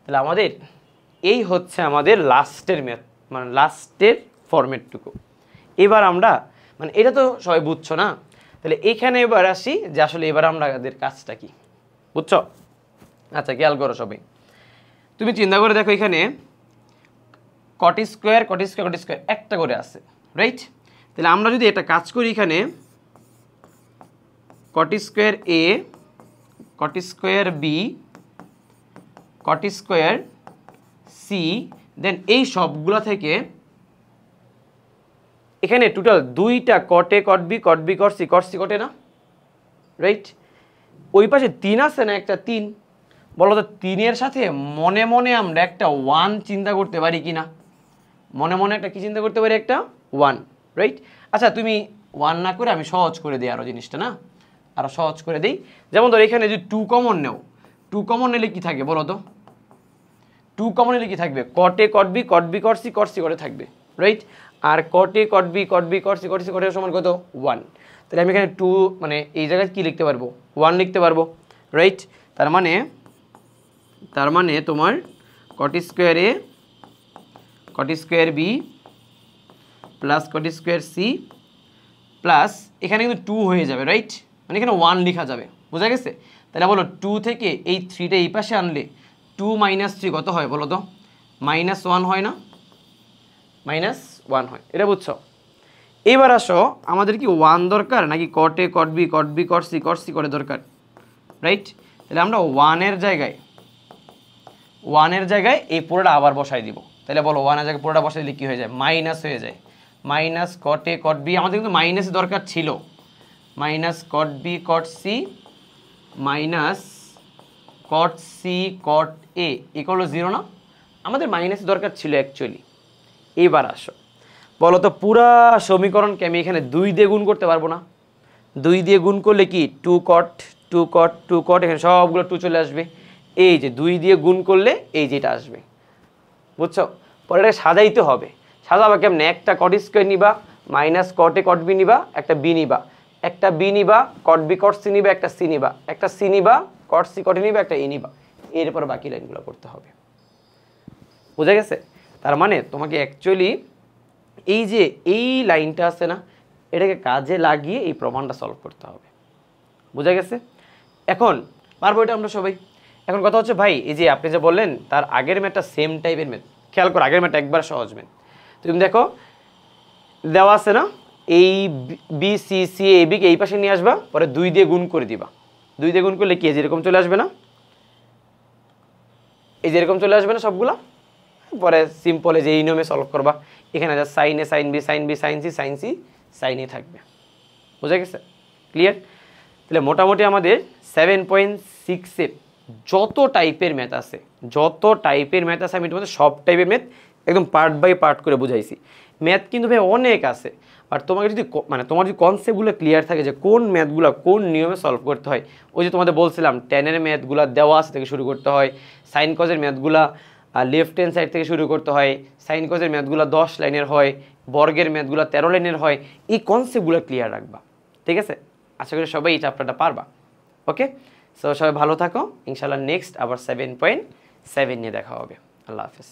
তাহলে আমাদের এই হচ্ছে আমাদের লাস্টের ম্যাথ, মানে লাস্টের ফরম্যাটটুকু। এবার আমরা মানে এটা তো সবাই বুঝছো না, তাহলে এইখানে এবার আসি যে আসলে এবার আমাদের কাজটা কি, বুঝছো? আচ্ছা খেয়াল করো সবাই, তুমি চিন্তা করে দেখো এখানে cot স্কোয়ার একটা করে আছে, রাইট? তাহলে আমরা যদি এটা কাজ করি এখানে cot square a cot square b cot square c, দেন এই সবগুলো থেকে এখানে টোটাল দুইটা cot a cot b cot c cot a না, রাইট? ওই পাশে 3 আছে না, একটা 3, বলো তো 3-এর সাথে মনে মনে আমরা একটা 1 চিন্তা করতে পারি কিনা? মনে মনে একটা কি চিন্তা করতে পারি? একটা 1, রাইট? আচ্ছা তুমি 1 না করে আমি সহজ করে দিই আরো জিনিসটা, না আরো সহজ করে দিই। যেমন ধর এখানে যদি 2 কমন নেও, 2 কমন নিলে কি থাকে বলো তো? 2 কমন নিলে কি থাকবে? cot a cot b cot c cot a থাকবে, রাইট? আর cot a cot b cot c cot a সমান কত? 1। তাহলে আমি এখানে 2 মানে এই জায়গায় কি লিখতে পারবো? 1 লিখতে পারবো, রাইট? তার মানে তোমার cot square a cot square b plus cot square c plus এখানে কিন্তু 2 হয়ে যাবে, রাইট? মানে এখানে 1 লেখা যাবে, বোঝা গেছে? তাহলে বলো 2 থেকে এই 3টা এই পাশে আনলে 2 - 3 কত হয় বলো তো? -1 হয় না? 1 হয়, এটা বুঝছো? এবার আসো, আমাদের কি 1 দরকার নাকি কট এ কট বি কট সি করে দরকার, রাইট? তাহলে আমরা 1 এর জায়গায় এই পুরোটা আবার বসাই দিব। তাহলে বলো 1 এর জায়গায় পুরোটা বসাই দিলে কি হয়ে যায়? মাইনাস হয়ে যায়। মাইনাস কট এ কট বি, আমাদের কিন্তু মাইনাস দরকার ছিল, minus cot B cot C minus cot C cot এ ইকুয়াল 0 না? আমাদের মাইনাস দরকার ছিল অ্যাকচুয়ালি। এবার আসো, বলো তো পুরা সমীকরণকে আমি এখানে 2 দিয়ে গুণ করতে পারবো না? 2 দিয়ে গুণ করলে কি 2 কট এখানে সবগুলো 2 চলে আসবে। এই যে 2 দিয়ে গুণ করলে এই যেটা আসবে, বুঝছো? পরে এটাকে সাজাইতে হবে। সাজাবা কেমনে? একটা কট স্কোয়ার নিবা, মাইনাস কট এ কট বি নিবা, একটা বি নিবা, একটা বি নিবা, কট বি কট সি নিবা, একটা সি নিবা, একটা সি নিবা, কট সি কট এ নিবা, একটা এ নিবা। এরপর বাকি লাইনগুলো করতে হবে। বুঝা গেছে? তার মানে তোমাকে অ্যাকচুয়ালি এই যে এই লাইনটা আছে না, এটাকে কাজে লাগিয়ে এই প্রমাণটা সলভ করতে হবে। বুঝা গেছে? এখন পারবো এটা আমরা সবাই। এখন কথা হচ্ছে ভাই, এই যে আপনি যে বললেন তার আগের ম্যাথটা সেম টাইপের ম্যাথ, খেয়াল করো আগের ম্যাথটা একবার সহজ ম্যাথ। তুমি দেখো দেওয়া আছে না, এই বি সি সি এ বিকে এই পাশে নিয়ে আসবা, পরে 2 দিয়ে গুণ করে দিবা। 2 দিয়ে গুণ করলে কি যেরকম চলে আসবে না? এই যেরকম চলে আসবে না সবগুলা? পরে সিম্পল এই যে এই নিয়মে সলভ করবা। এখানে যা sine A sine B sine B sine C sine A থাকবে। বুঝা গেছে? ক্লিয়ার? তাহলে মোটামুটি আমাদের 7.6-এর যত টাইপের ম্যাথ আছে আমি তোমাদের সব টাইপের ম্যাথ একদম পার্ট বাই পার্ট করে বুঝাইছি। ম্যাথ কিন্তু ভাই অনেক আছে, আর তোমাকে যদি তোমার যদি কনসেপ্টগুলো ক্লিয়ার থাকে যে কোন ম্যাথগুলো কোন নিয়মে সলভ করতে হয়, ওই যে তোমাদের বলছিলাম টেনের ম্যাথগুলো দেওয়া আছে থেকে শুরু করতে হয়, সাইন কজের ম্যাথগুলা লেফট হ্যান্ড সাইড থেকে শুরু করতে হয়, সাইন কজের ম্যাথগুলো 10 লাইনের হয়, বর্গের ম্যাথগুলো 13 লাইনের হয়, এই কনসেপ্টগুলো ক্লিয়ার রাখবা। ঠিক আছে? আশা করি সবাই এই চ্যাপ্টারটা পারবা। ওকে, সো সবাই ভালো থাকো, ইনশাআল্লাহ নেক্সট আবার 7.7 নিয়ে দেখা হবে। আল্লাহ হাফেজ।